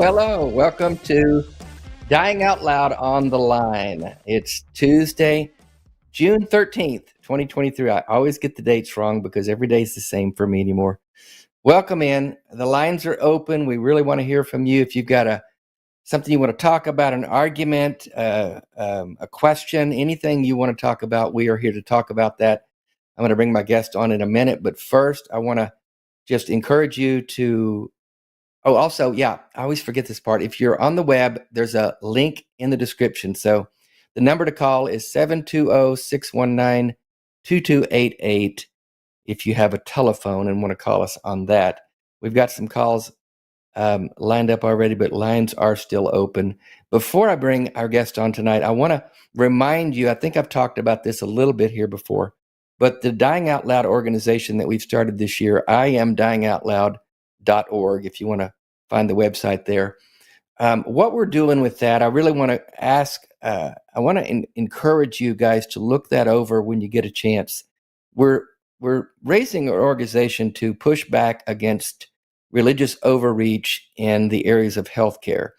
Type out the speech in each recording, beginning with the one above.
Hello. Welcome to Dying Out Loud on the Line. It's Tuesday, June 13th, 2023. I always get the dates wrong because every day is the same for me anymore. Welcome in. The lines are open. We really want to hear from you. If you've got something you want to talk about, an argument, a question, anything you want to talk about, we are here to talk about that. I'm going to bring my guest on in a minute, but first I want to just encourage you to also, I always forget this part. If you're on the web, there's a link in the description. So the number to call is 720-619-2288 if you have a telephone and want to call us on that. We've got some calls lined up already, but lines are still open. Before I bring our guest on tonight, I want to remind you, I think I've talked about this a little bit here before, but the Dying Out Loud organization that we've started this year, IamDyingOutLoud.org, if you want to find the website there. What we're doing with that, I really want to I want to encourage you guys to look that over when you get a chance. We're raising an organization to push back against religious overreach in the areas of healthcare,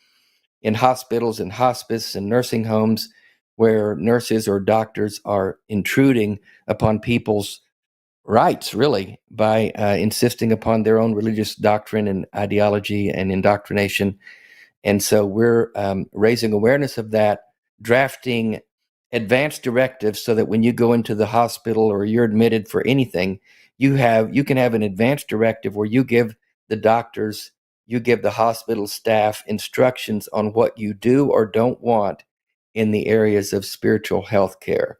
in hospitals and hospice and nursing homes, where nurses or doctors are intruding upon people's rights, really, by insisting upon their own religious doctrine and ideology and indoctrination. And so we're raising awareness of that, drafting advanced directives so that when you go into the hospital or you're admitted for anything, you can have an advanced directive where you give the doctors, you give the hospital staff instructions on what you do or don't want in the areas of spiritual health care.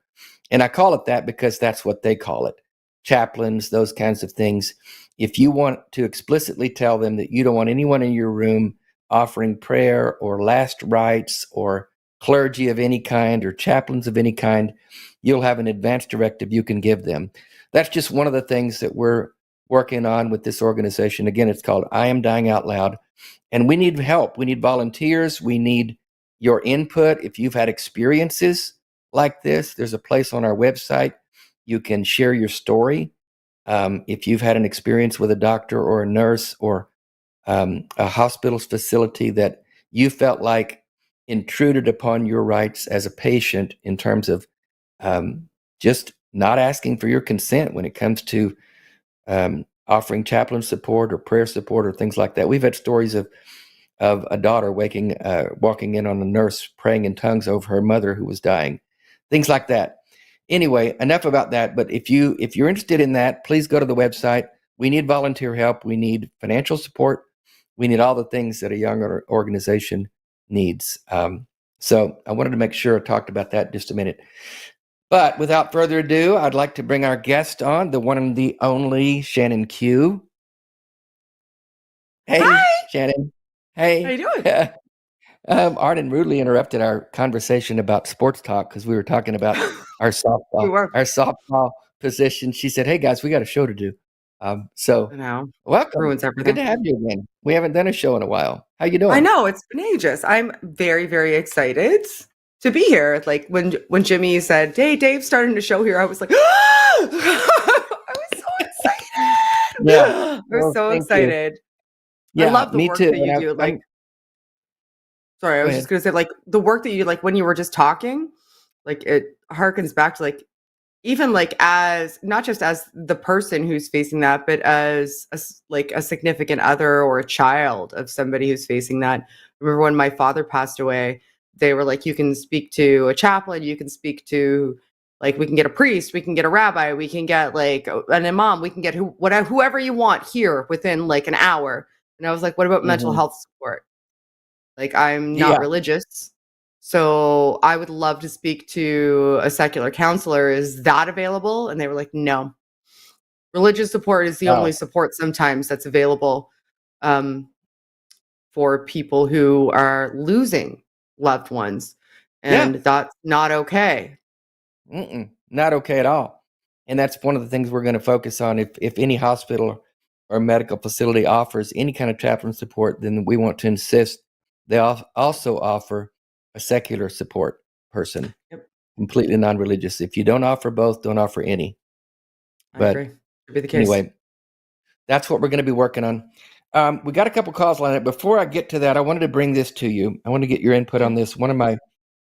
And I call it that because that's what they call it. Chaplains, those kinds of things. If you want to explicitly tell them that you don't want anyone in your room offering prayer or last rites or clergy of any kind or chaplains of any kind, you'll have an advanced directive you can give them. That's just one of the things that we're working on with this organization. Again, it's called I Am Dying Out Loud. And we need help. We need volunteers. We need your input. If you've had experiences like this, there's a place on our website. You can share your story. If you've had an experience with a doctor or a nurse or a hospital's facility that you felt like intruded upon your rights as a patient in terms of just not asking for your consent when it comes to offering chaplain support or prayer support or things like that. We've had stories of a daughter walking in on a nurse praying in tongues over her mother who was dying, things like that. Anyway, enough about that. But if you're interested in that, please go to the website. We need volunteer help. We need financial support. We need all the things that a young organization needs. So I wanted to make sure I talked about that in just a minute. But without further ado, I'd like to bring our guest on, the one and the only Shannon Q. Hey, Hi. Shannon. Hey. How you doing? Arden rudely interrupted our conversation about sports talk because we were talking about our softball position. She said, "Hey guys, we got a show to do." So I know. welcome. Ruins Good everything. to have you again. We haven't done a show in a while. How you I doing? know, it's been ages. I'm very, very excited to be here. Like when Jimmy said, "Hey, Dave's starting to show here," I was like, I was so excited. Yeah. I was Well, so thank you. excited. I Yeah, love the me work too. that you And do. Like, I'm sorry, I go was just ahead. gonna say, like, the work that you do, like when you were just talking, like it harkens back to like even like as not just as the person who's facing that, but as like a significant other or a child of somebody who's facing that. I remember when my father passed away, they were like, you can speak to a chaplain, you can speak to like we can get a priest, we can get a rabbi, we can get like an imam, we can get whoever you want here within like an hour. And I was like, what about mental Hmm. health support? Like, I'm not Yeah. religious. So I would love to speak to a secular counselor. Is that available? And they were like, no. Religious support is the only Oh, support sometimes that's available um, for people who are losing loved ones. yeah. And that's not okay. Not okay at all. And that's one of the things we're going to focus on. If any hospital or medical facility offers any kind of chaplain support, then we want to insist they also offer a secular support person, Yep, completely non-religious. If you don't offer both, don't offer any. I But agree. Should be the case. anyway, that's what we're going to be working on. We got a couple calls on it. Before I get to that, I wanted to bring this to you. I want to get your input Okay. on this. One of my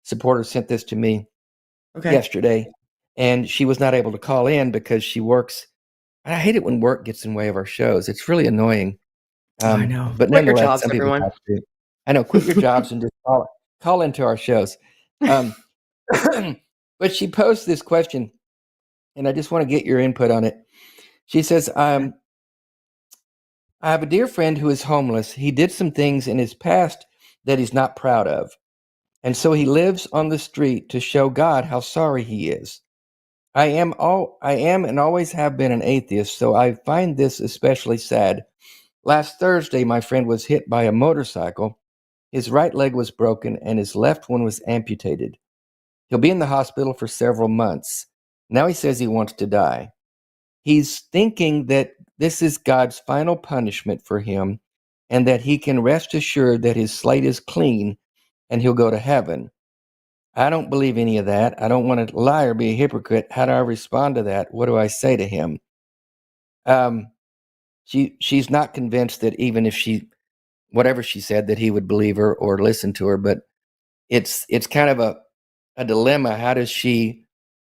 supporters sent this to me Okay. yesterday, and she was not able to call in because she works. I hate it when work gets in the way of our shows. It's really annoying. Oh, I know. But Quit your nonetheless, jobs, some people everyone. have to. I know, quit your jobs and just call into our shows. Um, but she posed this question, and I just want to get your input on it. She says, Okay. I have a dear friend who is homeless. He did some things in his past that he's not proud of. And so he lives on the street to show God how sorry he is. I am and always have been an atheist, so I find this especially sad. Last Thursday my friend was hit by a motorcycle. His right leg was broken and his left one was amputated. He'll be in the hospital for several months. Now he says he wants to die. He's thinking that this is God's final punishment for him and that he can rest assured that his slate is clean and he'll go to heaven. I don't believe any of that. I don't want to lie or be a hypocrite. How do I respond to that? What do I say to him? Um, she's not convinced that even if whatever she said, that he would believe her or listen to her. But it's kind of a dilemma. How does she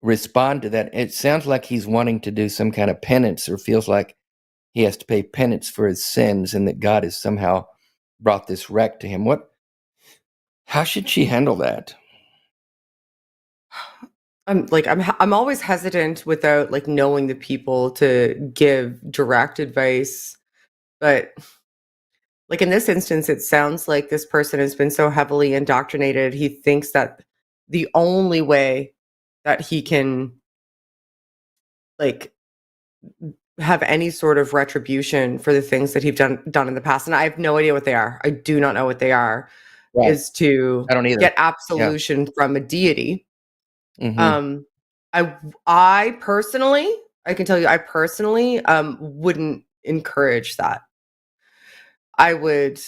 respond to that? It sounds like he's wanting to do some kind of penance, or feels like he has to pay penance for his sins, and that God has somehow brought this wreck to him. How should she handle that? I'm always hesitant without like knowing the people to give direct advice, but like in this instance it sounds like this person has been so heavily indoctrinated he thinks that the only way that he can like have any sort of retribution for the things that he's done in the past, and I have no idea what they are. I do not know what they are. Right. Is to I don't either. get Yeah. absolution from a deity. Hmm. Um, I personally, I can tell you, I personally wouldn't encourage that. I would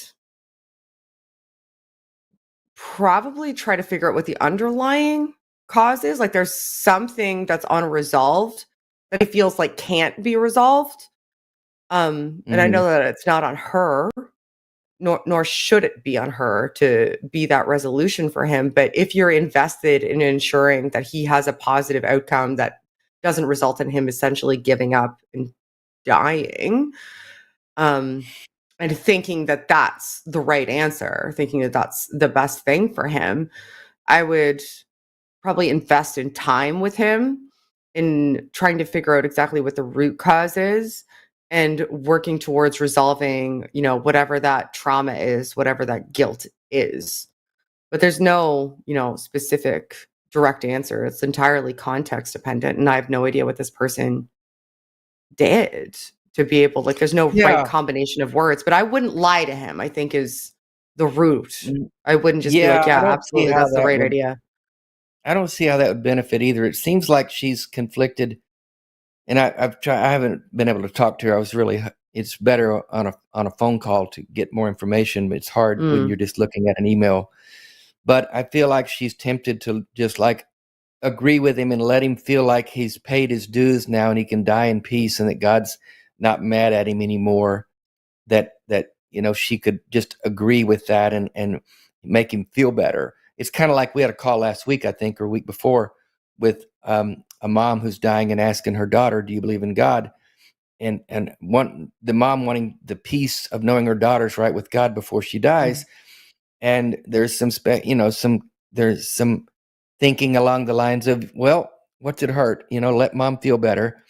probably try to figure out what the underlying cause is. Like there's something that's unresolved that he feels like can't be resolved. And I Hmm. know that it's not on her, nor should it be on her to be that resolution for him. But if you're invested in ensuring that he has a positive outcome that doesn't result in him essentially giving up and dying, um, and thinking that that's the right answer, thinking that that's the best thing for him, I would probably invest in time with him in trying to figure out exactly what the root cause is and working towards resolving, whatever that trauma is, whatever that guilt is. But there's no, specific direct answer. It's entirely context dependent. And I have no idea what this person did to be able, like, there's no right Yeah. combination of words, but I wouldn't lie to him, I think is the route. I wouldn't just be Yeah, like, I yeah, don't see absolutely, how that's the that right would. idea. I don't see how that would benefit either. It seems like she's conflicted, and I've tried. I haven't been able to talk to her. I was really. It's better on a phone call to get more information, but it's hard when Mm, you're just looking at an email. But I feel like she's tempted to just like agree with him and let him feel like he's paid his dues now and he can die in peace and that God's not mad at him anymore. That she could just agree with that and make him feel better. It's kind of like we had a call last week, I think, or a week before, with a mom who's dying and asking her daughter, "Do you believe in God?" And the mom wanting the peace of knowing her daughter's right with God before she mm. dies. And there's there's some thinking along the lines of, well, what's it hurt? Let mom feel better.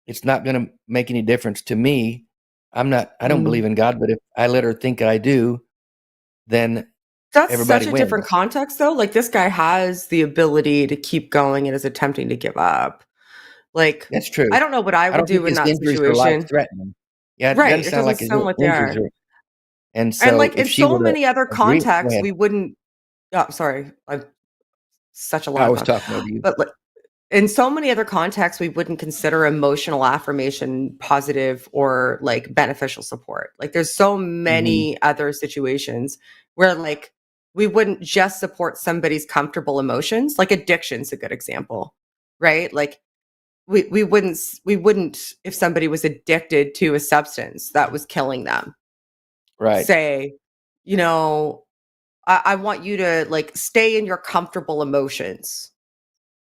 It's not going to make any difference to me. I don't Mm. believe in God, but if I let her think I do, then That's such everybody a different wins. context, though. Like, this guy has the ability to keep going and is attempting to give up. Like, That's true. I don't know what I I would don't think do in his that injuries are life situation. threatening. Yeah, it doesn't Right, it sound doesn't like his sound like they injuries are. are. And And, so like, if in she so were to many other agree, go contexts, ahead. we wouldn't oh, sorry, I'm such a I loud was mouth. talking over you. But, like, in so many other contexts, we wouldn't consider emotional affirmation positive or, like, beneficial support. Like, there's so Hmm. many other situations where, like, we wouldn't just support somebody's comfortable emotions. Like, addiction's a good example, right? Like, we wouldn't, if somebody was addicted to a substance that was killing them, Right. say, you know, I want you to, like, stay in your comfortable emotions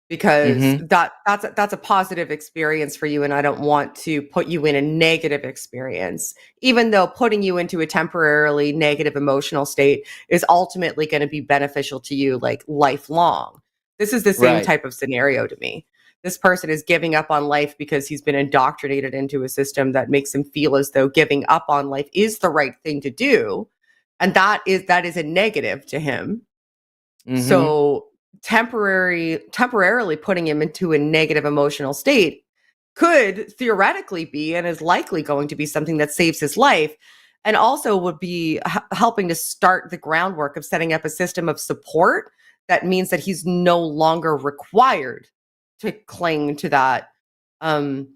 because Hmm. that's a positive experience for you, and I don't want to put you in a negative experience, even though putting you into a temporarily negative emotional state is ultimately going to be beneficial to you, like, lifelong. This is the same Right. type of scenario to me. This person is giving up on life because he's been indoctrinated into a system that makes him feel as though giving up on life is the right thing to do, and that is a negative to him. Hmm. So temporarily putting him into a negative emotional state could theoretically be, and is likely going to be, something that saves his life, and also would be helping to start the groundwork of setting up a system of support that means that he's no longer required to cling to that um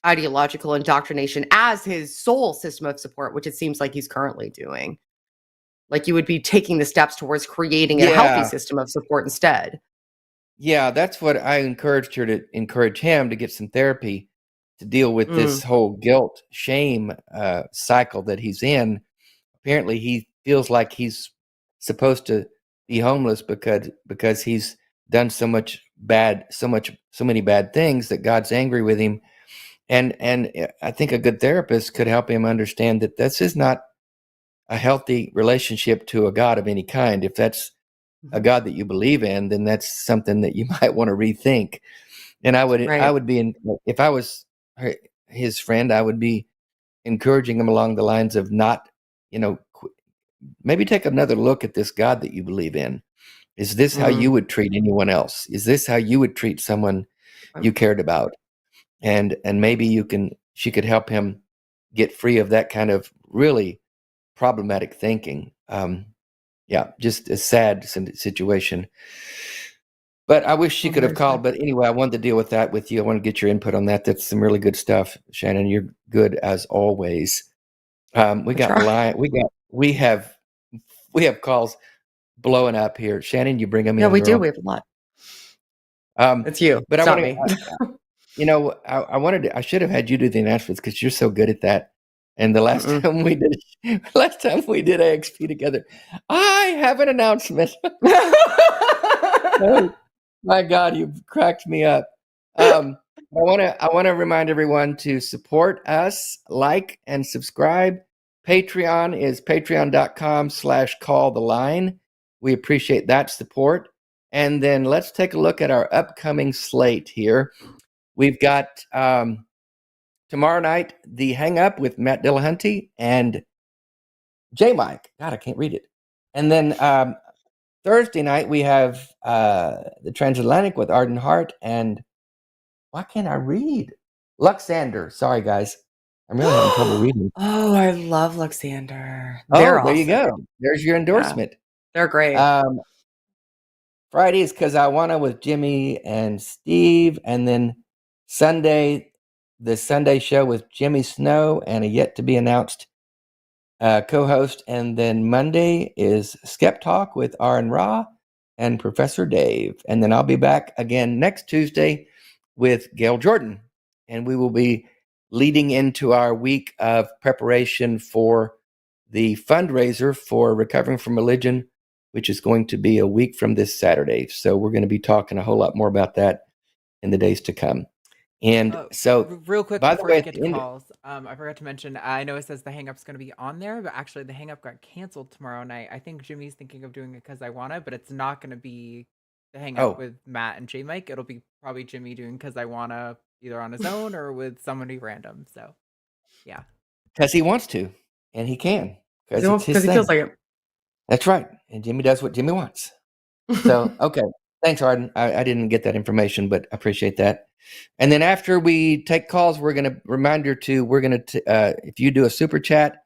ideological indoctrination as his sole system of support, which it seems like he's currently doing. Like, you would be taking the steps towards creating a healthy Yeah. system of support instead. Yeah, that's what I encouraged her to encourage him to get some therapy to deal with this Mm, whole guilt, shame cycle that he's in. Apparently, he feels like he's supposed to be homeless because he's done so many bad things that God's angry with him. And I think a good therapist could help him understand that this is not a healthy relationship to a God of any kind. If that's a mhm. God that you believe in, then that's something that you might want to rethink. And I Right. would be in, if I was his friend, I would be encouraging him along the lines of not, maybe take another look at this God that you believe in. Is this how you Mm. would treat anyone else? Is this how you would treat someone Um, you cared about? And maybe she could help him get free of that kind of really problematic thinking. Yeah, just a sad situation. But I wish she oh, could have very sad. called. But anyway, I wanted to deal with that with you. I want to get your input on that. That's some really good stuff, Shannon. You're good as always. We I got try. line. We have calls blowing up here. Shannon, you bring them Yeah, in, we do. girl. We have a lot. Um, It's you. but I It's want not to. me. I wanted to. I should have had you do the announcements because you're so good at that. And the last Mm-mm. time we did, last time we did AXP together, I have an announcement. Oh, my God, you've cracked me up. I want to remind everyone to support us, like and subscribe. Patreon is patreon.com/call the line. We appreciate that support. And then let's take a look at our upcoming slate here. We've got tomorrow night the Hang Up with Matt Dillahunty and J Mike. God, I can't read it. And then Thursday night we have the Transatlantic with Arden Hart and why can't I read? Luxander. Sorry, guys. I'm really having trouble reading. Oh, I love Luxander. Oh, They're there you awesome. go. There's your Yeah, endorsement. they're great. Friday is Because I Wanna with Jimmy and Steve, and then Sunday, the Sunday show with Jimmy Snow and a yet to be announced co-host, and then Monday is Skeptalk with Aron Ra and Professor Dave, and then I'll be back again next Tuesday with Gail Jordan, and we will be leading into our week of preparation for the fundraiser for Recovering from Religion, which is going to be a week from this Saturday. So we're going to be talking a whole lot more about that in the days to come. And so, real quick by the before way, you at get the to end, calls, I forgot to mention, I know it says the hang-up's going to be on there, but actually the hang-up got canceled tomorrow night. I think Jimmy's thinking of doing it Because I Wanna, but it's not going to be the hang-up with Matt and J Mike. It'll be probably Jimmy doing Because I Wanna either on his own or with somebody random. So, yeah. because he wants to, and he can, because it's his Because he thing. feels like it. That's right. And Jimmy does what Jimmy wants. So, okay. Thanks, Arden. I didn't get that information, but I appreciate that. And then after we take calls, we're going to if you do a super chat,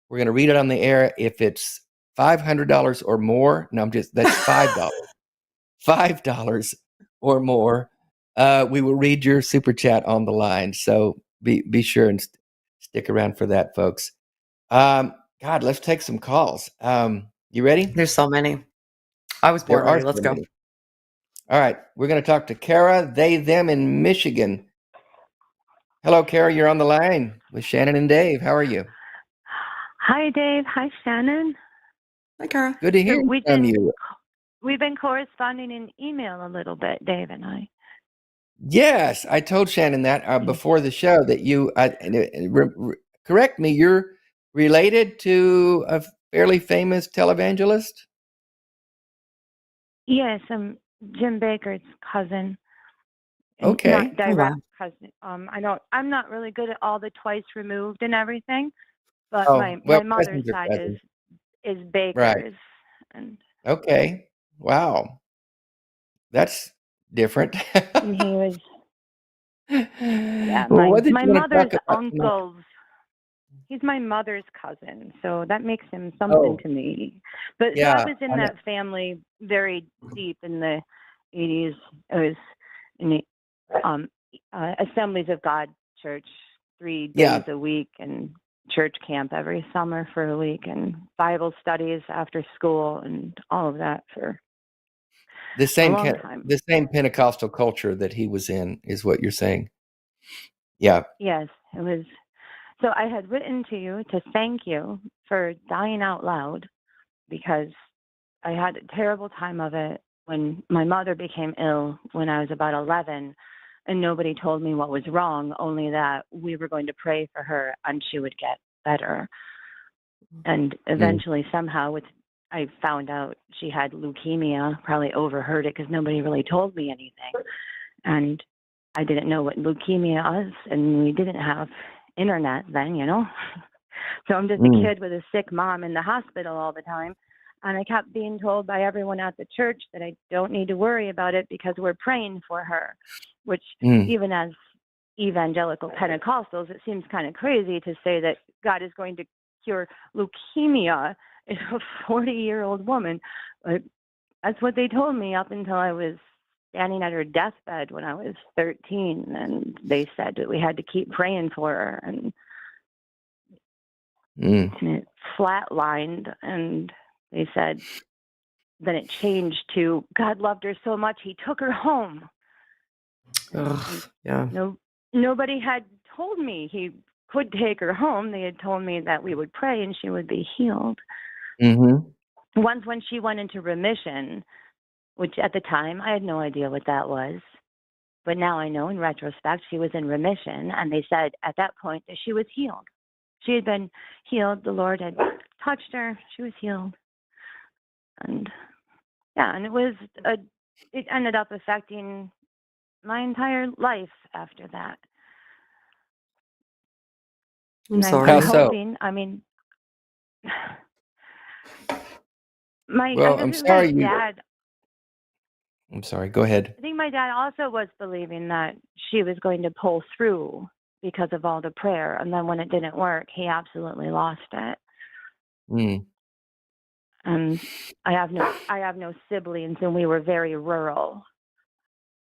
we're going to read it on the air. If it's $500 or more, that's $5, $5 or more, we will read your super chat on the line. So be sure and stick around for that, folks. God, let's take some calls. You ready? There's so many. I was born ready. Let's go. Many. All right. We're going to talk to Kara, they, them in Michigan. Hello, Kara. You're on the line with Shannon and Dave. How are you? Hi, Dave. Hi, Shannon. Hi, Kara. Good to hear from you. We've been corresponding in email a little bit, Dave and I. Yes, I told Shannon that before the show that you, correct me, you're related to a fairly famous televangelist? Yes, I'm Jim Bakker's cousin. Okay. Not direct cousin. I'm not really good at all the twice removed and everything, but my mother's side is Bakker's. Right. And okay. Wow. That's different. and he was Well, my mother's uncle's. He's my mother's cousin, so that makes him something to me. But so I was in that family very deep in the 80s. I was in the Assemblies of God church 3 days a week, and church camp every summer for a week, and Bible studies after school, and all of that for the same a long time. The same Pentecostal culture that he was in is what you're saying. Yeah. Yes, it was. So I had written to you to thank you for dying out loud, because I had a terrible time of it when my mother became ill when I was about 11, and nobody told me what was wrong, only that we were going to pray for her and she would get better. And eventually, somehow, I found out she had leukemia, probably overheard it because nobody really told me anything. And I didn't know what leukemia was, and we didn't have internet then, So I'm just a kid with a sick mom in the hospital all the time. And I kept being told by everyone at the church that I don't need to worry about it because we're praying for her, which even as evangelical Pentecostals, it seems kind of crazy to say that God is going to cure leukemia in a 40-year-old woman. But that's what they told me up until I was standing at her deathbed when I was 13, and they said that we had to keep praying for her, and it flatlined, and they said then it changed to God loved her so much he took her home. Nobody had told me he could take her home. They had told me that we would pray and she would be healed. Once when she went into remission, which at the time I had no idea what that was. But now I know in retrospect she was in remission, and they said at that point that she was healed. She had been healed. The Lord had touched her. She was healed. And and it ended up affecting my entire life after that. I'm sorry. How so? Hoping, I mean, I'm sorry. Dad. I'm sorry. Go ahead. I think my dad also was believing that she was going to pull through because of all the prayer. And then when it didn't work, he lost it. Mm. I have no siblings, and we were very rural.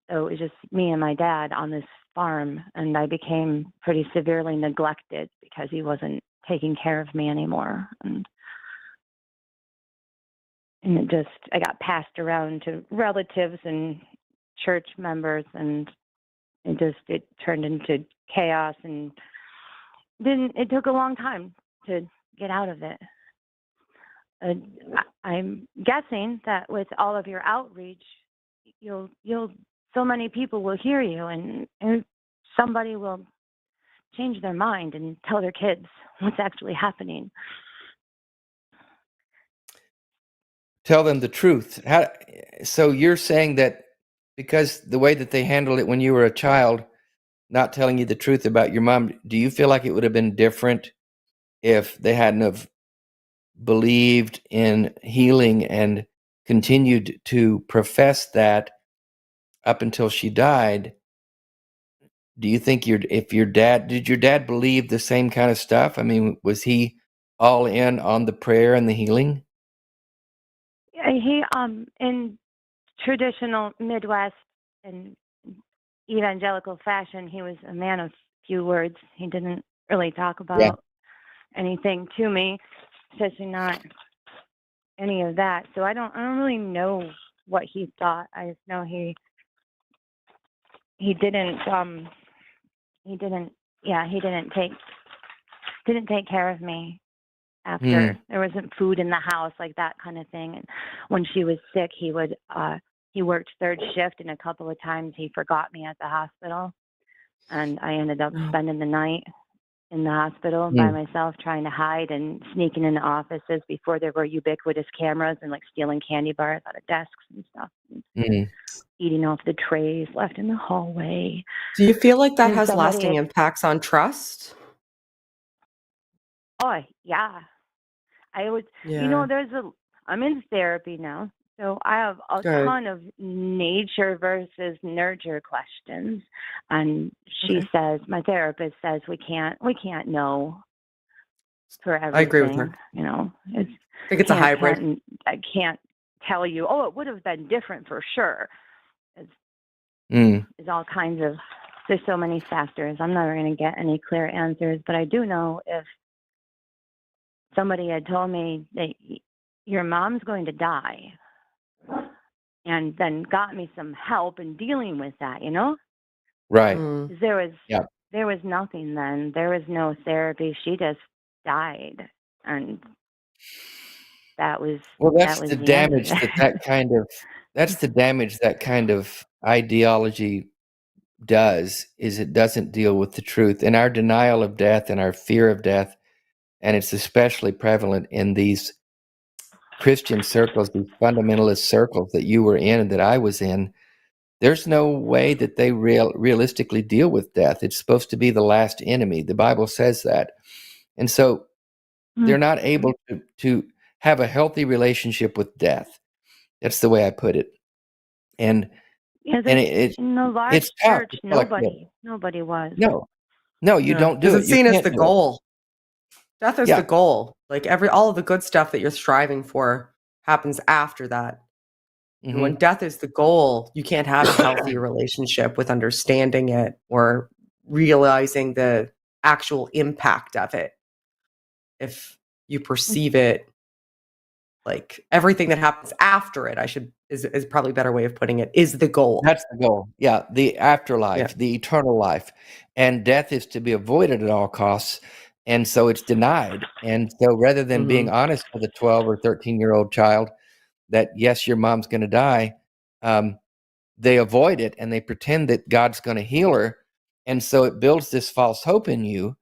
So it was just me and my dad on this farm, and I became pretty severely neglected because he wasn't taking care of me anymore. And I got passed around to relatives and church members, and it turned into chaos, and it took a long time to get out of it. I'm guessing that with all of your outreach, so many people will hear you, and somebody will change their mind and tell their kids what's actually happening. Tell them the truth. So you're saying that because the way that they handled it when you were a child, not telling you the truth about your mom, do you feel like it would have been different if they hadn't have believed in healing and continued to profess that up until she died? Do you think did your dad believe the same kind of stuff? I mean, was he all in on the prayer and the healing? He in traditional Midwest and evangelical fashion, he was a man of few words. He didn't really talk about anything to me, especially not any of that. So I don't really know what he thought. I just know he didn't take care of me after there wasn't food in the house, like that kind of thing. And when she was sick, he worked third shift, and a couple of times he forgot me at the hospital, and I ended up spending the night in the hospital by myself, trying to hide and sneaking into offices before there were ubiquitous cameras, and like stealing candy bars out of desks and stuff, and eating off the trays left in the hallway. Do you feel like that has lasting impacts on trust? Oh, yeah. I would, I'm in therapy now, so I have a ton of nature versus nurture questions. And my therapist says we can't know for everything. I agree with her. I think it's a hybrid. I can't tell you, it would have been different for sure. It's all kinds of, there's so many factors. I'm never going to get any clear answers, but I do know if somebody had told me that your mom's going to die, and then got me some help in dealing with that, Right. There was nothing then. There was no therapy. She just died, and that's the damage that's the damage that kind of ideology does, is it doesn't deal with the truth. And our denial of death and our fear of death, and it's especially prevalent in these Christian circles, these fundamentalist circles that you were in and that I was in. There's no way that they realistically deal with death. It's supposed to be the last enemy. The Bible says that. And so they're not able to have a healthy relationship with death. That's the way I put it. And in the large church, nobody was. No, you don't do it. It's seen as the goal. Death is the goal. Like all of the good stuff that you're striving for happens after that. And when death is the goal, you can't have a healthy relationship with understanding it or realizing the actual impact of it. If you perceive it like everything that happens after it, is probably a better way of putting it, is the goal. That's the goal. Yeah, the afterlife, the eternal life. And death is to be avoided at all costs. And so it's denied. And so rather than being honest with a 12 or 13-year-old child that, yes, your mom's going to die, they avoid it and they pretend that God's going to heal her. And so it builds this false hope in you.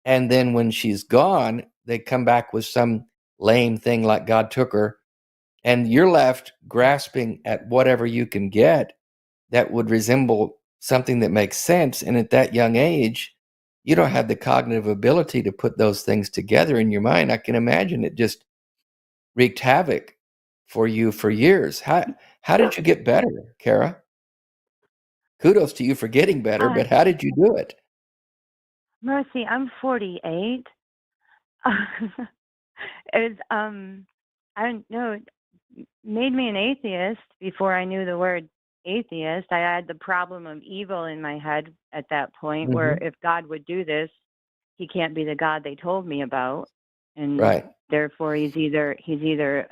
And then when she's gone, they come back with some lame thing like God took her. And you're left grasping at whatever you can get that would resemble something that makes sense. And at that young age, you don't have the cognitive ability to put those things together in your mind. I can imagine it just wreaked havoc for you for years. How did you get better, Kara? Kudos to you for getting better, but how did you do it? Mercy, I'm 48. It's I don't know, made me an atheist before I knew the word atheist. I had the problem of evil in my head at that point, where if God would do this, he can't be the God they told me about, and Right. therefore he's either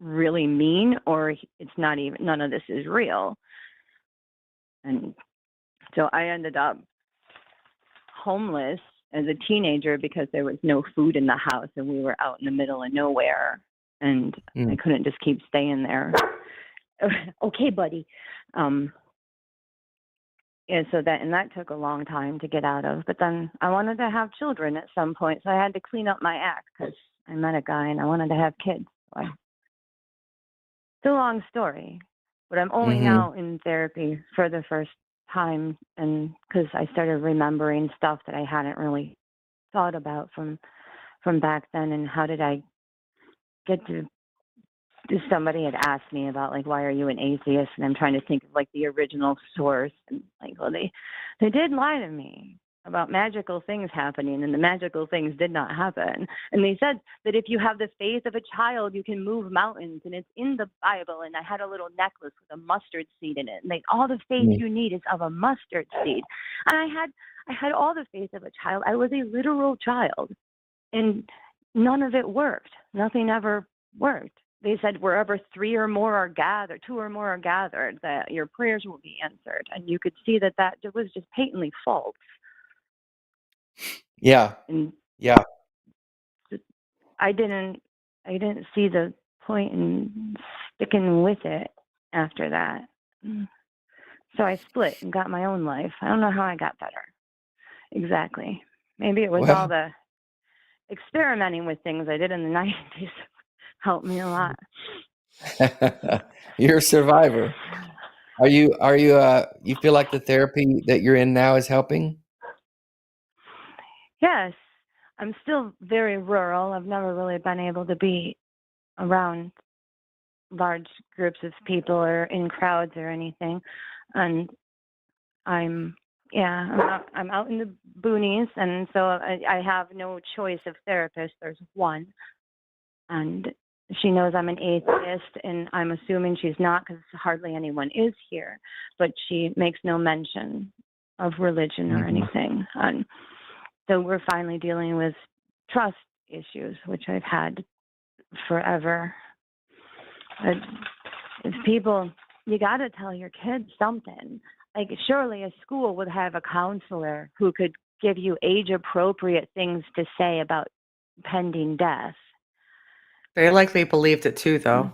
really mean, or it's not even, none of this is real. And so I ended up homeless as a teenager because there was no food in the house and we were out in the middle of nowhere, and I couldn't just keep staying there. Okay, buddy. Yeah, so that took a long time to get out of. But then I wanted to have children at some point, so I had to clean up my act because I met a guy and I wanted to have kids. So it's a long story, but I'm only now in therapy for the first time, and because I started remembering stuff that I hadn't really thought about from back then, and how did I get to. Somebody had asked me about, like, why are you an atheist, and I'm trying to think of like the original source, and like, well, they did lie to me about magical things happening, and the magical things did not happen. And they said that if you have the faith of a child, you can move mountains, and it's in the Bible. And I had a little necklace with a mustard seed in it, and all the faith you need is of a mustard seed. And I had all the faith of a child. I was a literal child, and none of it worked. Nothing ever worked. They said wherever 2 or more are gathered, that your prayers will be answered. And you could see that it was just patently false. Yeah. And yeah. I didn't see the point in sticking with it after that. So I split and got my own life. I don't know how I got better. Exactly. Maybe it was all the experimenting with things I did in the 90s. Helped me a lot. You're a survivor. Are you you feel like the therapy that you're in now is helping? Yes. I'm still very rural. I've never really been able to be around large groups of people or in crowds or anything. And I'm out in the boonies, and so I have no choice of therapist. There's one. And she knows I'm an atheist, and I'm assuming she's not, because hardly anyone is here. But she makes no mention of religion or anything. And so we're finally dealing with trust issues, which I've had forever. But if people, you got to tell your kids something. Like, surely a school would have a counselor who could give you age-appropriate things to say about pending death. They likely believed it too, though.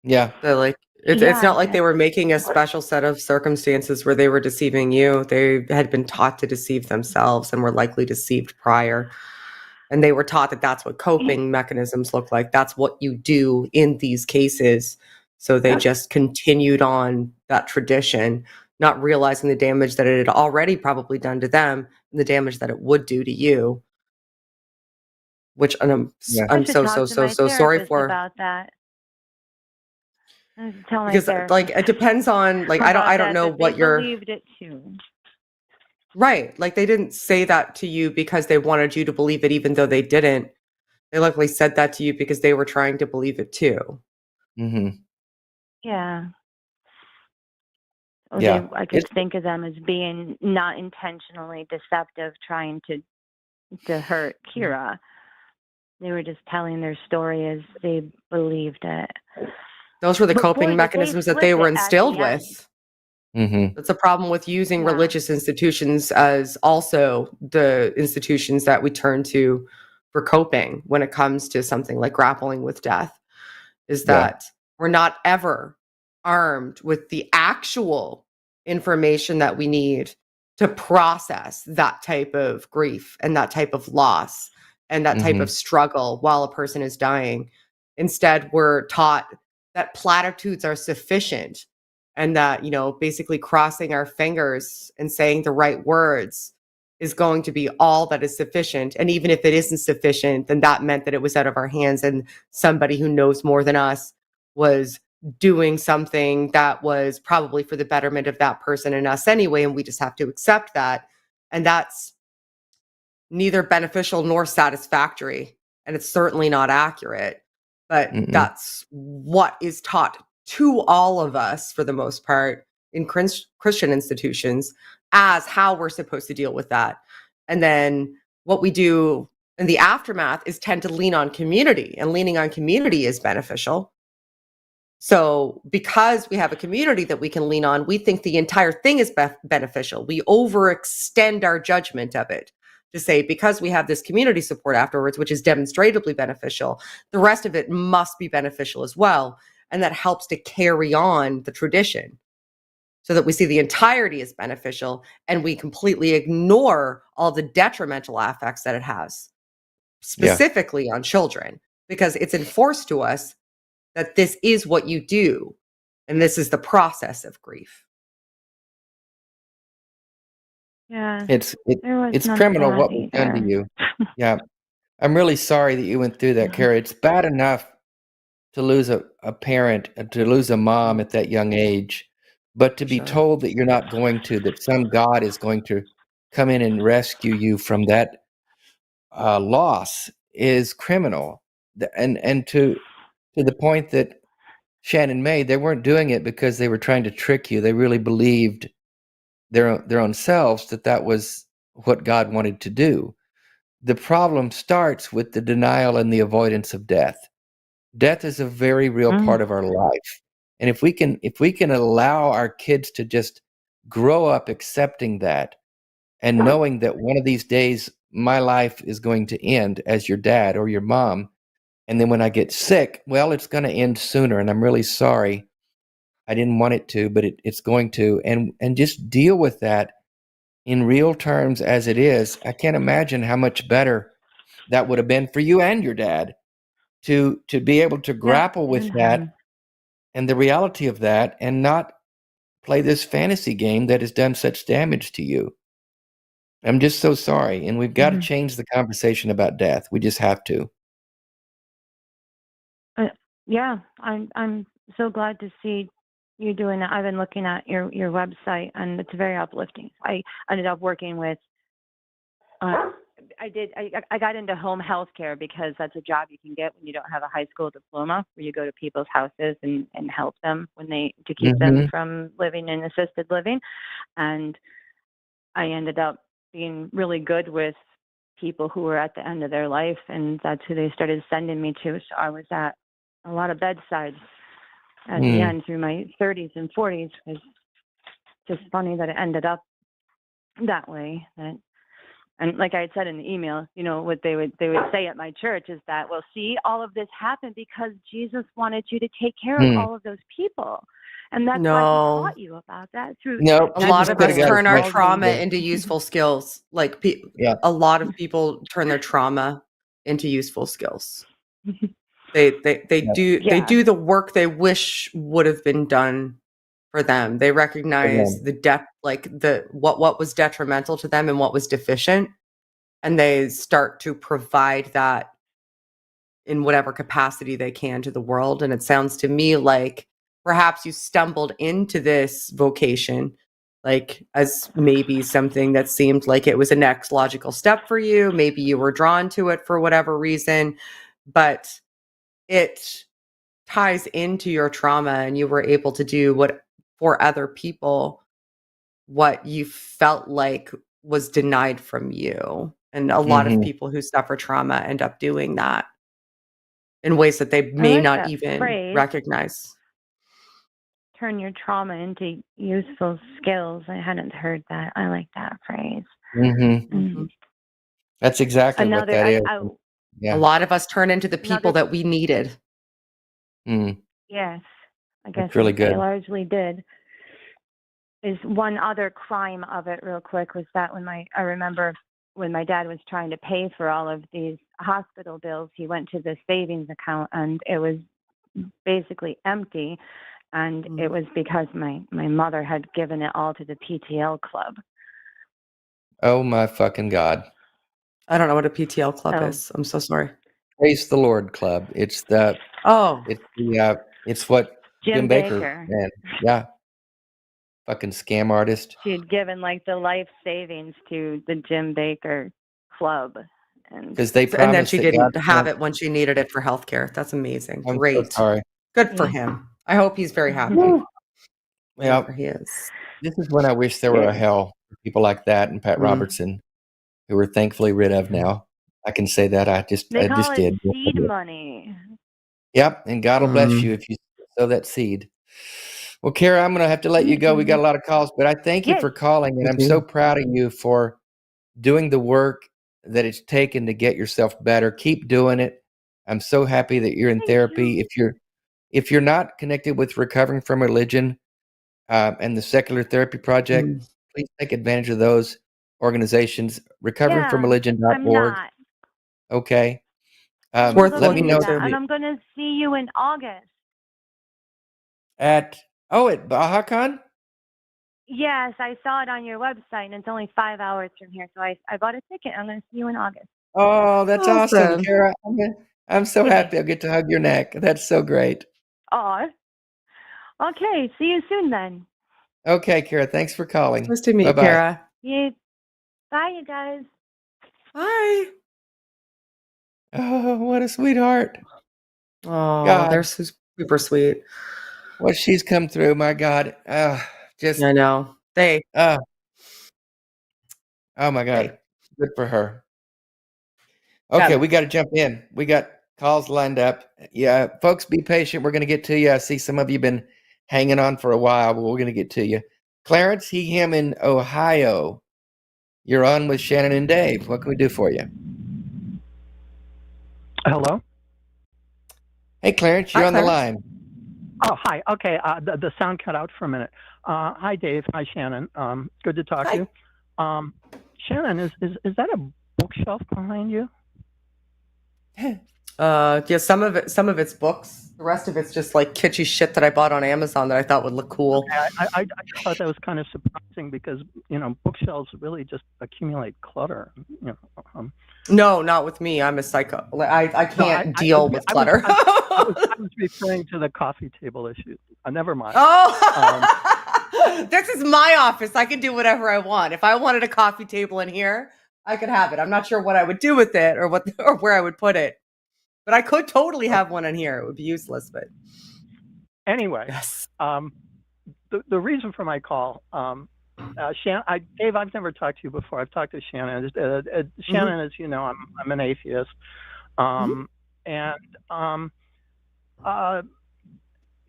Yeah. So, like, it's not like they were making a special set of circumstances where they were deceiving you. They had been taught to deceive themselves and were likely deceived prior. And they were taught that that's what coping mechanisms look like. That's what you do in these cases. So they just continued on that tradition, not realizing the damage that it had already probably done to them and the damage that it would do to you. Which I'm so sorry for. About that. Because, like, it depends on, like, I don't know what you're. They believed it too. Right. Like, they didn't say that to you because they wanted you to believe it, even though they didn't. They likely said that to you because they were trying to believe it too. Yeah. Yeah. I could think of them as being not intentionally deceptive, trying to hurt Kira. They were just telling their story as they believed it. Those were the coping mechanisms that they were instilled with. That's a problem with using religious institutions as also the institutions that we turn to for coping when it comes to something like grappling with death, is that we're not ever armed with the actual information that we need to process that type of grief and that type of loss and that type of struggle while a person is dying. Instead, we're taught that platitudes are sufficient, and that, basically crossing our fingers and saying the right words is going to be all that is sufficient. And even if it isn't sufficient, then that meant that it was out of our hands and somebody who knows more than us was doing something that was probably for the betterment of that person and us anyway, and we just have to accept that. And that's neither beneficial nor satisfactory. And it's certainly not accurate. But that's what is taught to all of us, for the most part, in Christian institutions, as how we're supposed to deal with that. And then what we do in the aftermath is tend to lean on community, and leaning on community is beneficial. So because we have a community that we can lean on, we think the entire thing is beneficial. We overextend our judgment of it to say, because we have this community support afterwards, which is demonstrably beneficial, the rest of it must be beneficial as well. And that helps to carry on the tradition so that we see the entirety as beneficial and we completely ignore all the detrimental effects that it has, specifically on children, because it's enforced to us that this is what you do and this is the process of grief. Yeah. It's criminal what was done to you. Yeah. I'm really sorry that you went through that, Kara. It's bad enough to lose a parent, to lose a mom at that young age, but to be told that you're not going to, that some God is going to come in and rescue you from that loss is criminal. And to the point that Shannon made, they weren't doing it because they were trying to trick you. They really believed their own selves that was what God wanted to do. The problem starts with the denial and the avoidance of death. Death is a very real part of our life. And if we can allow our kids to just grow up accepting that and knowing that one of these days my life is going to end as your dad or your mom, and then when I get sick, well, it's going to end sooner, and I'm really sorry. I didn't want it to, but it's going to, and just deal with that in real terms as it is. I can't imagine how much better that would have been for you and your dad to be able to grapple with that and the reality of that, and not play this fantasy game that has done such damage to you. I'm just so sorry, and we've got to change the conversation about death. We just have to. Yeah, I'm so glad to see you doing that. I've been looking at your website, and it's very uplifting. I ended up working with. I got into home health care because that's a job you can get when you don't have a high school diploma, where you go to people's houses and help them to keep them from living in assisted living. And I ended up being really good with people who were at the end of their life, and that's who they started sending me to. So I was at a lot of bedsides at the end through my 30s and 40s. It's just funny that it ended up that way. And like I had said in the email, what they would say at my church is that, well, see, all of this happened because Jesus wanted you to take care of all of those people. And that's why he taught you about that. A lot of us turn our trauma into useful skills. Like a lot of people turn their trauma into useful skills. They do the work they wish would have been done for them. They recognize the depth, like what was detrimental to them and what was deficient, and they start to provide that in whatever capacity they can to the world. And it sounds to me like perhaps you stumbled into this vocation like as maybe something that seemed like it was a next logical step for you. Maybe you were drawn to it for whatever reason, but it ties into your trauma, and you were able to do what for other people what you felt like was denied from you. And a lot of people who suffer trauma end up doing that in ways that they may not even recognize. Turn your trauma into useful skills. I hadn't heard that. I like that phrase. That's exactly what that is. A lot of us turn into the people that we needed. Yes, I guess really good. They largely did. Is one other crime of it real quick was that I remember when my dad was trying to pay for all of these hospital bills, he went to the savings account and it was basically empty. And it was because my mother had given it all to the PTL club. Oh my fucking God. I don't know what a PTL club is. I'm so sorry. Praise the Lord Club. It's it's what Jim Baker ran. Yeah. Fucking scam artist. She had given like the life savings to the Jim Baker club. And Because they And then promised she that didn't God's have gonna- it when she needed it for healthcare. That's amazing. I'm so Great. sorry. Good for him. I hope he's very happy. Yeah, Wherever he is. this is when I wish there were a Yes. hell for people like that and Pat Mm. Robertson, who we're thankfully rid of now. I can say that I They just call it did. seed money. Yep, and God will bless Mm. you if you sow that seed. Well, Kara, I'm going to have to let you go. We got a lot of calls, but I thank you Yes. for calling, and Thank I'm you. so proud of you for doing the work that it's taken to get yourself better. Keep doing it. I'm so happy that you're in Thank therapy. you. If you're not connected with Recovering from Religion and the Secular Therapy Project, Mm. please take advantage of those organizations. Yeah, Recoveringfromreligion.org. I'm not. Okay. I'm Worth Let me looking looking know into that, into. and I'm going to see you in August. at BajaCon. Yes, I saw it on your website, and it's only 5 hours from here, so I bought a ticket. I'm going to see you in August. Oh, that's awesome, Awesome. Kara. I'm so happy I'll get to hug your neck. That's so great. Aw. Okay, see you soon then. Okay, Kara, thanks for calling. Nice to meet you, Bye-bye. Kara. Yeah. Bye, you guys. Bye. Oh, what a sweetheart. Oh, God, they're super sweet. what she's come through, my God. Just, I know. oh my God. They. Good for her. Okay, Yeah. we got to jump in. We got calls lined up. Yeah, folks, be patient. We're going to get to you. I see some of you been hanging on for a while, but we're going to get to you. Clarence, him in Ohio. You're on with Shannon and Dave. What can we do for you? Hello? Hey, Clarence, you're Hi, on the Clarence. line. Oh, hi. Okay, the sound cut out for a minute. Hi, Dave. Hi, Shannon. Good to talk Hi. to you. Shannon, is that a bookshelf behind you? Yeah, some of it's books. The rest of it's just like kitschy shit that I bought on Amazon that I thought would look cool. I thought that was kind of surprising because, bookshelves really just accumulate clutter. No, not with me. I'm a psycho. I can't deal with clutter. I was referring to the coffee table issue. Never mind. Oh, this is my office. I can do whatever I want. If I wanted a coffee table in here, I could have it. I'm not sure what I would do with it or where I would put it, but I could totally have one in here. It would be useless, but Anyway, yes. The reason for my call, Shannon, Dave, I've never talked to you before. I've talked to Shannon. Shannon, as you know, I'm an atheist, and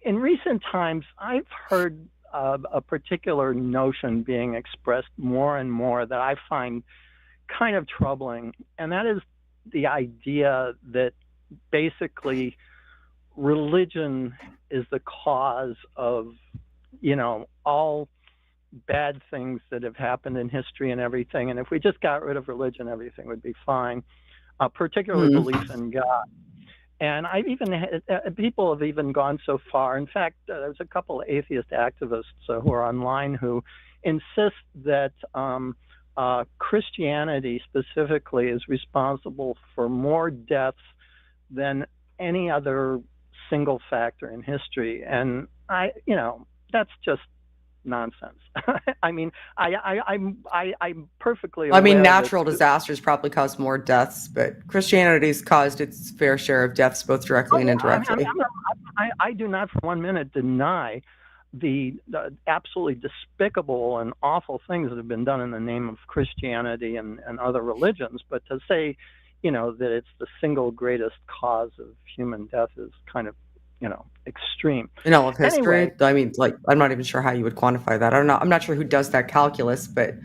in recent times, I've heard a particular notion being expressed more and more that I find kind of troubling, and that is the idea that basically religion is the cause of, all bad things that have happened in history and everything. And if we just got rid of religion, everything would be fine, particularly belief in God. And I've even had, people have even gone so far. In fact, there's a couple of atheist activists who are online who insist that Christianity specifically is responsible for more deaths than any other single factor in history. And that's just nonsense. I mean, I'm perfectly aware. I mean, natural disasters probably cause more deaths, but Christianity's caused its fair share of deaths, both directly and indirectly. I do not for 1 minute deny the absolutely despicable and awful things that have been done in the name of Christianity and other religions, but to say, that it's the single greatest cause of human death is kind of, extreme. In all of history, Anyway, I mean, like, I'm not even sure how you would quantify that. I'm not sure who does that calculus, but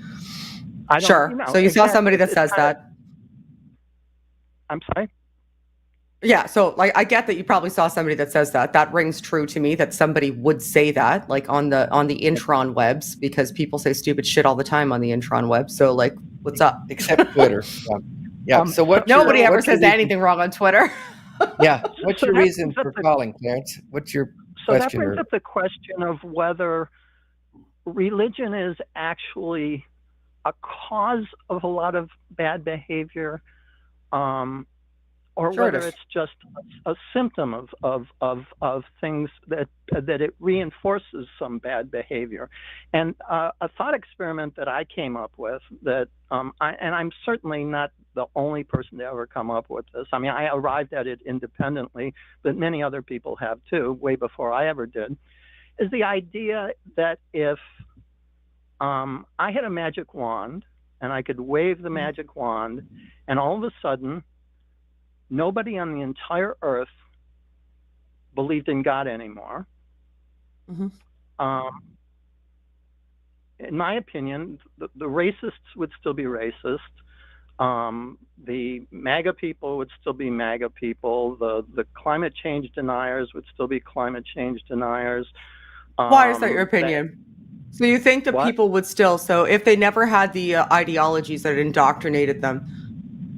sure. So you saw somebody that says that. I'm sorry? Yeah, so like I get that you probably saw somebody that says that. That rings true to me that somebody would say that, like on the intron webs, because people say stupid shit all the time on the intron web. So like, what's up? Except Twitter. Yeah. So nobody ever says anything wrong on Twitter. Yeah. What's your reason for calling, Clarence? What's your question? So that brings up the question of whether religion is actually a cause of a lot of bad behavior, or Sure it whether is. it's just a symptom of things that it reinforces some bad behavior. And a thought experiment that I came up with that, and I'm certainly not the only person to ever come up with this. I mean, I arrived at it independently, but many other people have too, way before I ever did, is the idea that if I had a magic wand and I could wave the magic wand, and all of a sudden, nobody on the entire earth believed in God anymore. Mm-hmm. In my opinion, the racists would still be racist. The MAGA people would still be MAGA people. The climate change deniers would still be climate change deniers. Why is that your opinion? So you think that people would still, so if they never had the ideologies that indoctrinated them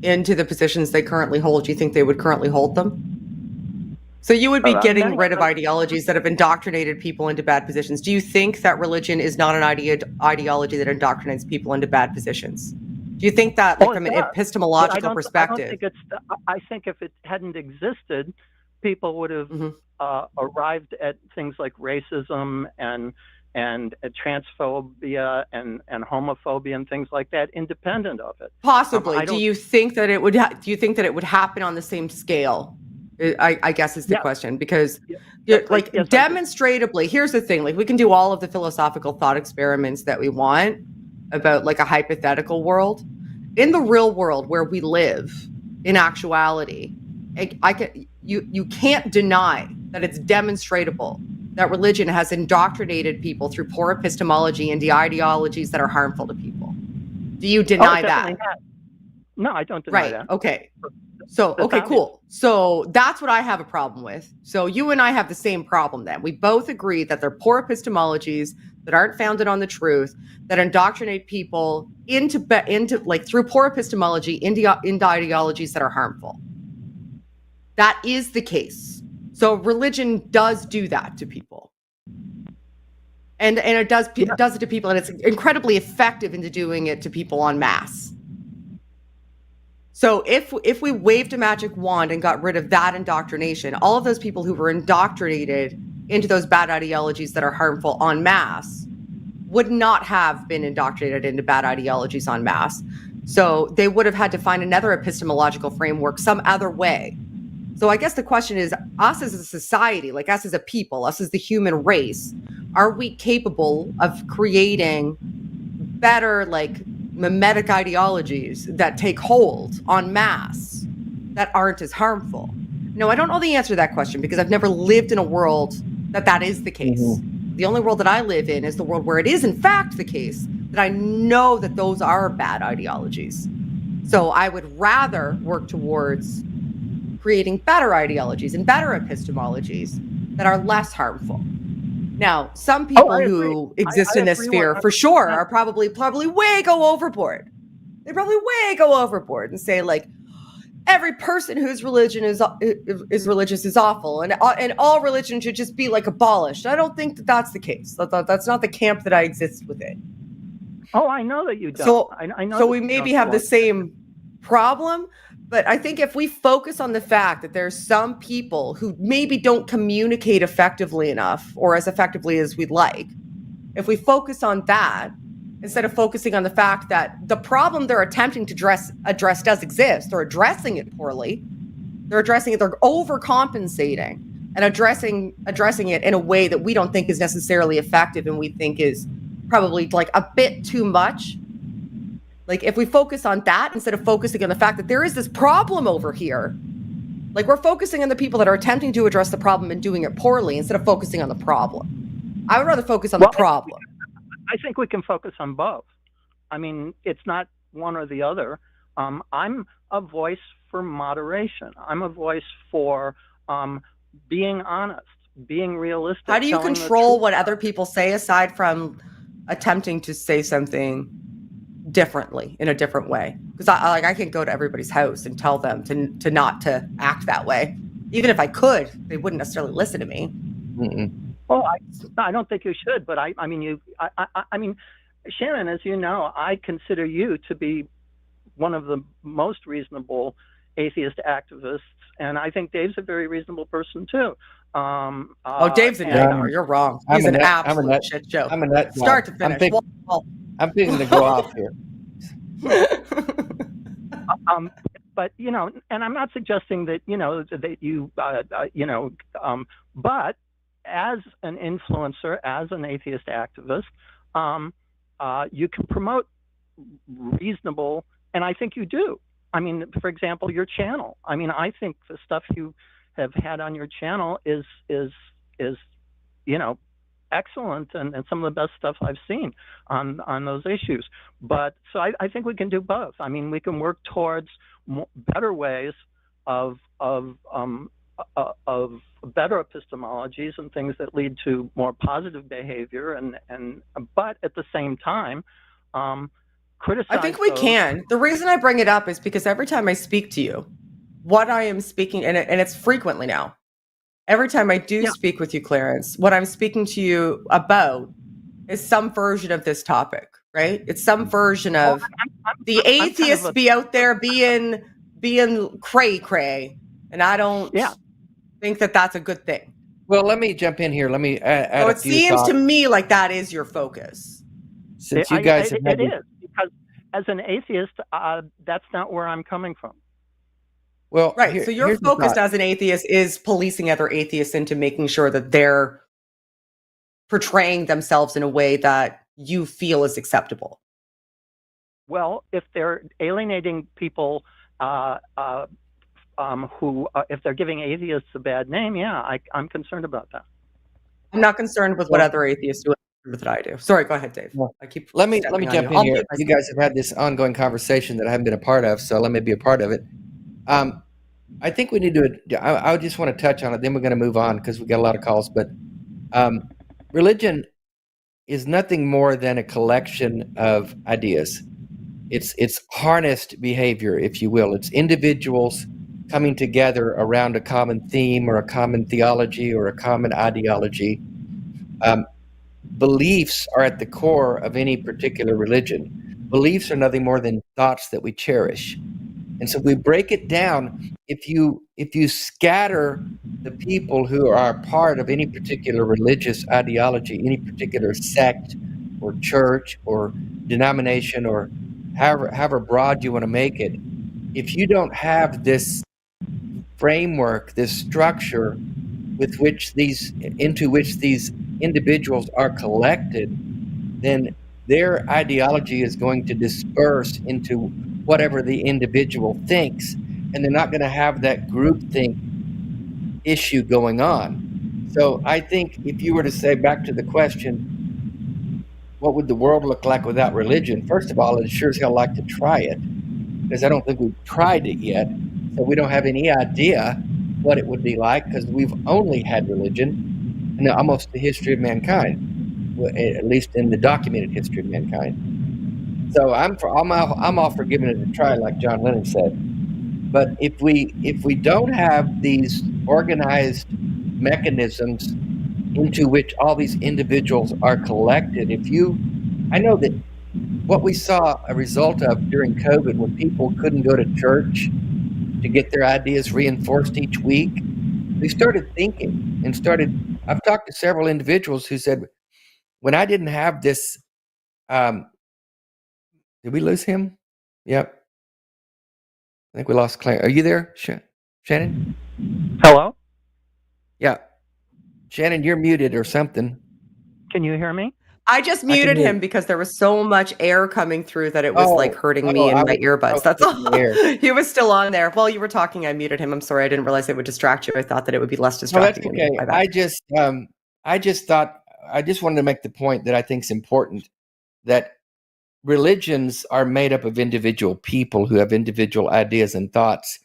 into the positions they currently hold, do you think they would currently hold them? So you would be getting rid of ideologies that have indoctrinated people into bad positions. Do you think that religion is not an ideology that indoctrinates people into bad positions? Do you think that, like, from an epistemological perspective? I think if it hadn't existed, people would have arrived at things like racism and transphobia and homophobia and things like that, independent of it. Possibly. Do you think that it would? Do you think that it would happen on the same scale? I guess is the question, because demonstratably, here's the thing: like, we can do all of the philosophical thought experiments that we want about like a hypothetical world. In the real world where we live, in actuality, you can't deny that it's demonstrable that religion has indoctrinated people through poor epistemology into ideologies that are harmful to people. Do you deny that? No, I don't deny that. Okay. So, okay, cool. So that's what I have a problem with. So you and I have the same problem then. We both agree that they're poor epistemologies that aren't founded on the truth, that indoctrinate people into like through poor epistemology into ideologies that are harmful. That is the case. So religion does do that to people. And it does it to people, and it's incredibly effective into doing it to people en masse. So if we waved a magic wand and got rid of that indoctrination, all of those people who were indoctrinated into those bad ideologies that are harmful en masse would not have been indoctrinated into bad ideologies en masse. So they would have had to find another epistemological framework some other way. So I guess the question is, us as a society, like us as a people, us as the human race, are we capable of creating better, like, mimetic ideologies that take hold en masse that aren't as harmful? No, I don't know the answer to that question because I've never lived in a world that is the case. The only world that I live in is the world where it is in fact the case that I know that those are bad ideologies. So I would rather work towards creating better ideologies and better epistemologies that are less harmful. Now, some people who exist in this sphere, for sure, are probably way go overboard. They probably way go overboard and say, like, every person whose religion is religious is awful, and all religion should just be like abolished. I don't think that's the case. That's not the camp that I exist within. Oh, I know that you don't. So I know. So we maybe have the same problem. But I think if we focus on the fact that there's some people who maybe don't communicate effectively enough or as effectively as we'd like, if we focus on that, instead of focusing on the fact that the problem they're attempting to address does exist, they're addressing it poorly, they're overcompensating and addressing it in a way that we don't think is necessarily effective and we think is probably like a bit too much. Like, if we focus on that instead of focusing on the fact that there is this problem over here, like, we're focusing on the people that are attempting to address the problem and doing it poorly instead of focusing on the problem. I would rather focus on the problem. I think we can focus on both. I mean, it's not one or the other. I'm a voice for moderation. I'm a voice for being honest, being realistic. How do you control what other people say aside from attempting to say something differently in a different way? Because I can't go to everybody's house and tell them to not to act that way. Even if I could, they wouldn't necessarily listen to me. Well, I don't think you should, but I mean, Shannon, as you know, I consider you to be one of the most reasonable atheist activists, and I think Dave's a very reasonable person too. Dave's a nightmare. You're wrong. He's an absolute shit show. I'm a nut job. Start to finish. I'm fixing to go off here. But and I'm not suggesting that that you but as an influencer, as an atheist activist, you can promote reasonable, and I think you do. I mean, for example, your channel. I mean, I think the stuff you have had on your channel is excellent and some of the best stuff I've seen on those issues. But so I think we can do both. I mean, we can work towards better ways of better epistemologies and things that lead to more positive behavior, and but at the same time, criticize. I think we can. The reason I bring it up is because every time I speak to you, what I am speaking, and it's frequently now, every time I do speak with you, Clarence, what I'm speaking to you about is some version of this topic, right? It's some version of the atheists be out there being cray-cray, and I don't think that that's a good thing. Well, let me jump in here. Let me add so it seems to me like that is your focus. Since you guys it is, because as an atheist, that's not where I'm coming from. Well, right. So your focus as an atheist is policing other atheists into making sure that they're portraying themselves in a way that you feel is acceptable. Well, if they're alienating people who, if they're giving atheists a bad name, I'm concerned about that. I'm not concerned with what other atheists do that I do. Sorry, go ahead, Dave. Let me jump in here. You guys have had this ongoing conversation that I haven't been a part of, so let me be a part of it. I think we need to. I just want to touch on it. Then we're going to move on because we got a lot of calls. But religion is nothing more than a collection of ideas. It's harnessed behavior, if you will. It's individuals coming together around a common theme or a common theology or a common ideology. Beliefs are at the core of any particular religion. Beliefs are nothing more than thoughts that we cherish. And so if we break it down, if you scatter the people who are part of any particular religious ideology, any particular sect or church or denomination or however broad you want to make it, if you don't have this framework, this structure into which these individuals are collected, then their ideology is going to disperse into whatever the individual thinks, and they're not going to have that groupthink issue going on. So I think if you were to say, back to the question, what would the world look like without religion? First of all, I'd sure as hell like to try it, because I don't think we've tried it yet. So we don't have any idea what it would be like, because we've only had religion in almost the history of mankind, at least in the documented history of mankind. So I'm all for giving it a try, like John Lennon said. But if we don't have these organized mechanisms into which all these individuals are collected, I know that what we saw a result of during COVID, when people couldn't go to church to get their ideas reinforced each week, they started thinking and I've talked to several individuals who said, when I didn't have this, did we lose him? Yep. I think we lost Claire. Are you there, Shannon? Hello? Yeah. Shannon, you're muted or something. Can you hear me? I just muted him because there was so much air coming through that it was hurting me in my earbuds. That's all. He was still on there. While you were talking, I muted him. I'm sorry. I didn't realize it would distract you. I thought that it would be less distracting. No, that's okay. I just wanted to make the point that I think is important, that religions are made up of individual people who have individual ideas and thoughts.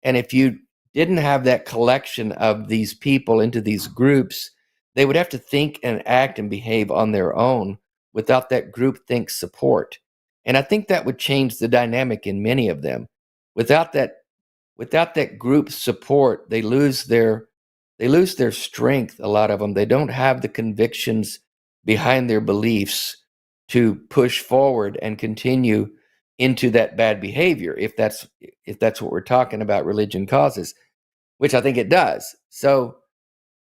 And if you didn't have that collection of these people into these groups, they would have to think and act and behave on their own without that groupthink support. And I think that would change the dynamic in many of them. Without that group support, they lose their strength, a lot of them. They don't have the convictions behind their beliefs to push forward and continue into that bad behavior, if that's what we're talking about religion causes, which I think it does. So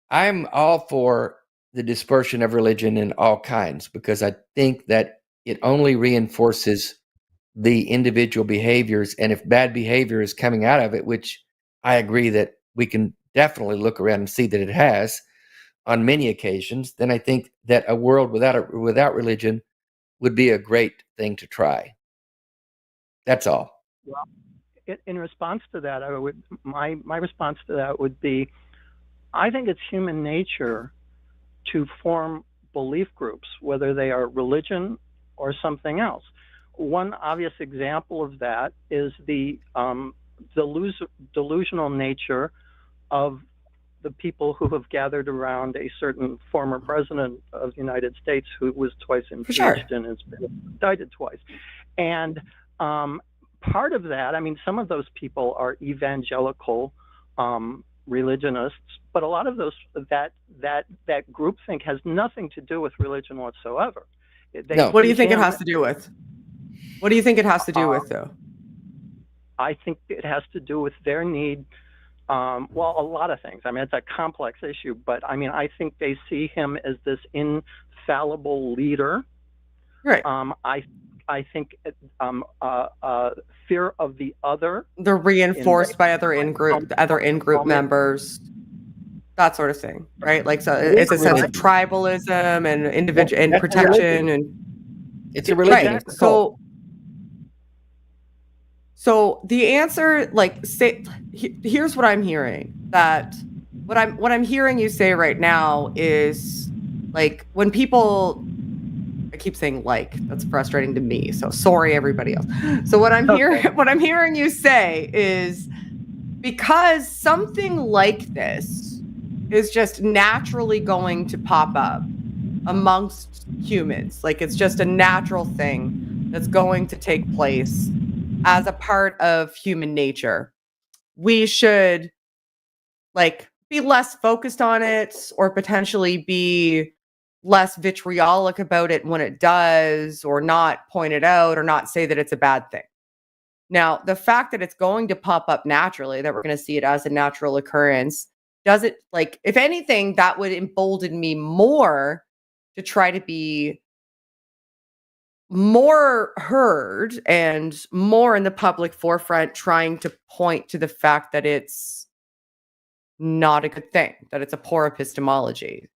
I'm all for the dispersion of religion in all kinds, because I think that it only reinforces the individual behaviors. And if bad behavior is coming out of it, which I agree that we can definitely look around and see that it has on many occasions, then I think that a world without religion would be a great thing to try. That's all. Well, in response to that, my response to that would be, I think it's human nature to form belief groups, whether they are religion or something else. One obvious example of that is the delusional nature of the people who have gathered around a certain former president of the United States who was twice impeached and has been indicted twice. And part of that, I mean, some of those people are evangelical religionists, but a lot of those that groupthink has nothing to do with religion whatsoever. What do you think it has to do with? What do you think it has to do with, though? I think it has to do with their need. Well, a lot of things. I mean, it's a complex issue, but I mean, I think they see him as this infallible leader. Right. I think fear of the other. They're reinforced by other in-group members, that sort of thing, right? Like, so it's a sense of tribalism and individual and protection, and it's a religion. Right. So the answer, like, here's what I'm hearing. That what I'm hearing you say right now is, like, when people, I keep saying like, that's frustrating to me. So sorry, everybody else. So what I'm hearing you say is, because something like this is just naturally going to pop up amongst humans, like it's just a natural thing that's going to take place as a part of human nature, we should, like, be less focused on it, or potentially be less vitriolic about it when it does, or not point it out, or not say that it's a bad thing. Now, the fact that it's going to pop up naturally, that we're going to see it as a natural occurrence, does it, like, if anything, that would embolden me more to try to be more heard and more in the public forefront, trying to point to the fact that it's not a good thing, that it's a poor epistemology.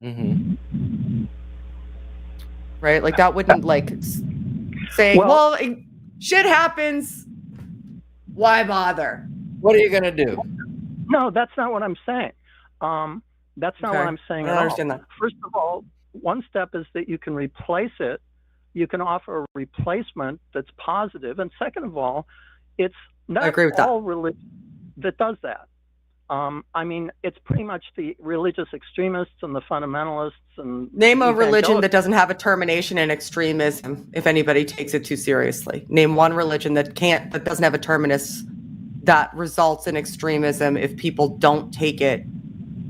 Mm-hmm. Right? Like, that wouldn't, like, say, well, shit happens, why bother? What are you going to do? No, that's not what I'm saying. That's not what I'm saying. I don't understand that. First of all, one step is that you can replace it. You can offer a replacement that's positive. And second of all, it's not all religion that does that. I mean, it's pretty much the religious extremists and the fundamentalists. And name a religion that doesn't have a termination in extremism, if anybody takes it too seriously. Name one religion that doesn't have a terminus that results in extremism if people don't take it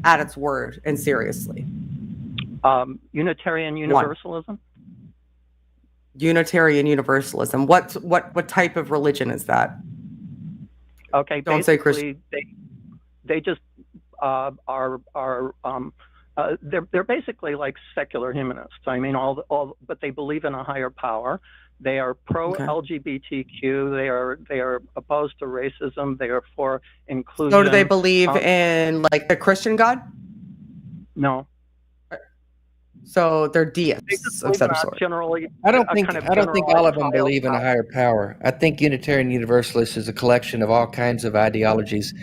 at its word and seriously. Unitarian Universalism. Unitarian Universalism. What type of religion is that? Okay, don't say Christian. They just they're basically like secular humanists. I mean, but they believe in a higher power. They are pro LGBTQ. They are opposed to racism. They are for inclusion. So do they believe in, like, the Christian God? No. So they're deists of some sort. Generally, I don't think all of them believe in a higher power. I think Unitarian Universalist is a collection of all kinds of ideologies.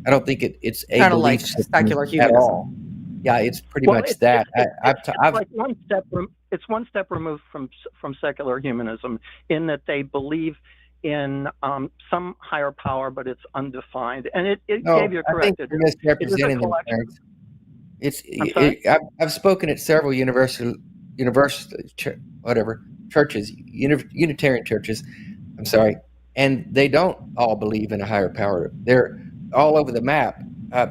I don't think it's a kind of belief like system secular humanism. at all. Yeah, it's pretty much that. It's one step removed from secular humanism, in that they believe in some higher power, but it's undefined. And it gave you corrected. I think you're misrepresenting them. I've spoken at several churches, Unitarian churches. I'm sorry, and they don't all believe in a higher power. They're all over the map.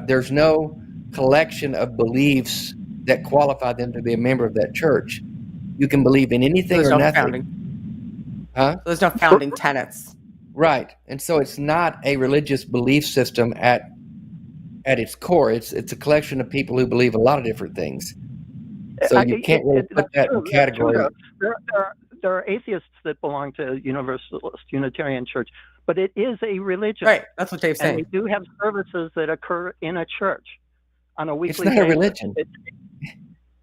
There's no collection of beliefs that qualify them to be a member of that church. You can believe in anything or nothing. Huh? So there's no founding tenets. Right. And so it's not a religious belief system at its core. It's a collection of people who believe a lot of different things. So you can't really put that in category. There are atheists that belong to Universalist Unitarian Church, but it is a religion. Right. That's what Dave's saying. And we do have services that occur in a church on a weekly basis. It's not a religion.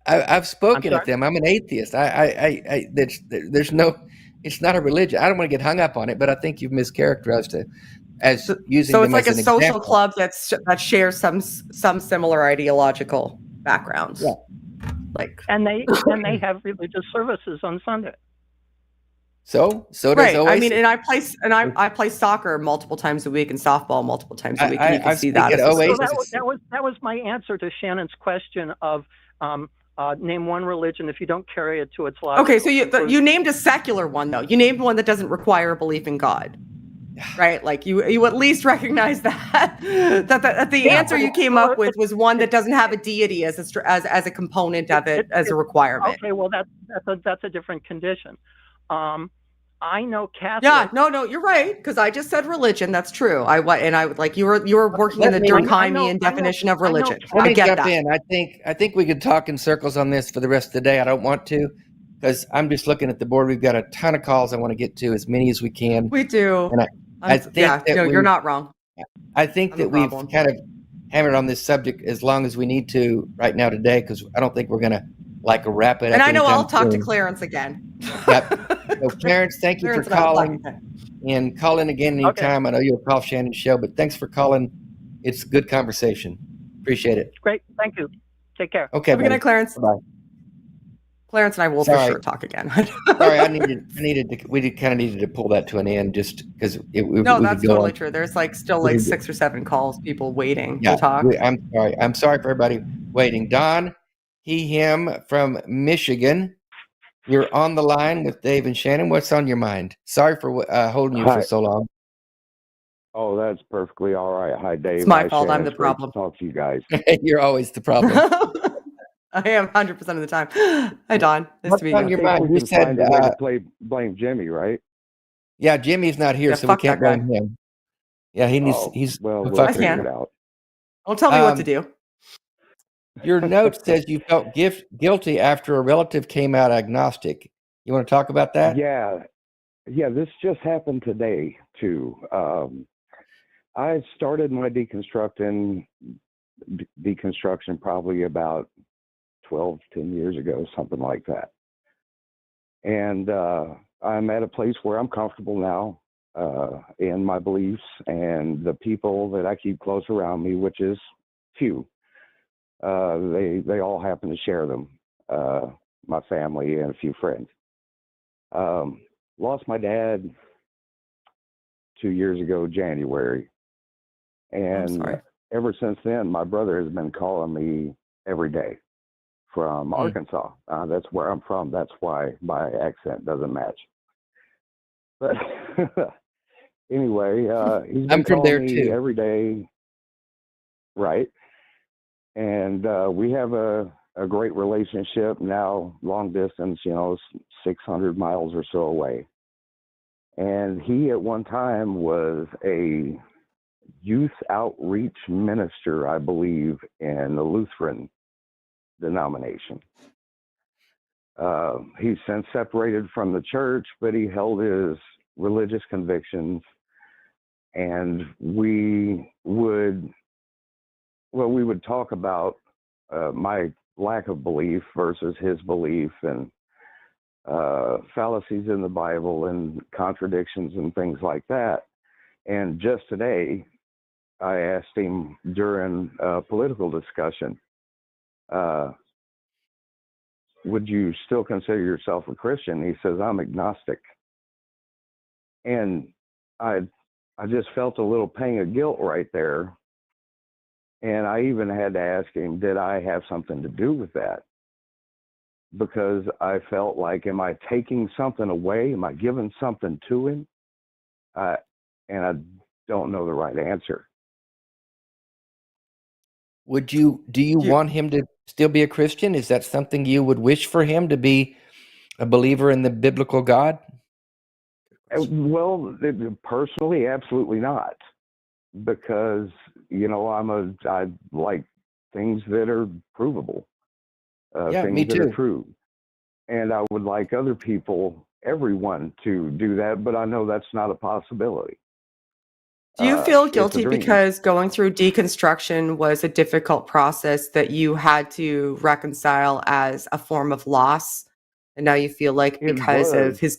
I've spoken at them. I'm an atheist. There's no. It's not a religion. I don't want to get hung up on it, but I think you've mischaracterized it as using. So them it's like as a an social example. club that shares some similar ideological backgrounds. Yeah. And they have religious services on Sunday. So does right. Oasis. I mean, and I play soccer multiple times a week and softball multiple times a week. And you can see that. So that was my answer to Shannon's question of name one religion if you don't carry it to its logical. Okay, so you named a secular one though. You named one that doesn't require a belief in God, right? Like you at least recognize that the answer you came up with was one that doesn't have a deity as a component of it as a requirement. Okay, well that's a different condition. I know Catholics. Yeah, no, you're right because I just said religion. That's true. You were working in the Durkheimian definition of religion. Let me get jump that. in. I think we could talk in circles on this for the rest of the day. I don't want to because I'm just looking at the board. We've got a ton of calls I want to get to, as many as we can. We do. And I think you're not wrong. I think that we've kind of hammered on this subject as long as we need to right now today because I don't think we're going to wrap it up. And I know I'll talk to Clarence again. Yep. So Clarence, thank you for calling. And call in again anytime. Okay. I know you'll call Shannon's show, but thanks for calling. It's a good conversation. Appreciate it. Great. Thank you. Take care. Okay. Good night, Clarence. Bye. Clarence and I will for sure talk again. Sorry, we kind of needed to pull that to an end just because No, that's totally true. There's still 6 or 7 calls, people waiting to talk. I'm sorry for everybody waiting. Don, him from Michigan. You're on the line with Dave and Shannon. What's on your mind? Sorry for holding you for so long. Oh, that's perfectly all right. Hi, Dave. It's my fault. I'm the problem. Talk to you guys. You're always the problem. I am 100% of the time. Hi, Don. Nice to meet you. Your mind? You said blame Jimmy, right? Yeah, Jimmy's not here, so we can't blame him. Yeah, he's well, we'll figure it out. Don't tell me what to do. Your note says you felt guilty after a relative came out agnostic. You want to talk about that? Yeah. This just happened today too. I started my deconstruction probably about 10 years ago, something like that. And I'm at a place where I'm comfortable now in my beliefs and the people that I keep close around me, which is few. They all happen to share them, my family and a few friends. Lost my dad 2 years ago, January. And ever since then, my brother has been calling me every day from Arkansas. That's where I'm from. That's why my accent doesn't match. But anyway, he's been calling me every day. Right. And we have a great relationship now, long distance, 600 miles or so away. And he at one time was a youth outreach minister, I believe, in the Lutheran denomination. He's since separated from the church, but he held his religious convictions. And we would talk about my lack of belief versus his belief and fallacies in the Bible and contradictions and things like that. And just today, I asked him during a political discussion, would you still consider yourself a Christian? He says, I'm agnostic. And I just felt a little pang of guilt right there. And I even had to ask him, did I have something to do with that? Because I felt like, am I taking something away? Am I giving something to him? And I don't know the right answer. Do you want him to still be a Christian? Is that something you would wish for him, to be a believer in the biblical God? Well, personally, absolutely not, because I like things that are provable, Yeah, me things that are too. true, and I would like other people, everyone, to do that, but I know that's not a possibility. Do you feel It's a guilty dream. because going through deconstruction was a difficult process that you had to reconcile as a form of loss? And now you feel like It because was. of his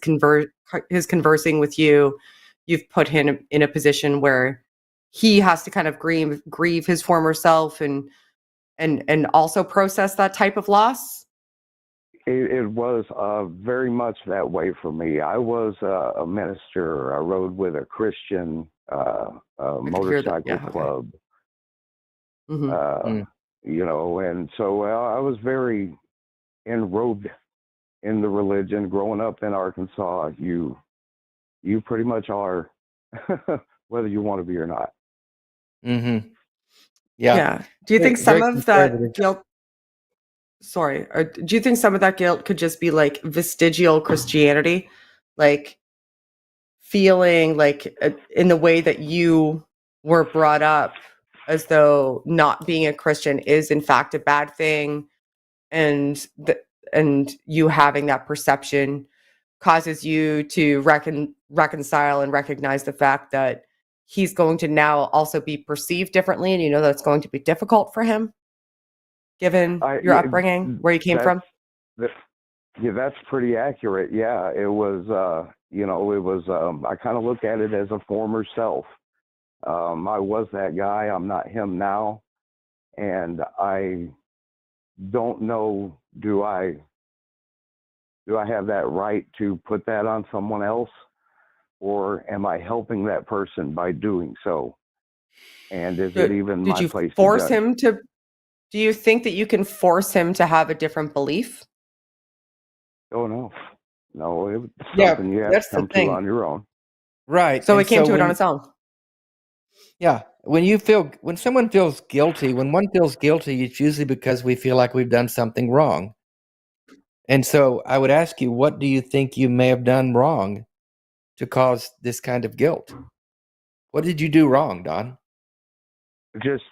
conversing with you, you've put him in a position where he has to kind of grieve his former self and also process that type of loss? It was very much that way for me. I was a minister. I rode with a Christian I could hear that. motorcycle Yeah. Okay. club. Mm-hmm. And so I was very enrobed in the religion. Growing up in Arkansas, you pretty much are, whether you want to be or not. Mm-hmm. Yeah. Yeah. Do you think some Very of that conservative. guilt? Sorry, or do you think some of that guilt could just be like vestigial Christianity, like feeling like in the way that you were brought up, as though not being a Christian is in fact a bad thing, and and you having that perception causes you to reconcile and recognize the fact that he's going to now also be perceived differently, and you know that's going to be difficult for him, given your upbringing, where you came from. That's pretty accurate. Yeah, it was. I kind of look at it as a former self. I was that guy. I'm not him now, and I don't know. Do I have that right to put that on someone else, or am I helping that person by doing so? And is it even my place to force judge? him to? Do you think that you can force him to have a different belief? Oh no, it's Yeah, something you have that's to the come to thing. on your own. Right. So And he came so to it on when, its own. yeah, when someone feels guilty, when one feels guilty, it's usually because we feel like we've done something wrong. And so I would ask you, what do you think you may have done wrong to cause this kind of guilt? What did you do wrong, Don? Just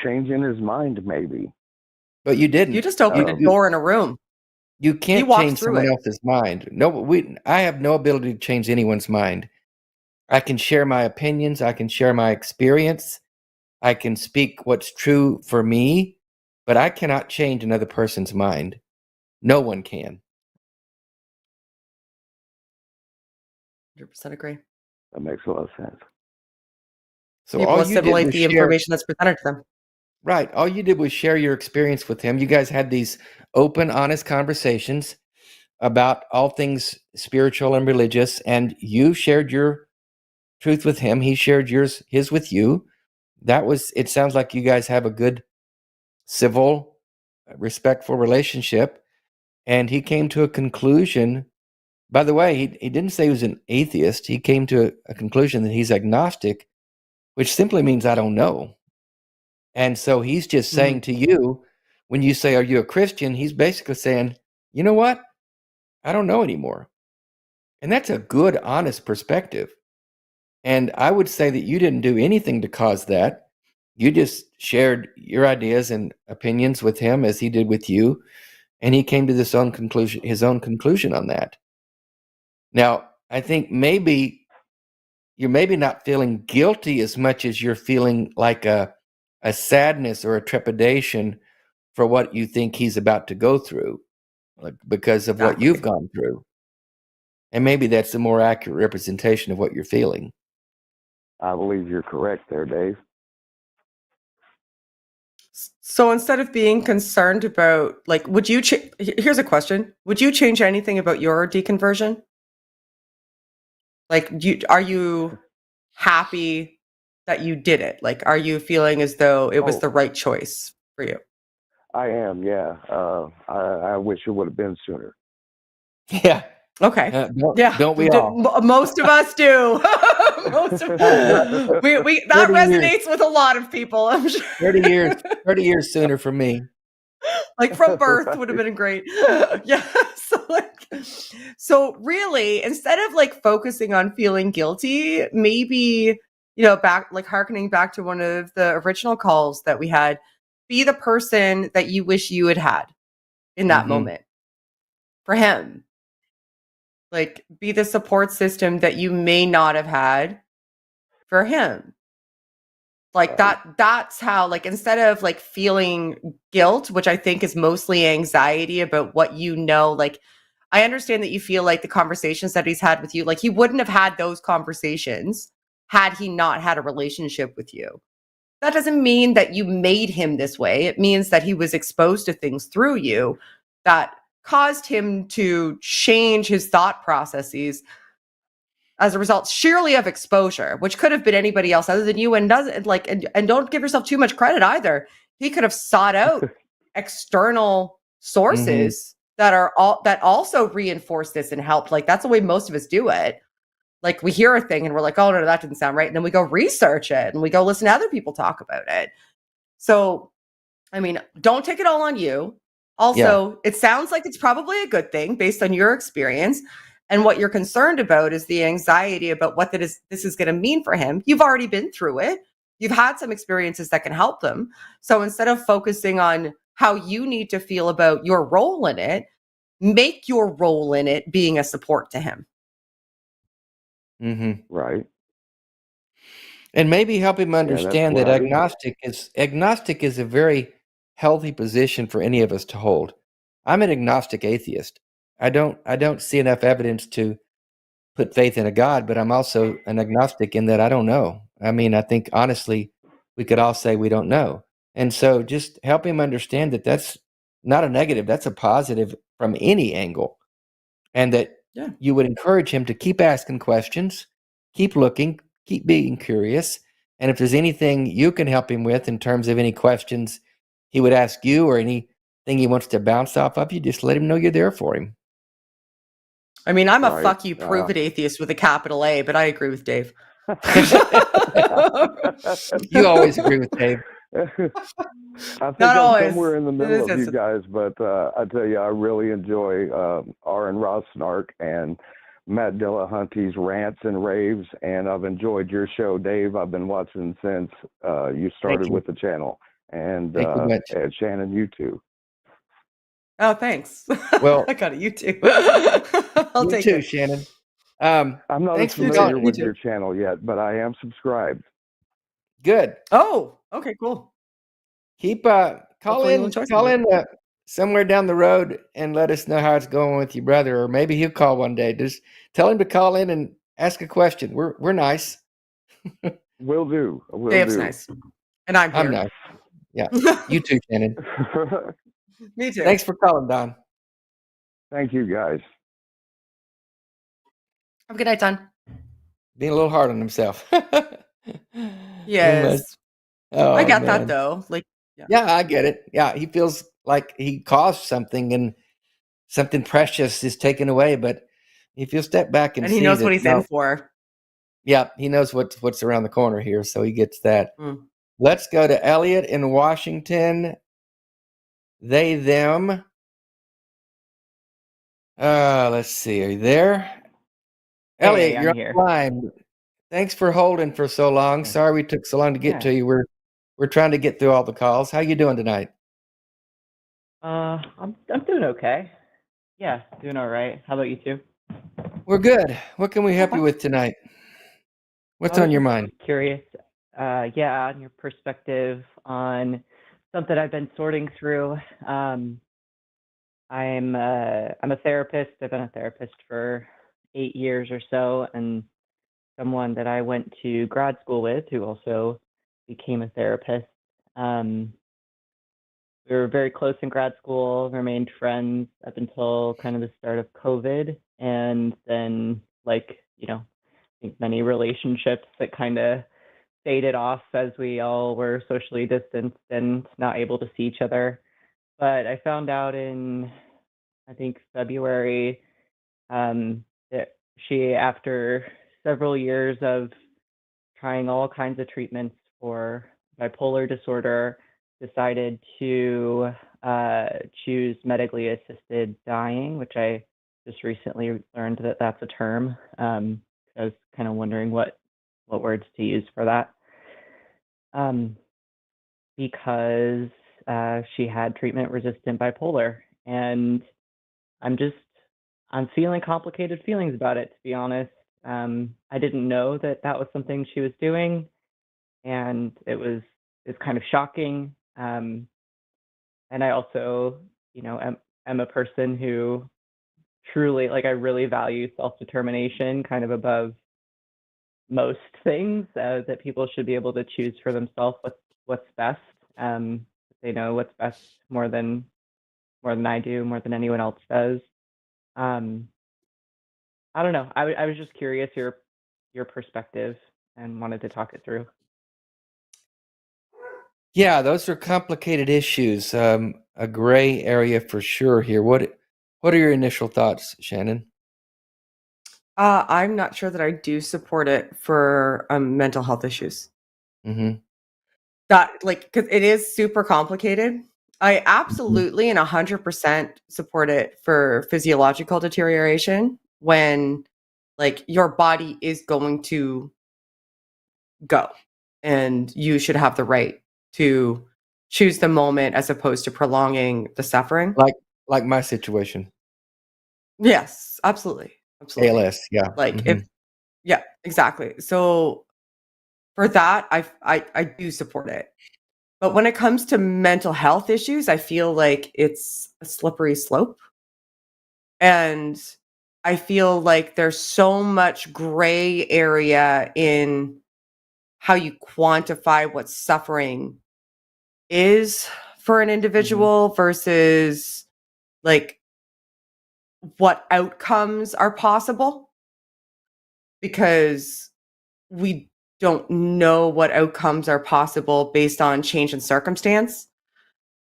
changing his mind, maybe. But you didn't. You just opened a door in a room. You can't walked change through someone it. else's mind. No, I have no ability to change anyone's mind. I can share my opinions. I can share my experience. I can speak what's true for me, but I cannot change another person's mind. No one can. 100% agree. That makes a lot of sense. So People all you did assimilate was the share. information that's presented to them. Right. All you did was share your experience with him. You guys had these open, honest conversations about all things spiritual and religious, and you shared your truth with him. He shared his with you. It sounds like you guys have a good, civil, respectful relationship. And he came to a conclusion. By the way, he didn't say he was an atheist. He came to a conclusion that he's agnostic, which simply means I don't know. And so he's just saying to you, when you say, "Are you a Christian?" He's basically saying, "You know what? I don't know anymore." And that's a good, honest perspective. And I would say that you didn't do anything to cause that. You just shared your ideas and opinions with him as he did with you, and he came to his own conclusion on that. Now, I think maybe you're not feeling guilty as much as you're feeling like a sadness or a trepidation for what you think he's about to go through, like, because of what you've gone through. And maybe that's a more accurate representation of what you're feeling. I believe you're correct there, Dave. So instead of being concerned about, like, would you here's a question. Would you change anything about your deconversion? Like, are you happy that you did it? Like, are you feeling as though it was the right choice for you? I am, yeah. I wish it would have been sooner. Yeah. Okay. Don't we all? Most of us do. That resonates with a lot of people, I'm sure. 30 years sooner for me. like from birth would have been great. Yeah. So really, instead of like focusing on feeling guilty, maybe, back, like harkening back to one of the original calls that we had, be the person that you wish you had in that moment for him. Like, be the support system that you may not have had for him. Like that's how, like, instead of like feeling guilt, which I think is mostly anxiety about what like, I understand that you feel like the conversations that he's had with you, like he wouldn't have had those conversations had he not had a relationship with you. That doesn't mean that you made him this way. It means that he was exposed to things through you that caused him to change his thought processes as a result sheerly of exposure, which could have been anybody else other than you, and doesn't like, and don't give yourself too much credit either. He could have sought out external sources that also reinforce this and help. Like, that's the way most of us do it. Like, we hear a thing and we're like, oh no, that didn't sound right. And then we go research it and we go listen to other people talk about it. So, I mean, don't take it all on you. Also, It sounds like it's probably a good thing based on your experience. And what you're concerned about is the anxiety about what this is going to mean for him. You've already been through it. You've had some experiences that can help them. So instead of focusing on how you need to feel about your role in it, make your role in it being a support to him. Right. And maybe help him understand that agnostic is a very healthy position for any of us to hold. I'm an agnostic atheist. I don't see enough evidence to put faith in a God, but I'm also an agnostic in that I don't know. I mean, I think honestly, we could all say we don't know. And so just help him understand that that's not a negative, that's a positive from any angle. And that you would encourage him to keep asking questions, keep looking, keep being curious. And if there's anything you can help him with in terms of any questions he would ask you or anything he wants to bounce off of you, just let him know you're there for him. I mean, I'm a fuck you, prove it atheist with a capital A, but I agree with Dave. You always agree with Dave. I think I'm somewhere in the middle of you guys, but I tell you, I really enjoy Aron Ra and Matt Dillahunty's rants and raves, and I've enjoyed your show, Dave. I've been watching since you started with the channel, and Shannon, you too. Oh, thanks. Well, I got it. You too. I'll take it. Shannon. I'm not as familiar with your channel yet, but I am subscribed. Good. Oh, okay, cool. Keep call in somewhere down the road and let us know how it's going with your brother, or maybe he'll call one day. Just tell him to call in and ask a question. We're nice. Will do. Dave's nice, and I'm here. I'm nice. Yeah, you too, Shannon. Me too. Thanks for calling, Don. Thank you, guys. Have a good night, Don. Being a little hard on himself. Yes. Oh, I get that though. Like, yeah, I get it. Yeah, he feels like he caused something and something precious is taken away. But if you step back and he knows what he's in for. Yeah, he knows what's around the corner here, so he gets that. Let's go to Elliot in Washington. They, them. Let's see. Are you there? Elliot, you're on the line. Thanks for holding for so long. Sorry we took so long to get to you. We're trying to get through all the calls. How you doing tonight? I'm doing okay. Yeah, doing all right. How about you two? We're good. What can we help you with tonight? What's on your mind? Curious, on your perspective on something I've been sorting through. I'm a therapist. I've been a therapist for 8 years or so, and someone that I went to grad school with who also became a therapist. We were very close in grad school, remained friends up until kind of the start of COVID. And then, I think many relationships that kind of faded off as we all were socially distanced and not able to see each other. But I found out in, I think, February, that she, after several years of trying all kinds of treatments for bipolar disorder, decided to choose medically assisted dying, which I just recently learned that that's a term. I was kind of wondering what words to use for that. Because she had treatment-resistant bipolar, and I'm feeling complicated feelings about it, to be honest. I didn't know that was something she was doing, and it's kind of shocking. And I also, am a person who truly, I really value self-determination kind of above most things, that people should be able to choose for themselves what's best. They know what's best more than I do, more than anyone else does. I don't know. I was just curious your perspective and wanted to talk it through. Yeah, those are complicated issues. A gray area for sure here. What are your initial thoughts, Shannon? I'm not sure that I do support it for mental health issues. Mm-hmm. Because it is super complicated. I absolutely and 100% support it for physiological deterioration when your body is going to go, and you should have the right to choose the moment as opposed to prolonging the suffering. Like my situation. Yes, absolutely. ALS, yeah. Yeah, exactly. So for that, I do support it. But when it comes to mental health issues, I feel like it's a slippery slope. And I feel like there's so much gray area in how you quantify what suffering is for an individual versus what outcomes are possible, because we don't know what outcomes are possible based on change in circumstance.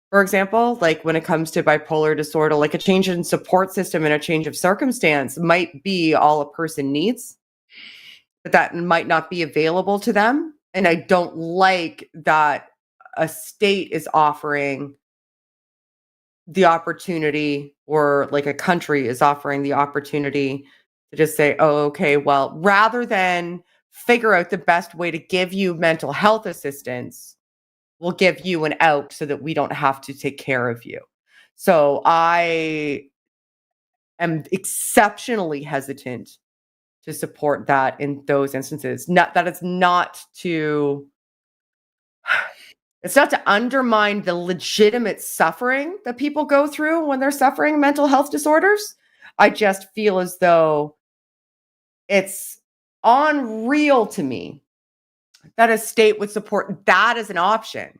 For example, when it comes to bipolar disorder, a change in support system and a change of circumstance might be all a person needs, but that might not be available to them. And I don't like that a state is offering the opportunity, or a country is offering the opportunity to just say, oh, okay, well, rather than figure out the best way to give you mental health assistance, we'll give you an out so that we don't have to take care of you. So I am exceptionally hesitant to support that in those instances. Not that it's not to undermine the legitimate suffering that people go through when they're suffering mental health disorders. I just feel as though it's unreal to me that a state would support that as an option,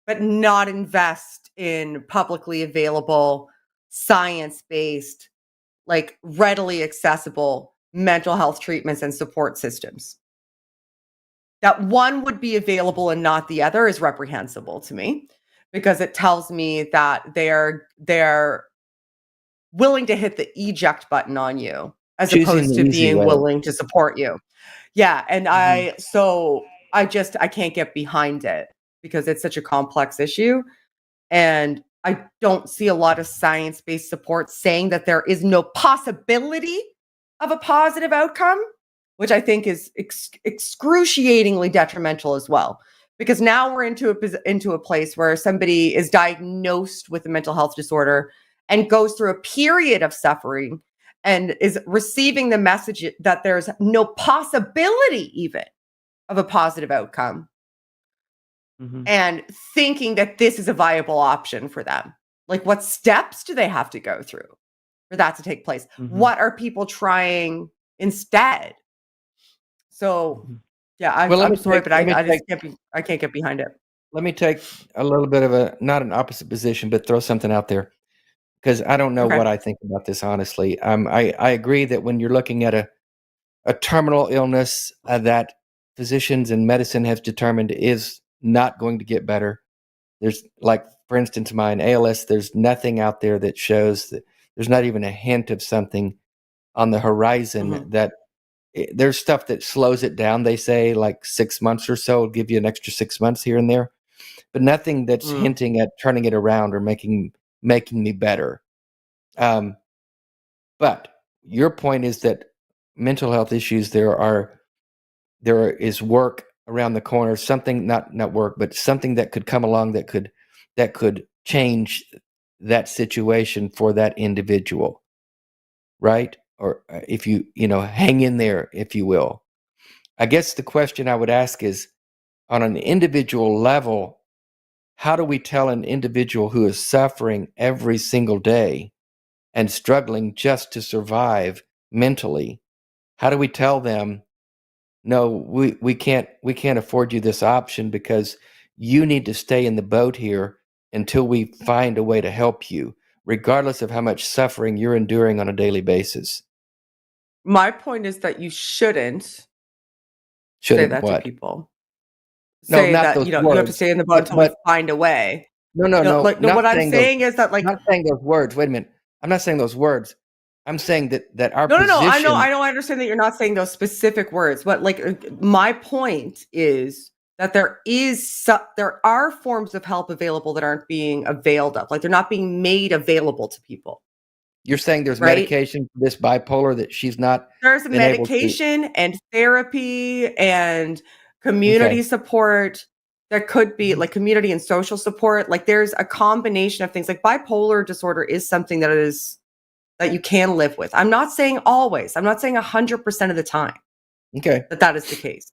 but not invest in publicly available, science-based, readily accessible mental health treatments and support systems. That one would be available and not the other is reprehensible to me, because it tells me that they're willing to hit the eject button on you as opposed to being willing to support you. Yeah, and I can't get behind it because it's such a complex issue, and I don't see a lot of science-based support saying that there is no possibility of a positive outcome, which I think is excruciatingly detrimental as well. Because now we're into a place where somebody is diagnosed with a mental health disorder and goes through a period of suffering and is receiving the message that there's no possibility even of a positive outcome, and thinking that this is a viable option for them. What steps do they have to go through for that to take place? What are people trying instead? So, yeah, I'm sorry, but I can't get behind it. Let me take a little bit of not an opposite position, but throw something out there, because I don't know what I think about this, honestly. I agree that when you're looking at a terminal illness that physicians and medicine have determined is not going to get better. There's, for instance, mine, ALS, there's nothing out there that shows that there's not even a hint of something on the horizon. That there's stuff that slows it down. They say 6 months or so will give you an extra 6 months here and there. but nothing that's hinting at turning it around or making me better. But your point is that mental health issues, there is work around the corner, something not work, but something that could come along that could change that situation for that individual, right? Or if you hang in there, if you will. I guess the question I would ask is, on an individual level, how do we tell an individual who is suffering every single day and struggling just to survive mentally, how do we tell them, no, we can't afford you this option because you need to stay in the boat here until we find a way to help you, regardless of how much suffering you're enduring on a daily basis? My point is that you shouldn't say that What? to people. No, Say not that, those you words. have to stay in the boat until we find a way. No. What I'm saying is that, like, not saying those words. Wait a minute. I'm not saying those words. I'm saying that our no. position. I know. I understand that you're not saying those specific words, but like, my point is that there are forms of help available that aren't being availed of. Like, they're not being made available to people. You're saying there's right? medication for this bipolar that she's not. There's medication and therapy and community support. That could be like community and social support. Like, there's a combination of things. Like, bipolar disorder is something that you can live with. I'm not saying always. I'm not saying 100% of the time. Okay. That is the case.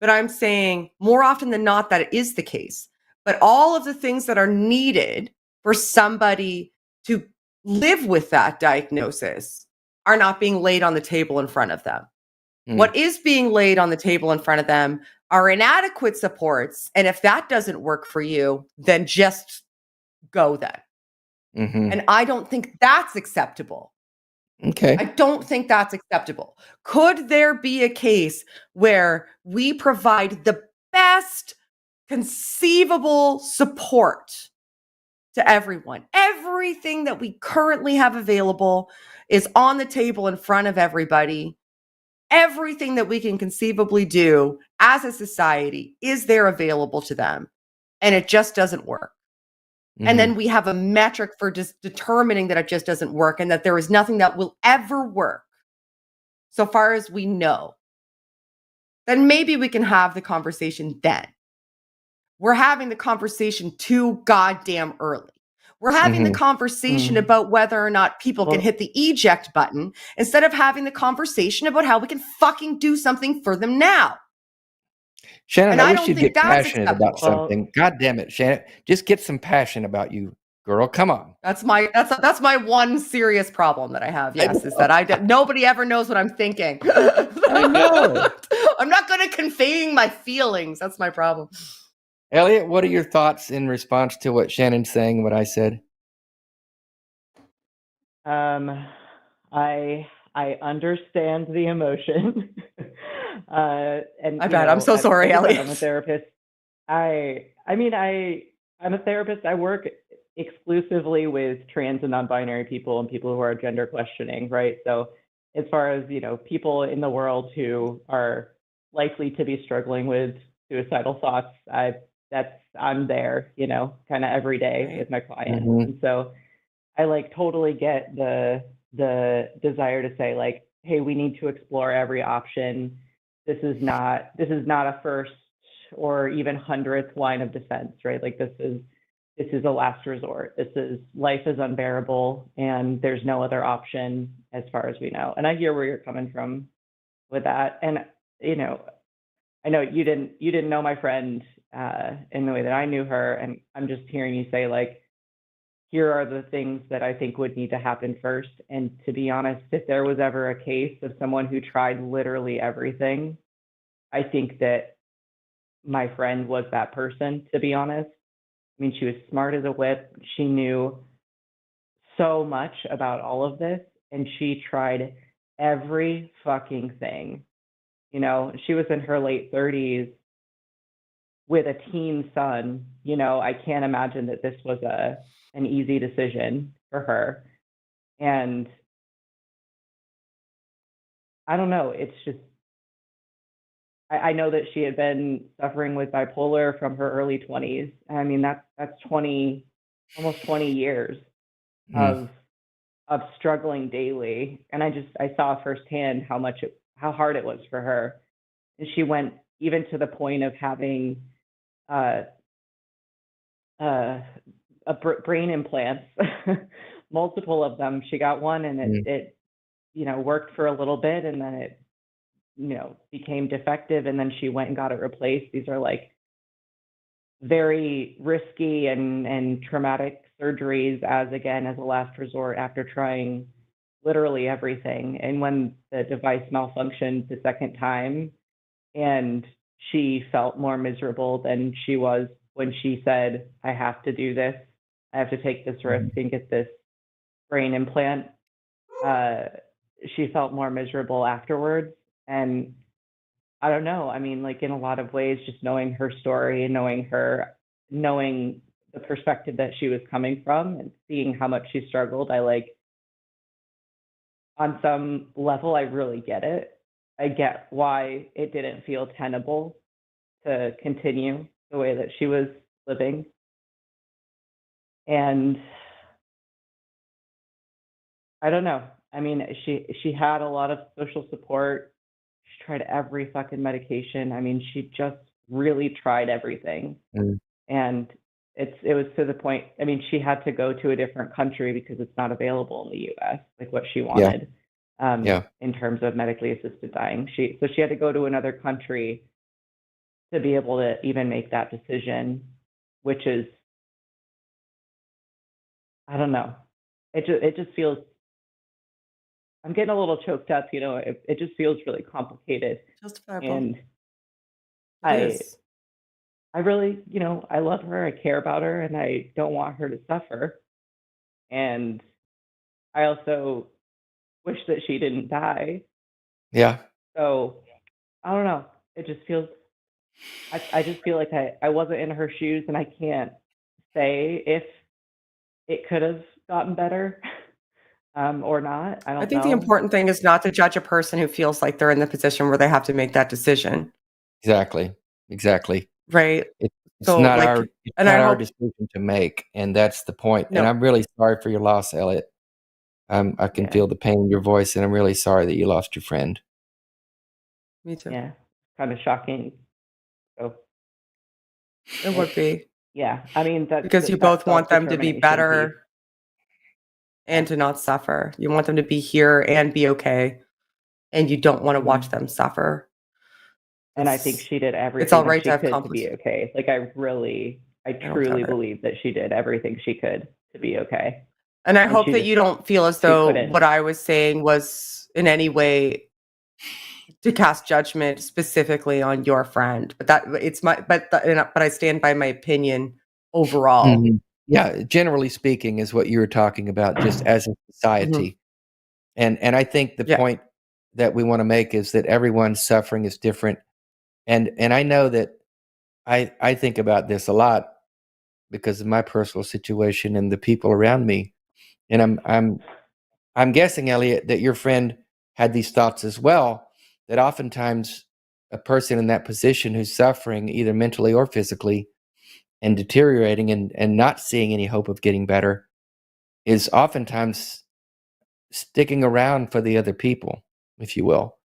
But I'm saying more often than not that it is the case. But all of the things that are needed for somebody to live with that diagnosis are not being laid on the table in front of them. What is being laid on the table in front of them are inadequate supports. And if that doesn't work for you, then just go then. And I don't think that's acceptable. Okay. I don't think that's acceptable. Could there be a case where we provide the best conceivable support to everyone? Everything that we currently have available is on the table in front of everybody. Everything that we can conceivably do as a society is there available to them, and it just doesn't work. And then we have a metric for just determining that it just doesn't work and that there is nothing that will ever work, so far as we know. Then maybe we can have the conversation then. We're having the conversation too goddamn early. We're having the conversation about whether or not people can hit the eject button instead of having the conversation about how we can fucking do something for them now. Shannon, And I I wish don't you'd think get that's passionate about acceptable. something. God damn it, Shannon. Just get some passion about you, girl. Come on. That's my one serious problem that I have. Yes, is that nobody ever knows what I'm thinking. I know. I'm not good at conveying my feelings. That's my problem. Elliot, what are your thoughts in response to what Shannon's saying, what I said? I understand the emotion. And I bet. I'm so sorry, Elliot. I'm a therapist. I'm a therapist. I work exclusively with trans and non-binary people and people who are gender questioning, right? So as far as, people in the world who are likely to be struggling with suicidal thoughts, I'm there, kind of every day with my clients. And so I totally get the desire to say, like, hey, we need to explore every option. This is not a first or even 100th line of defense, right? Like, this is a last resort. Life is unbearable and there's no other option as far as we know. And I hear where you're coming from with that. And, I know you didn't know my friend in the way that I knew her. And I'm just hearing you say, like, here are the things that I think would need to happen first. And to be honest, if there was ever a case of someone who tried literally everything, I think that my friend was that person, to be honest. I mean, she was smart as a whip. She knew so much about all of this, and she tried every fucking thing. She was in her late 30s with a teen son. I can't imagine that this was an easy decision for her. And I don't know, it's just, I know that she had been suffering with bipolar from her early 20s. I mean, that's almost 20 years of struggling daily. And I saw firsthand how hard it was for her. And she went even to the point of having brain implants, multiple of them. She got one, and it worked for a little bit, and then it became defective, and then she went and got it replaced. These are like very risky and traumatic surgeries as a last resort after trying literally everything. And when the device malfunctioned the second time, and she felt more miserable than she was when she said, I have to do this, I have to take this risk and get this brain implant. She felt more miserable afterwards. And I don't know. I mean, like in a lot of ways, just knowing her story and knowing the perspective that she was coming from and seeing how much she struggled, on some level, I really get it. I get why it didn't feel tenable to continue the way that she was living. And I don't know. I mean, she had a lot of social support. She tried every fucking medication. I mean, she just really tried everything. And it was to the point, I mean, she had to go to a different country because it's not available in the US, like what she wanted. In terms of medically assisted dying. So she had to go to another country to be able to even make that decision, which is, I don't know. It just feels, I'm getting a little choked up, it just feels really complicated. Justifiable. And I really, I love her, I care about her, and I don't want her to suffer. And I also wish that she didn't die. Yeah. So I don't know. It just feels, I just feel like I wasn't in her shoes, and I can't say if it could have gotten better or not. I don't know. I think the important thing is not to judge a person who feels like they're in the position where they have to make that decision. Exactly. Right. It's So, not like, our and I hope decision to make, and that's the point. No. And I'm really sorry for your loss, Elliot. I can feel the pain in your voice, and I'm really sorry that you lost your friend. Me too. Yeah, kind of shocking. So It would be. Yeah, I mean because you both want them to be better piece. and to not suffer. You want them to be here and be okay, and you don't want to watch them suffer. And I think she did everything It's all right she to have could to be okay. Like I truly believe that she did everything she could to be okay. And I hope that you don't feel as though what I was saying was in any way to cast judgment specifically on your friend. But I stand by my opinion overall. Yeah, generally speaking is what you were talking about, just as a society. And I think the point that we want to make is that everyone's suffering is different. And I know that I think about this a lot because of my personal situation and the people around me. And I'm guessing, Elliot, that your friend had these thoughts as well, that oftentimes a person in that position who's suffering either mentally or physically and deteriorating and not seeing any hope of getting better is oftentimes sticking around for the other people, if you will,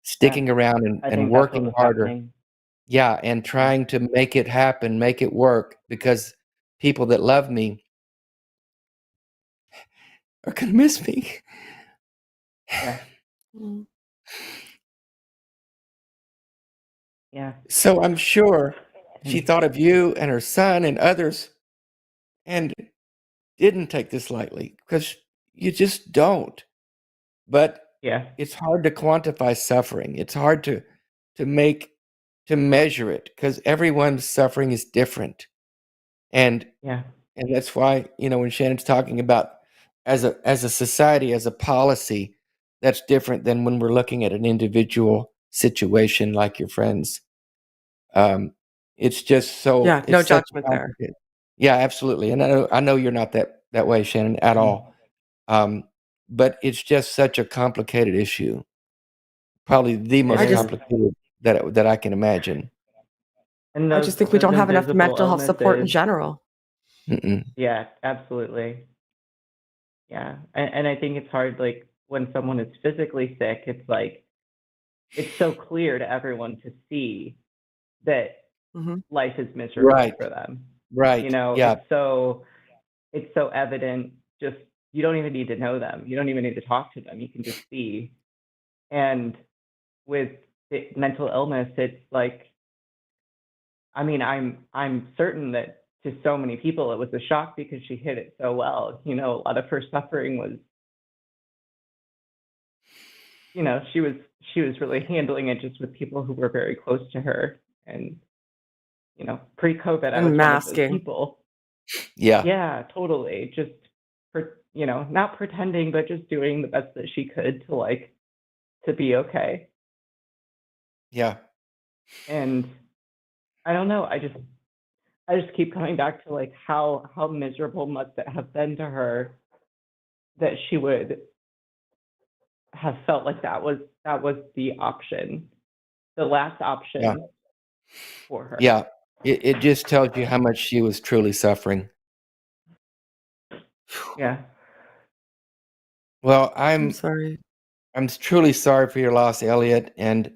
sticking around and working harder. Happening. Yeah, and trying to make it happen, make it work, because people that love me are going to miss me. Yeah. Yeah. So I'm sure she thought of you and her son and others and didn't take this lightly, because you just don't. But it's hard to quantify suffering. It's hard to measure it, because everyone's suffering is different. And that's why, when Shannon's talking about as a society, as a policy, that's different than when we're looking at an individual situation like your friend's. It's just so no judgment there. Yeah, absolutely. And I know you're not that way, Shannon, at all. But it's just such a complicated issue. Probably the most complicated that I can imagine. And I just think we don't have enough mental health support in general. Mm-mm. Yeah, absolutely. Yeah. And I think it's hard, like, when someone is physically sick, it's like, it's so clear to everyone to see that life is miserable for them. Right. You know, Yeah. it's so evident. Just, you don't even need to know them. You don't even need to talk to them. You can just see. And with mental illness, it's like, I mean, I'm certain that to so many people it was a shock because she hid it so well. You know, a lot of her suffering was, you know, she was really handling it just with people who were very close to her. And, you know, pre-COVID, I was one of those people. Yeah. Yeah, totally. Just you know, not pretending, but just doing the best that she could to be okay. Yeah. And I don't know, I just keep coming back to like how miserable must it have been to her that she would have felt like that was the option, the last option for her. Yeah. It just tells you how much she was truly suffering. Yeah. Well, I'm sorry. I'm truly sorry for your loss, Elliot, and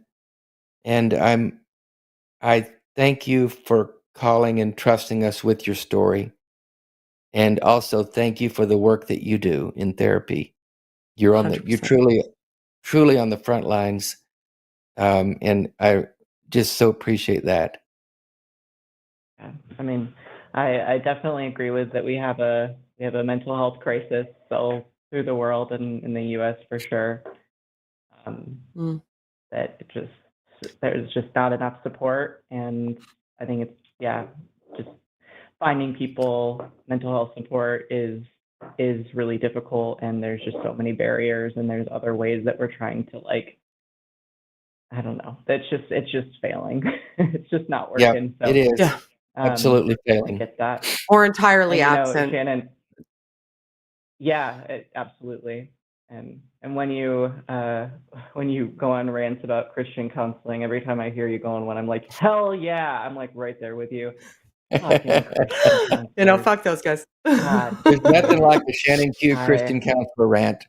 I thank you for calling and trusting us with your story. And also thank you for the work that you do in therapy. You're 100%. truly on the front lines. And I just so appreciate that. Yeah. I mean, I definitely agree with that. We have a mental health crisis all through the world and in the U.S. for sure. That there's just not enough support, and I think it's just finding people mental health support is really difficult, and there's just so many barriers, and there's other ways that we're trying to I don't know. It's just failing. It's just not working. Yeah, it is. Yeah. Absolutely failing. I get that. Or entirely and, absent. Shannon. Yeah, absolutely. And when you go on rants about Christian counseling, every time I hear you go on one, I'm like, hell yeah! I'm like right there with you. Fucking Christian you know, fuck those guys. There's nothing like a Shannon Q Christian counselor rant.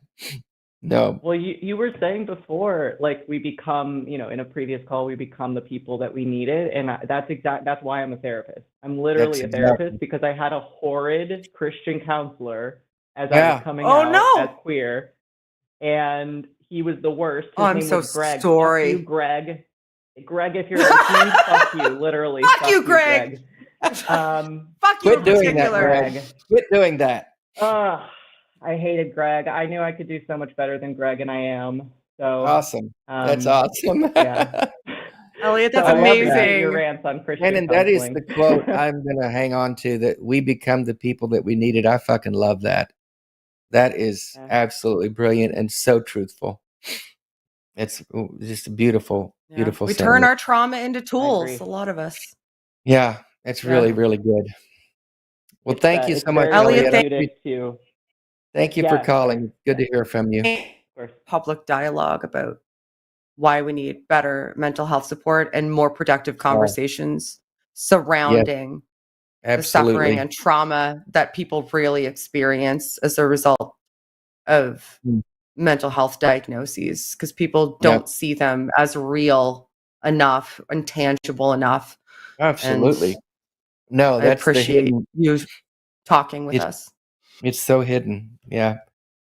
No. Well, you were saying before, like we become, you know, in a previous call, we become the people that we needed, and that's why I'm a therapist. I'm literally a therapist because I had a horrid Christian counselor as I was coming out as queer, and he was the worst. His name was Greg. Sorry. Fuck you, Greg. Greg, if you're listening, fuck you. Literally, fuck you, Greg. Fuck you, Quit doing that, Greg. Quit doing that. I hated Greg. I knew I could do so much better than Greg, and I am. So awesome. That's awesome. Yeah. Elliot, that's amazing. Your rants on Christian and that is the quote I'm going to hang on to, that we become the people that we needed. I fucking love that. That is absolutely brilliant and so truthful. It's just a beautiful, beautiful We sentiment. turn our trauma into tools, a lot of us. Yeah, it's really, really good. Well, thank you so much, Elliot. Thank you for calling. Good to hear from you. Public dialogue about why we need better mental health support and more productive conversations surrounding the suffering and trauma that people really experience as a result of mental health diagnoses, because people don't see them as real enough and tangible enough. Absolutely. No, I that's appreciate you talking with us. It's so hidden. Yeah.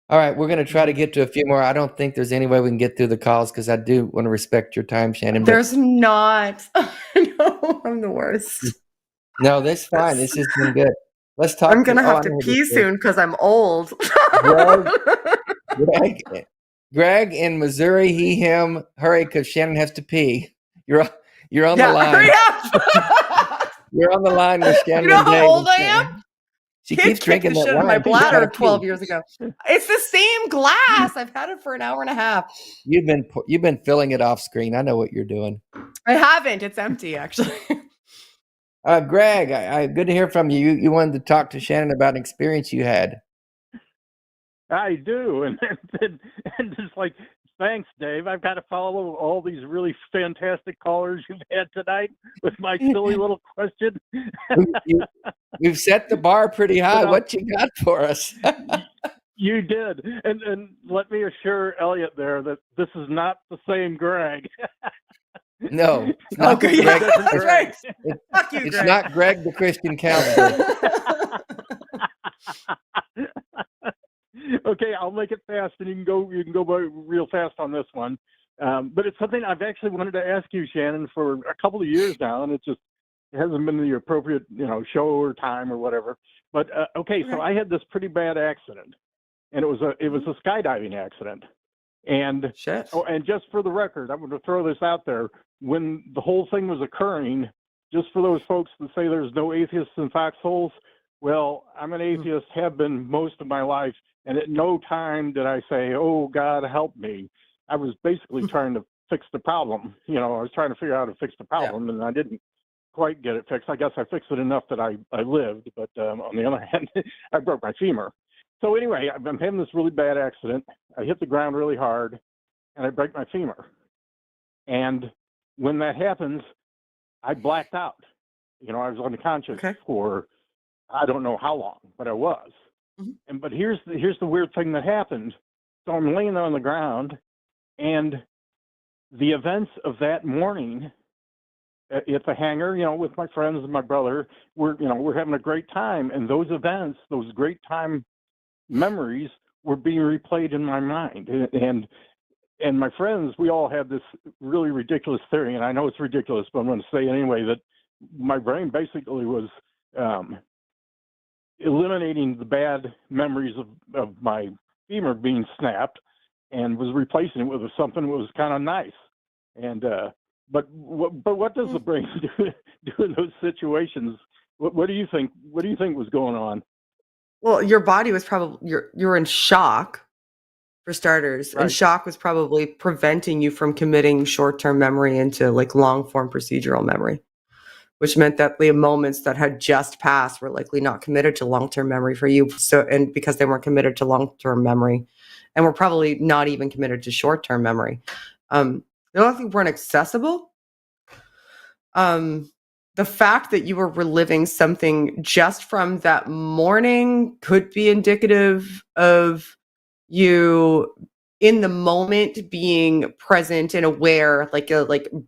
All right, we're going to try to get to a few more. I don't think there's any way we can get through the calls because I do want to respect your time, Shannon. There's not. No, I'm the worst. No, that's fine. This has been good. Let's talk. I'm going to have to pee soon because I'm old. Greg in Missouri, he, him, hurry because Shannon has to pee. You're on the line. Hurry up. You're on the line with Shannon. You know how old I am? She keeps drinking that shit wine. in my bladder 12 years ago. It's the same glass. I've had it for an hour and a half. You've been filling it off screen. I know what you're doing. I haven't. It's empty, actually. Greg, good to hear from you. You wanted to talk to Shannon about an experience you had. I do, and just like Thanks, Dave. I've got to follow all these really fantastic callers you've had tonight with my silly little question. We've set the bar pretty high. What you got for us? You did. And let me assure Elliot there that this is not the same Greg. No, it's not Greg. Greg. That's right. Fuck you, It's Greg. not Greg, the Christian counselor. Okay, I'll make it fast, and you can go by real fast on this one. But it's something I've actually wanted to ask you, Shannon, for a couple of years now, and it hasn't been the appropriate, show or time or whatever. But okay, so I had this pretty bad accident, and it was a skydiving accident. And Shit. Oh, and just for the record, I'm going to throw this out there. When the whole thing was occurring, just for those folks that say there's no atheists in foxholes, well, I'm an atheist, have been most of my life, and at no time did I say, "Oh, God, help me." I was basically trying to fix the problem. I was trying to figure out how to fix the problem, and I didn't quite get it fixed. I guess I fixed it enough that I lived, but on the other hand, I broke my femur. So anyway, I'm having this really bad accident. I hit the ground really hard, and I break my femur. And when that happens, I blacked out. I was unconscious for I don't know how long, but I was. Mm-hmm. But here's the weird thing that happened. So I'm laying there on the ground, and the events of that morning at the hangar, with my friends and my brother, we're having a great time, and those events, those great time memories, were being replayed in my mind. And my friends, we all had this really ridiculous theory, and I know it's ridiculous, but I'm going to say anyway, that my brain basically was eliminating the bad memories of my femur being snapped and was replacing it with something that was kind of nice. And but what does the brain do in those situations? What do you think? What do you think was going on? Well, your body was probably you're in shock, for starters, right. And shock was probably preventing you from committing short-term memory into like long-form procedural memory, which meant that the moments that had just passed were likely not committed to long-term memory for you. So, and because they weren't committed to long-term memory, and were probably not even committed to short-term memory, they likely weren't accessible. The fact that you were reliving something just from that morning could be indicative of you in the moment being present and aware, like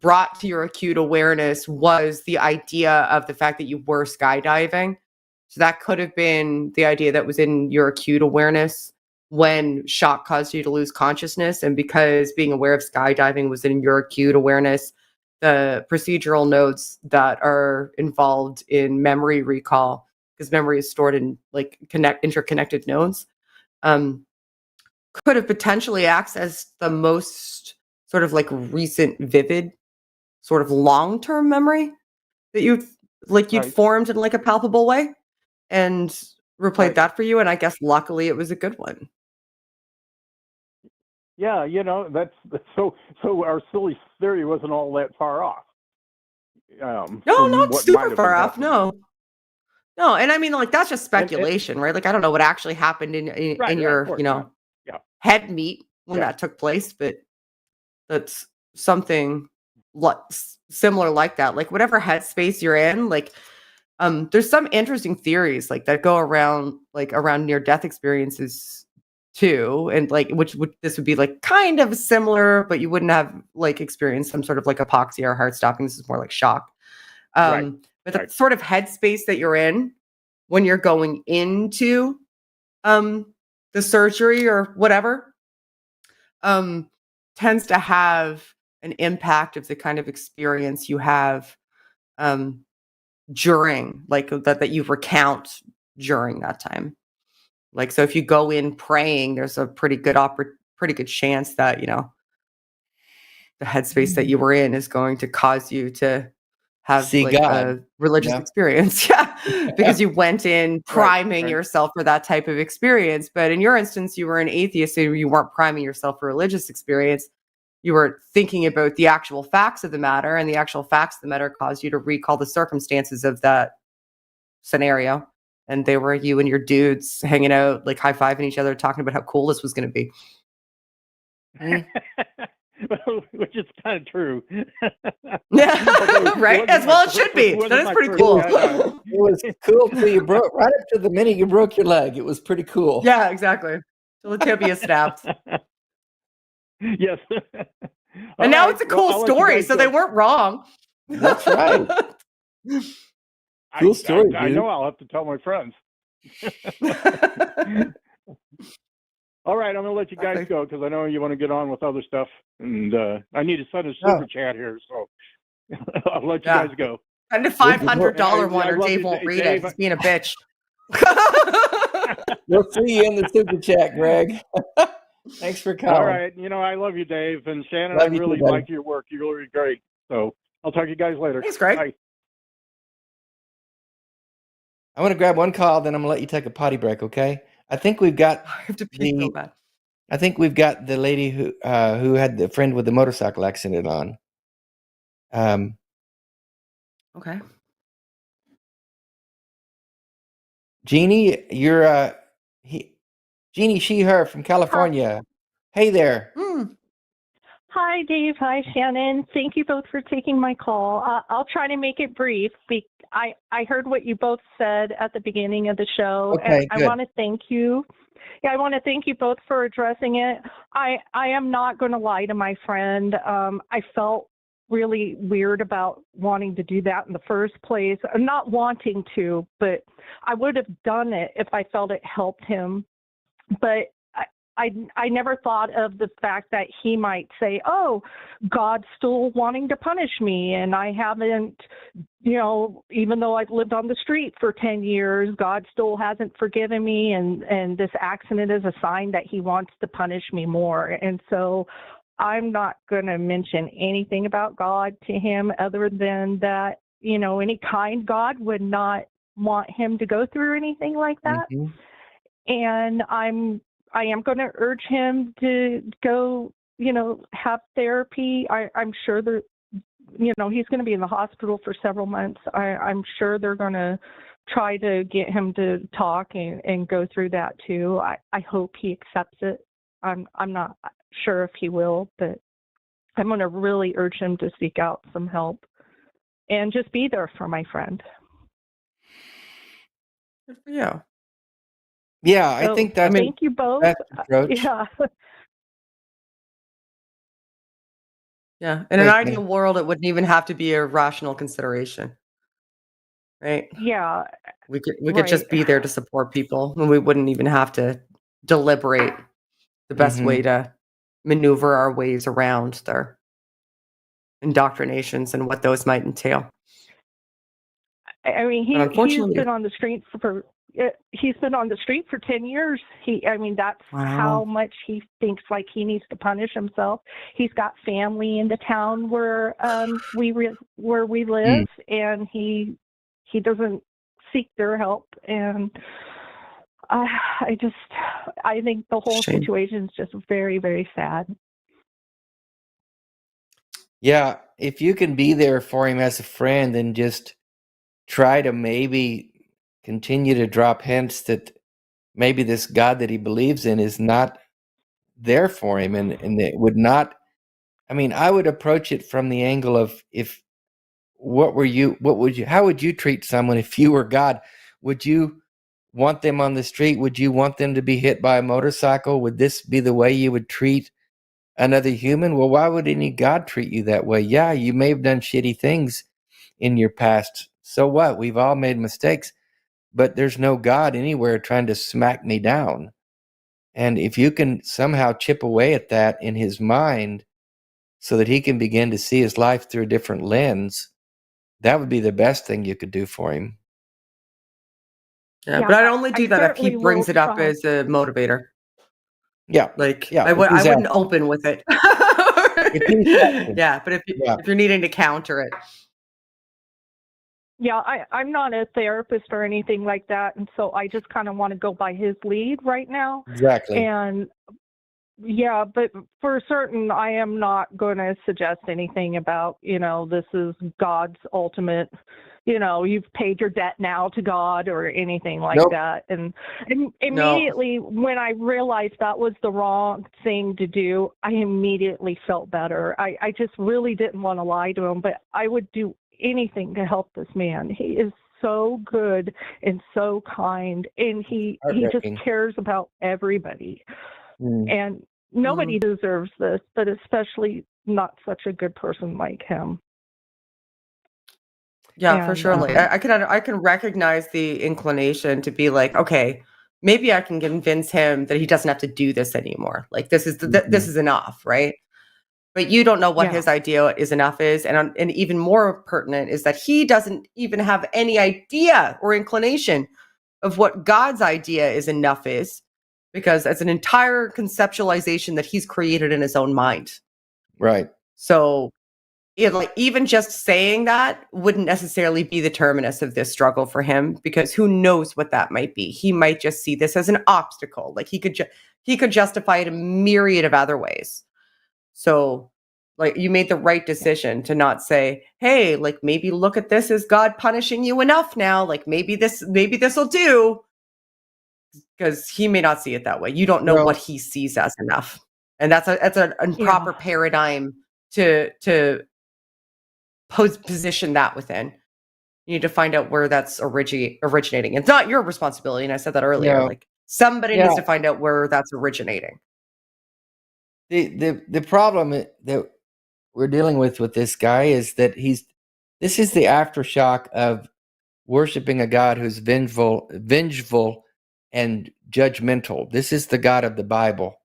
brought to your acute awareness was the idea of the fact that you were skydiving. So that could have been the idea that was in your acute awareness when shock caused you to lose consciousness. And because being aware of skydiving was in your acute awareness, the procedural nodes that are involved in memory recall, because memory is stored in like interconnected nodes, could have potentially accessed the most sort of like recent, vivid, sort of long-term memory that you'd formed in like a palpable way, and replayed that for you. And I guess luckily it was a good one. Yeah, that's so our silly theory wasn't all that far off. No, not super far off. No. And I mean, like, that's just speculation, right? Like, I don't know what actually happened in your, head meet when that took place, but that's something similar like that. Like, whatever headspace you're in, like, there's some interesting theories like that go around near-death experiences too, and like which this would be like kind of similar, but you wouldn't have like experienced some sort of like hypoxia or heart stopping. This is more like shock. But the sort of headspace that you're in when you're going into the surgery or whatever tends to have an impact of the kind of experience you have during, like that you recount during that time. Like, so if you go in praying, there's a pretty good chance that, the headspace that you were in is going to cause you to have a religious experience. Yeah. Because you went in priming yourself for that type of experience. But in your instance, you were an atheist, so you weren't priming yourself for a religious experience. You were thinking about the actual facts of the matter, and the actual facts of the matter caused you to recall the circumstances of that scenario. And they were you and your dudes hanging out, like high-fiving each other, talking about how cool this was going to be. Which is kind of true. Yeah, right? As well it should be. That is pretty cool. It was cool till you broke, right up to the minute you broke your leg. It was pretty cool. Yeah, exactly. Till the tibia snapped. Yes. And now it's a cool story, so they weren't wrong. That's right. Cool story, I know I'll have to tell my friends. All right, I'm going to let you guys go because I know you want to get on with other stuff. And I need to send a super chat here, so I'll let you guys go. Send a $500 one or Dave won't read it. He's being a bitch. We'll see you in the super chat, Greg. Thanks for calling. All right. I love you, Dave. And Shannon, I really like your work. You're really great. So I'll talk to you guys later. Thanks, Greg. Bye. I want to grab one call, then I'm going to let you take a potty break, okay? I think we've got I think we've got the lady who had the friend with the motorcycle accident on. Okay. Jeannie, you're Jeannie, she, her from California. Hey there. Hi, Dave. Hi, Shannon. Thank you both for taking my call. I'll try to make it brief. I heard what you both said at the beginning of the show, and I want to thank you. Yeah, I want to thank you both for addressing it. I am not going to lie to my friend. I felt really weird about wanting to do that in the first place. I'm not wanting to, but I would have done it if I felt it helped him. But I never thought of the fact that he might say, oh, God's still wanting to punish me. And I haven't, even though I've lived on the street for 10 years, God still hasn't forgiven me. And this accident is a sign that he wants to punish me more. And so I'm not going to mention anything about God to him other than that, any kind God would not want him to go through anything like that. Mm-hmm. And I am going to urge him to go, have therapy. I'm sure he's going to be in the hospital for several months. I'm sure they're going to try to get him to talk and go through that too. I hope he accepts it. I'm not sure if he will, but I'm going to really urge him to seek out some help and just be there for my friend. Good for you. Yeah, I think that's thank you both. Yeah. Yeah. In an ideal world, it wouldn't even have to be a rational consideration. Right? Yeah. We could just be there to support people, and we wouldn't even have to deliberate the best way to maneuver our ways around their indoctrinations and what those might entail. I mean, he's been on the street for 10 years. That's how much he thinks like he needs to punish himself. He's got family in the town where we live, and he doesn't seek their help. And I think the whole situation is just very, very sad. Yeah, if you can be there for him as a friend and just try to maybe continue to drop hints that maybe this God that he believes in is not there for him, and it would not. I would approach it from the angle of how would you treat someone if you were God? Would you want them on the street? Would you want them to be hit by a motorcycle? Would this be the way you would treat another human? Well, why would any God treat you that way? Yeah, you may have done shitty things in your past. So what? We've all made mistakes, but there's no God anywhere trying to smack me down. And if you can somehow chip away at that in his mind so that he can begin to see his life through a different lens, that would be the best thing you could do for him. Yeah, but I'd only do that if he brings it up as a motivator. Yeah. I wouldn't open with it. Yeah, but if you're needing to counter it. Yeah, I'm not a therapist or anything like that, and so I just kind of want to go by his lead right now. Exactly. And Yeah, but for certain, I am not going to suggest anything about, this is God's ultimate, you've paid your debt now to God or anything like Nope. that. And immediately when I realized that was the wrong thing to do, I immediately felt better. I just really didn't want to lie to him, but I would do anything to help this man. He is so good and so kind, and he just cares about everybody. And nobody deserves this, but especially not such a good person like him. Yeah, for sure. Like, I can recognize the inclination to be like, okay, maybe I can convince him that he doesn't have to do this anymore. Like this is this is enough, right? But you don't know what his idea is enough is, and even more pertinent is that he doesn't even have any idea or inclination of what God's idea is enough is, because it's an entire conceptualization that he's created in his own mind. Right. So like even just saying that wouldn't necessarily be the terminus of this struggle for him, because who knows what that might be. He might just see this as an obstacle. Like he could justify it a myriad of other ways. So like you made the right decision to not say, hey, like maybe look at this as God punishing you enough now. Like maybe this will do. Because he may not see it that way. You don't know what he sees as enough. And that's an improper paradigm to position that within. You need to find out where that's originating. It's not your responsibility. And I said that earlier. No. Like somebody needs to find out where that's originating. The problem that we're dealing with this guy is that this is the aftershock of worshiping a God who's vengeful and judgmental. This is the God of the Bible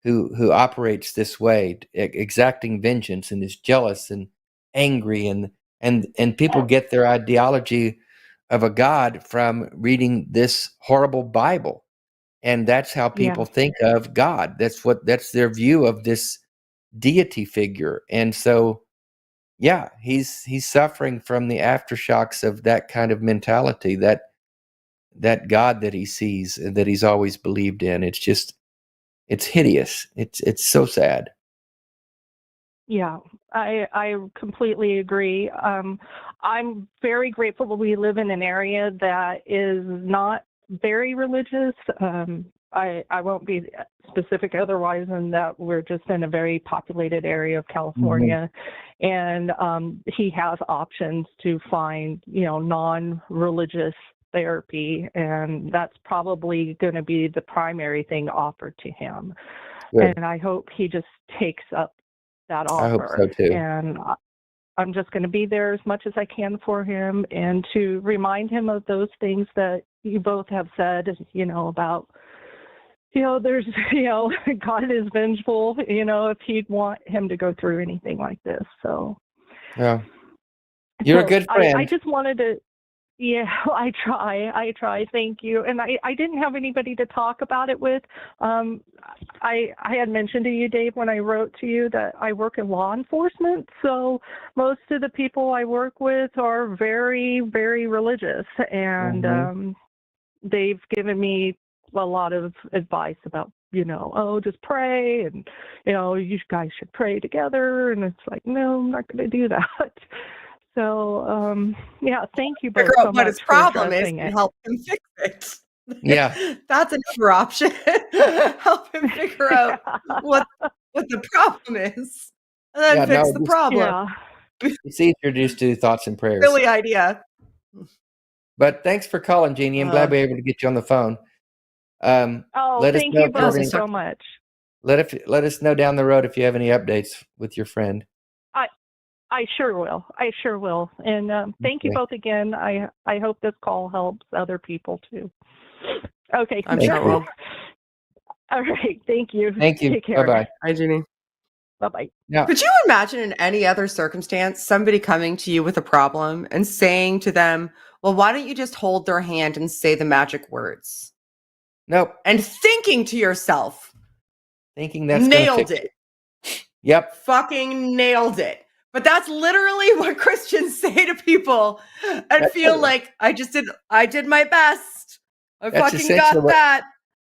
who operates this way, exacting vengeance, and is jealous and angry, and people get their ideology of a God from reading this horrible Bible. And that's how people think of God. That's their view of this deity figure. And so he's suffering from the aftershocks of that kind of mentality, that God that he sees and that he's always believed in. It's hideous. It's so sad. Yeah, I completely agree. I'm very grateful that we live in an area that is not very religious. I won't be specific otherwise than that we're just in a very populated area of California. And he has options to find, non-religious therapy, and that's probably going to be the primary thing offered to him. Good. And I hope he just takes up that offer. I hope so too. And I'm just going to be there as much as I can for him, and to remind him of those things that you both have said, about, there's, God is vengeful, if he'd want him to go through anything like this. So, yeah, you're a good friend. I just wanted to, I try. Thank you. And I didn't have anybody to talk about it with. I had mentioned to you, Dave, when I wrote to you that I work in law enforcement. So most of the people I work with are very, very religious. And they've given me a lot of advice about, just pray, and, you guys should pray together. And it's like, no, I'm not going to do that. So, thank you both so much. What his problem is and help him fix it. Yeah. That's another option. Help him figure out what the problem is, and then fix the problem. Yeah. It's easier just to do thoughts and prayers. Silly idea. But thanks for calling, Jeannie. I'm glad we were able to get you on the phone. Thank you both so much. Let us know down the road if you have any updates with your friend. I sure will. And thank you both again. I hope this call helps other people too. Okay. I'm sure it will. All right. Thank you. Thank you. Take care. Bye-bye. Hi, Jeannie. Bye-bye. Yeah. Could you imagine in any other circumstance somebody coming to you with a problem and saying to them, well, why don't you just hold their hand and say the magic words? Nope. And thinking to yourself, thinking that's nailed it. Yep. Fucking nailed it. But that's literally what Christians say to people and feel like I did my best. I fucking got that.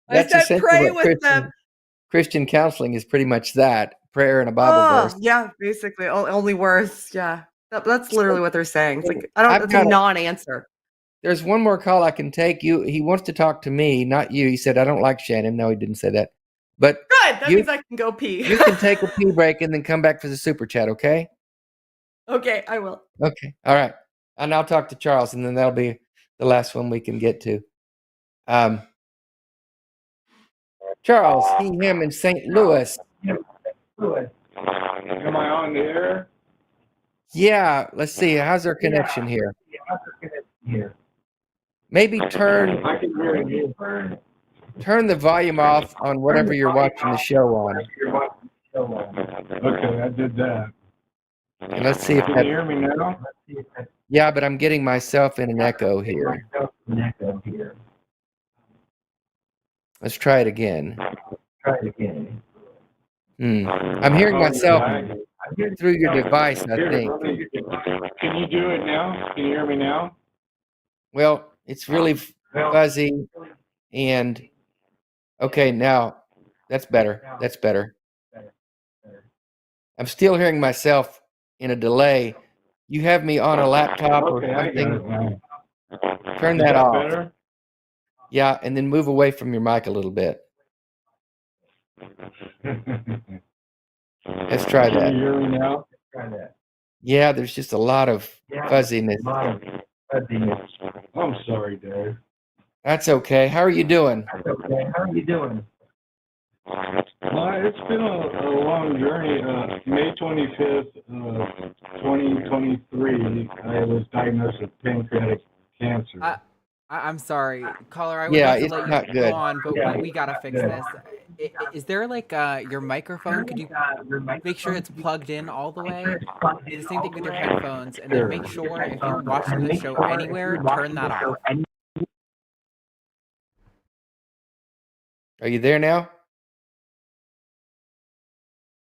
I said pray with them. Christian counseling is pretty much that prayer and a Bible verse. Yeah, basically, only worse. Yeah, that's literally what they're saying. It's like I've it's a non-answer. There's one more call I can take. He wants to talk to me, not you. He said, I don't like Shannon. No, he didn't say that. But good. That means I can go pee. You can take a pee break and then come back for the super chat, okay? Okay, I will. Okay. All right. And I'll talk to Charles, and then that'll be the last one we can get to. Charles, him in St. Louis. Am I on the air? Yeah. Let's see. How's our connection here? Maybe turn the volume off on whatever you're watching the show on. Okay, I did that. And let's see if Can you hear me now? Yeah, but I'm getting myself in an echo here. Let's try it again. I'm hearing myself through your device, I think. Can you do it now? Can you hear me now? Well, it's really fuzzy and okay, now that's better. That's better. I'm still hearing myself in a delay. You have me on a laptop or something. Turn that off. Better? Yeah, and then move away from your mic a little bit. Let's try that. Can you hear me now? Yeah, there's just a lot of fuzziness. I'm sorry, Dave. That's okay. How are you doing? It's been a long journey. May 25th, 2023, I was diagnosed with pancreatic cancer. I'm sorry, caller. I would Yeah, love to it's let not you good. go on, but we gotta fix this. Is there like your microphone? Could you make sure it's plugged in all the way? Do the same thing with your headphones, and then make sure if you're watching the show anywhere, turn that off. Are you there now?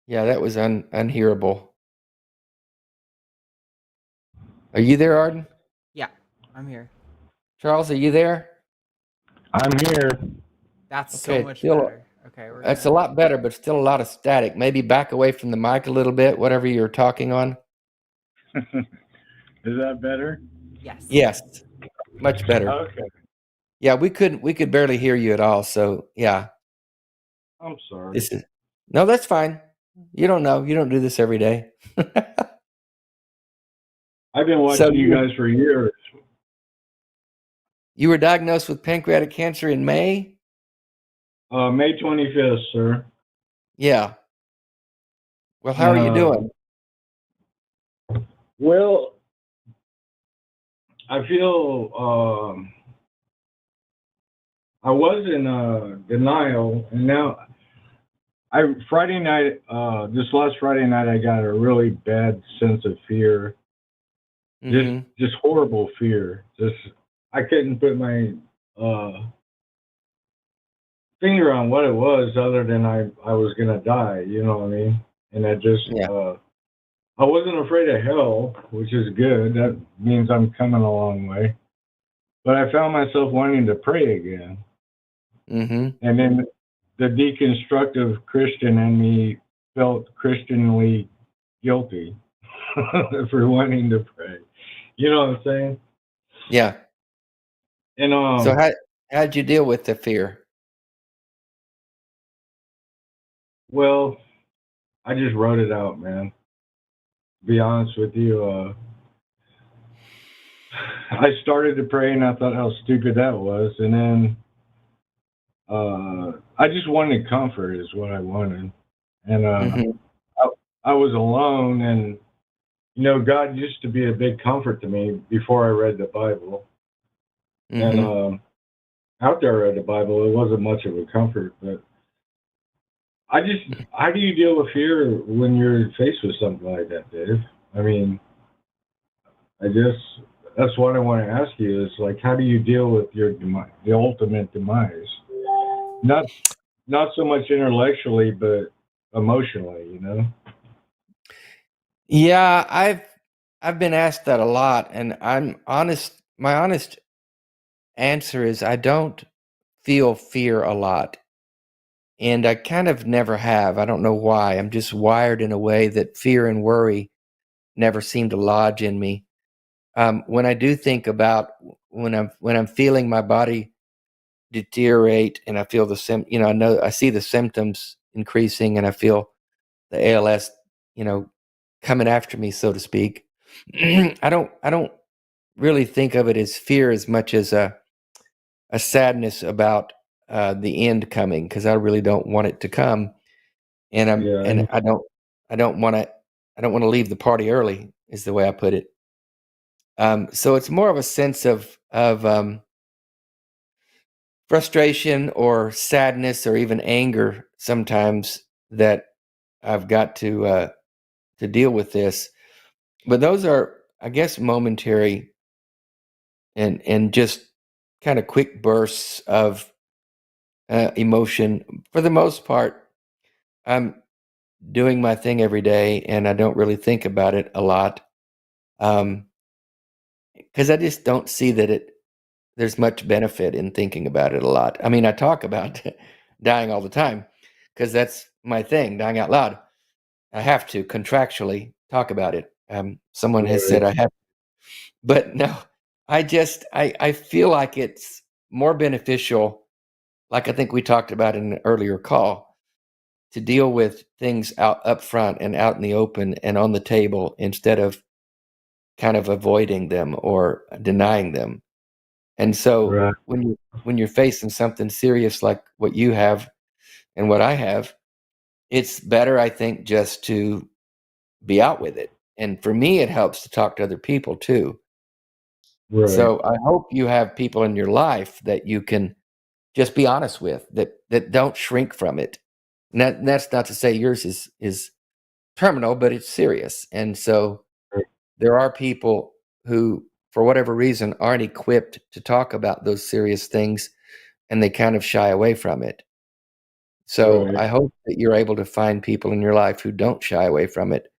Yeah, that was unhearable. Are you there, Arden? Yeah, I'm here. Charles, are you there? I'm here. That's Okay, so much still- better. Okay, That's a lot better, but still a lot of static. Maybe back away from the mic a little bit, whatever you're talking on. Is that better? Yes. Yes, much better. Okay. Yeah, we could barely hear you at all. So yeah, I'm sorry. No, that's fine. You don't know. You don't do this every day. I've been watching you guys for years. You were diagnosed with pancreatic cancer in May? May 25th, sir. Yeah. Well, how are you doing? Well, I feel I was in denial, and now Friday night, this last Friday night, I got a really bad sense of fear. Just horrible fear. I couldn't put my finger on what it was, other than I was gonna die. You know what I mean? And I just I wasn't afraid of hell, which is good. That means I'm coming a long way. But I found myself wanting to pray again. And then the deconstructive Christian in me felt Christianly guilty for wanting to pray. You know what I'm saying? Yeah. And so how'd you deal with the fear? Well, I just wrote it out, man. To be honest with you, I started to pray and I thought how stupid that was, and then I just wanted comfort is what I wanted. And I was alone, and you know, God used to be a big comfort to me before I read the Bible. And after I read the Bible, it wasn't much of a comfort. But how do you deal with fear when you're faced with something like that, Dave? I mean, that's what I want to ask you is, like, how do you deal with the ultimate demise? Not so much intellectually, but emotionally, you know? Yeah, I've been asked that a lot, and my honest answer is I don't feel fear a lot. and I kind of never have. I don't know why. I'm just wired in a way that fear and worry never seem to lodge in me. When I do think about when I'm feeling my body deteriorate, and I feel I see the symptoms increasing, and I feel the ALS, coming after me, so to speak. I don't really think of it as fear as much as a sadness about the end coming, because I really don't want it to come, and I don't want to leave the party early, is the way I put it. So it's more of a sense of frustration or sadness or even anger sometimes that I've got to deal with this. But those are, I guess, momentary and just kind of quick bursts of emotion. For the most part, I'm doing my thing every day, and I don't really think about it a lot, because I just don't see that there's much benefit in thinking about it a lot. I mean, I talk about dying all the time because that's my thing, dying out loud. I have to contractually talk about it. Someone has said I have, but no, I feel like it's more beneficial, like I think we talked about in an earlier call, to deal with things out up front and out in the open and on the table, instead of kind of avoiding them or denying them. And so when you're facing something serious like what you have and what I have, it's better, I think, just to be out with it. And for me, it helps to talk to other people too. Right. So I hope you have people in your life that you can just be honest with, that don't shrink from it. And that's not to say yours is terminal, but it's serious. And so there are people who, for whatever reason, aren't equipped to talk about those serious things, and they kind of shy away from it. So I hope that you're able to find people in your life who don't shy away from it,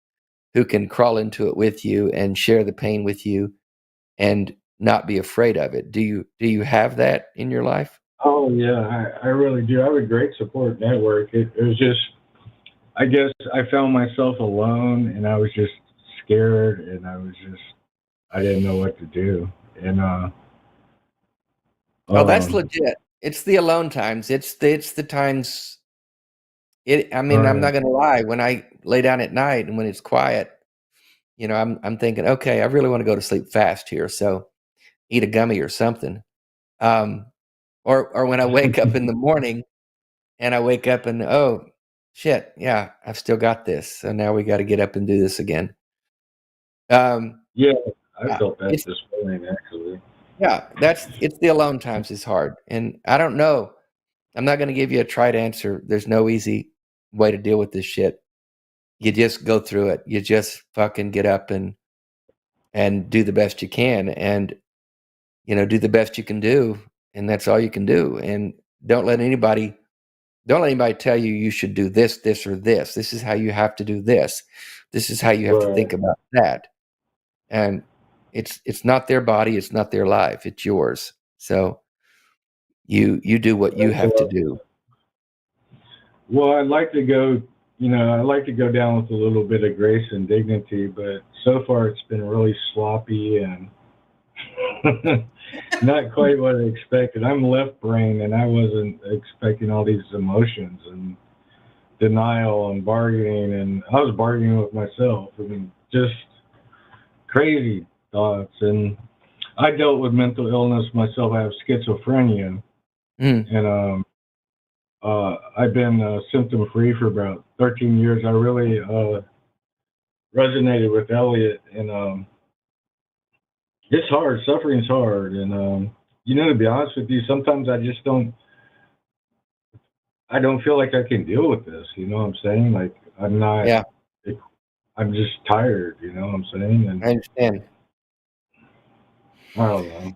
who can crawl into it with you and share the pain with you and not be afraid of it. Do you have that in your life? Oh yeah, I really do. I have a great support network. It was just, I guess I found myself alone, and I was just scared, and I didn't know what to do. And that's legit. It's the alone times. It's the times. I'm not gonna lie. When I lay down at night and when it's quiet, I'm thinking, okay, I really want to go to sleep fast here, so eat a gummy or something. Or when I wake up in the morning and I wake up and, oh shit, yeah, I've still got this. So now we got to get up and do this again. Yeah, I felt that this morning actually. Yeah, it's the alone times is hard. And I don't know. I'm not going to give you a trite answer. There's no easy way to deal with this shit. You just go through it. You just fucking get up and do the best you can, and do the best you can do, and that's all you can do. And don't let anybody tell you you should do this, this, or this. This is how you have to do this. This is how you have to think about that. And it's not their body, it's not their life, it's yours. So you do what you have to do. Well, I'd like to go, I'd like to go down with a little bit of grace and dignity, but so far it's been really sloppy and not quite what I expected. I'm left brain, and I wasn't expecting all these emotions and denial and bargaining, and I was bargaining with myself. I mean, just crazy thoughts. And I dealt with mental illness myself. I have schizophrenia, and I've been symptom free for about 13 years. I really resonated with Elliot, and it's hard. Suffering's hard, and to be honest with you, sometimes I just don't feel like I can deal with this. You know what I'm saying? Like, I'm not. Yeah. I'm just tired. You know what I'm saying? And I understand. I don't know.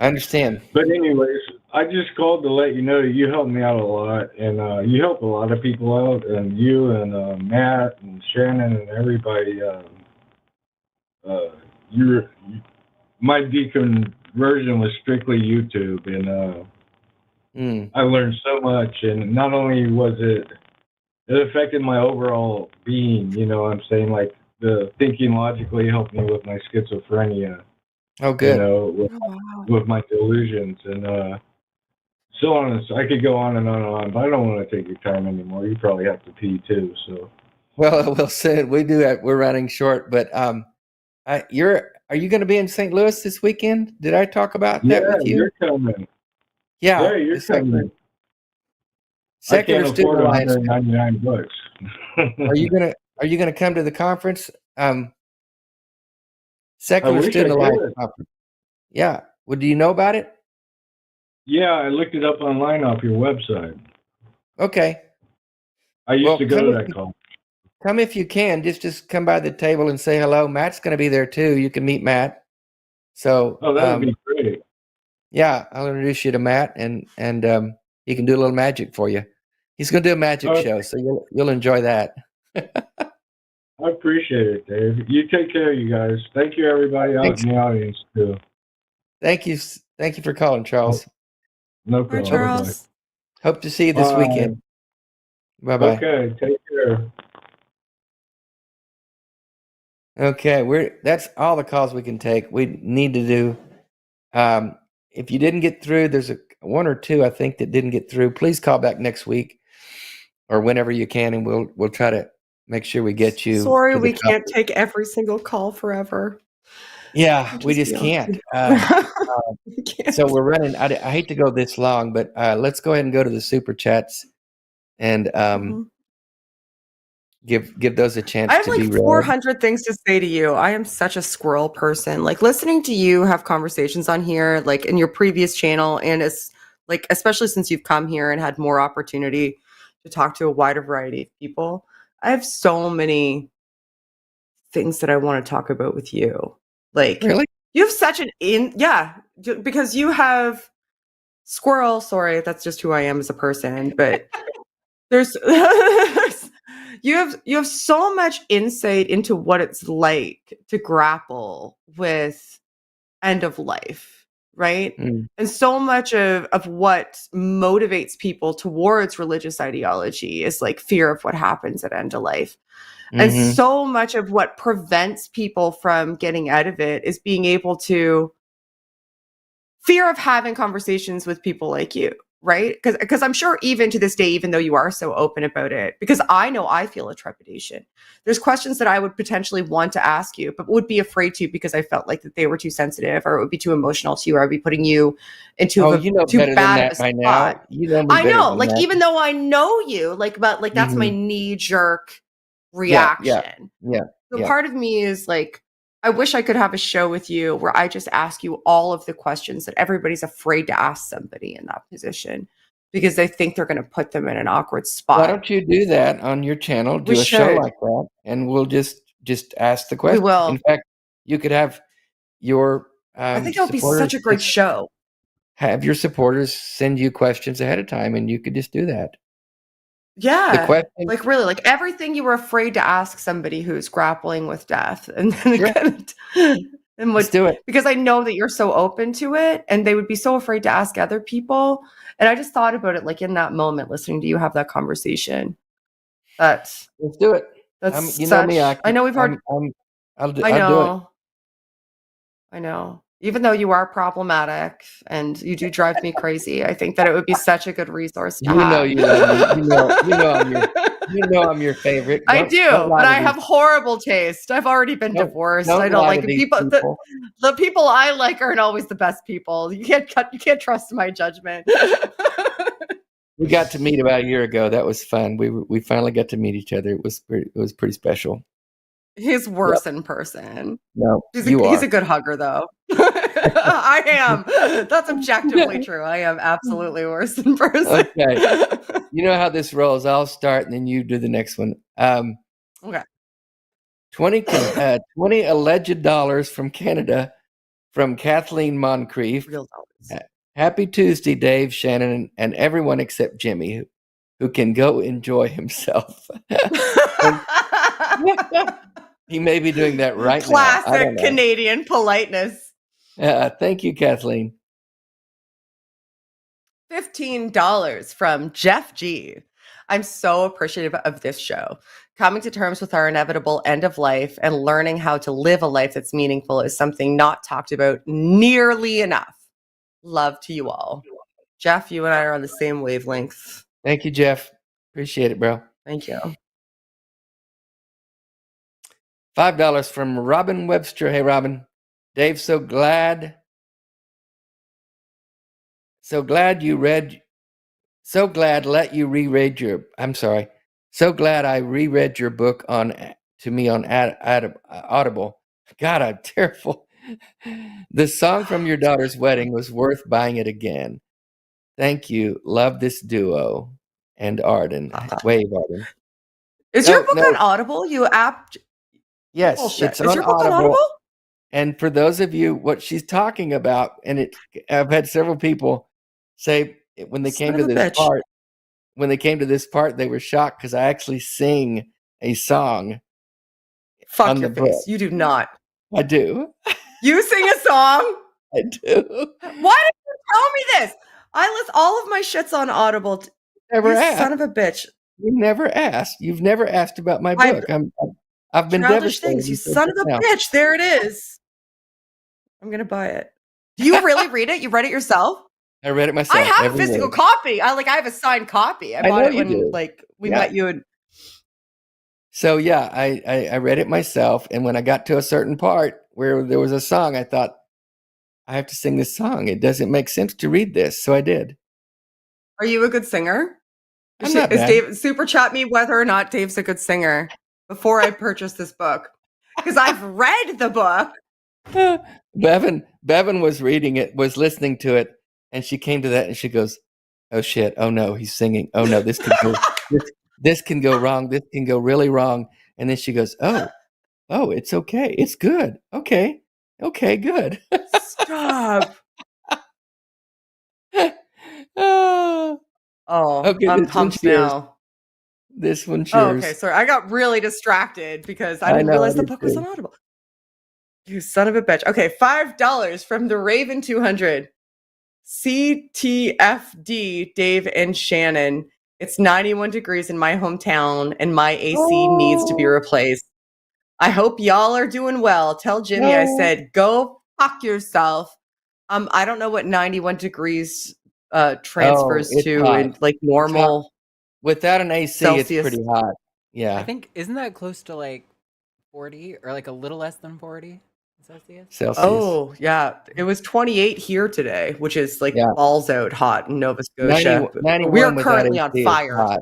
I understand. But anyways, I just called to let you know that you helped me out a lot, and you help a lot of people out, and you and Matt and Shannon and everybody. My deconversion was strictly YouTube, and I learned so much, and not only was it affected my overall being, you know what I'm saying? Like, the thinking logically helped me with my schizophrenia. Oh, good. You know, with my delusions, and so on. And so I could go on and on and on, but I don't want to take your time anymore. You probably have to pee too, so. Well, soon we do. We're running short, but are you going to be in St. Louis this weekend? Did I talk about that with you? You're coming. Yeah, you're coming. Secular I can't Student afford Alliance. $199. Are you gonna come to the conference? Secular Student Alliance conference. Yeah. Well, do you know about it? Yeah, I looked it up online off your website. Okay. I used to go to that call. Come if you can. Just come by the table and say hello. Matt's going to be there too. You can meet Matt. So. Oh, that would be great. Yeah, I'll introduce you to Matt, and he can do a little magic for you. He's going to do a magic show, so you'll enjoy that. I appreciate it, Dave. You take care, you guys. Thank you, everybody out in the audience too. Thank you for calling, Charles. No problem. Bye, Charles. Hope to see you this weekend. Bye-bye. Okay, take care. Okay, that's all the calls we can take. We need to do. If you didn't get through, there's one or two I think that didn't get through. Please call back next week or whenever you can, and we'll try to make sure we get you. Sorry, we can't take every single call forever. Yeah, we just can't. So we're running. I hate to go this long, but let's go ahead and go to the super chats and give those a chance. I have to like be 400 things to say to you. I am such a squirrel person. Like listening to you have conversations on here, like in your previous channel, and it's like especially since you've come here and had more opportunity to talk to a wider variety of people. I have so many things that I want to talk about with you. Like, really? You have such because you have squirrel. Sorry, that's just who I am as a person. But there's you have so much insight into what it's like to grapple with end of life, right? And so much of what motivates people towards religious ideology is like fear of what happens at end of life. And so much of what prevents people from getting out of it is being able to fear of having conversations with people like you, right? Because I'm sure even to this day, even though you are so open about it, because I know I feel a trepidation. There's questions that I would potentially want to ask you, but would be afraid to because I felt like that they were too sensitive or it would be too emotional to you or I'd be putting you into too bad of a spot. Now. You know me I know, like that. even though I know you, like, but like that's my knee-jerk reaction. Yeah. So part of me is like, I wish I could have a show with you where I just ask you all of the questions that everybody's afraid to ask somebody in that position because they think they're going to put them in an awkward spot. Why don't you do that on your channel? Do a show like that, and we'll just ask the question. We will. In fact, you could have your I think it would be such a great show. Have your supporters send you questions ahead of time, and you could just do that. Yeah. The question, like really, like everything you were afraid to ask somebody who's grappling with death. And then let's do it. Because I know that you're so open to it and they would be so afraid to ask other people. And I just thought about it like in that moment, listening to you have that conversation. Let's do it. That's you know me. I know we've heard. I'll do it. I know. Even though you are problematic and you do drive me crazy, I think that it would be such a good resource to have. You love me. You know I'm your favorite. I do, but I have horrible taste. I've already been divorced. I don't like people. The people I like aren't always the best people. You can't trust my judgment. We got to meet about a year ago. That was fun. We finally got to meet each other. It was pretty special. He's worse in person. No, he's a good hugger, though. I am. That's objectively true. I am absolutely worse in person. Okay. You know how this rolls. I'll start, and then you do the next one. Okay. 20 alleged dollars from Canada from Kathleen Moncrief. Real dollars. Happy Tuesday, Dave, Shannon, and everyone except Jimmy, who can go enjoy himself. He may be doing that right now. Classic Canadian politeness. Thank you, Kathleen. $15 from Jeff G. I'm so appreciative of this show. Coming to terms with our inevitable end of life and learning how to live a life that's meaningful is something not talked about nearly enough. Love to you all. Jeff, you and I are on the same wavelength. Thank you, Jeff. Appreciate it, bro. Thank you. $5 from Robin Webster. Hey, Robin. Dave, so glad let you reread your. I'm sorry. So glad I reread your book on Audible. God, I'm terrible. The song from your daughter's wedding was worth buying it again. Thank you. Love this duo. And Arden. Wave, Arden. Is your book on Audible? You app? Yes, bullshit. it's Is on your book Audible. on Audible? And for those of you, what she's talking about, and I've had several people say when they came to this part, they were shocked because I actually sing a song. Fuck your face. You do not. I do. You sing a song? I do. Why did you tell me this? I list all of my shits on Audible. Never asked. Son of a bitch. You never asked. You've never asked about my book. I've been devastated. Things, you son of a bitch. There it is. I'm going to buy it. Do you really read it? You read it yourself? I read it myself. I have a physical copy. I have a signed copy. I bought it when we met you. And so yeah, I read it myself. And when I got to a certain part where there was a song, I thought, I have to sing this song. It doesn't make sense to read this. So I did. Are you a good singer? I'm not bad. Dave super chat me whether or not Dave's a good singer before I purchase this book. Because I've read the book. Bevan was reading it, was listening to it, and she came to that and she goes, "Oh shit! Oh no, he's singing! Oh no, this can go, this can go wrong. This can go really wrong." And then she goes, "Oh, it's okay. It's good. Okay, good." Stop. Okay, I'm pumped now. This one's Oh, yours. okay, sorry. I got really distracted because I didn't realize the book was on Audible. You son of a bitch. Okay, $5 from the Raven 200. CTFD, Dave and Shannon. It's 91 degrees in my hometown and my AC needs to be replaced. I hope y'all are doing well. Tell Jimmy I said, go fuck yourself. I don't know what 91 degrees transfers to hot. in like normal. Without an AC, Celsius. It's pretty hot. Yeah. I think, isn't that close to like 40 or like a little less than 40 Celsius? Oh, yeah. It was 28 here today, which is like balls out hot in Nova Scotia. 91 we are currently on fire.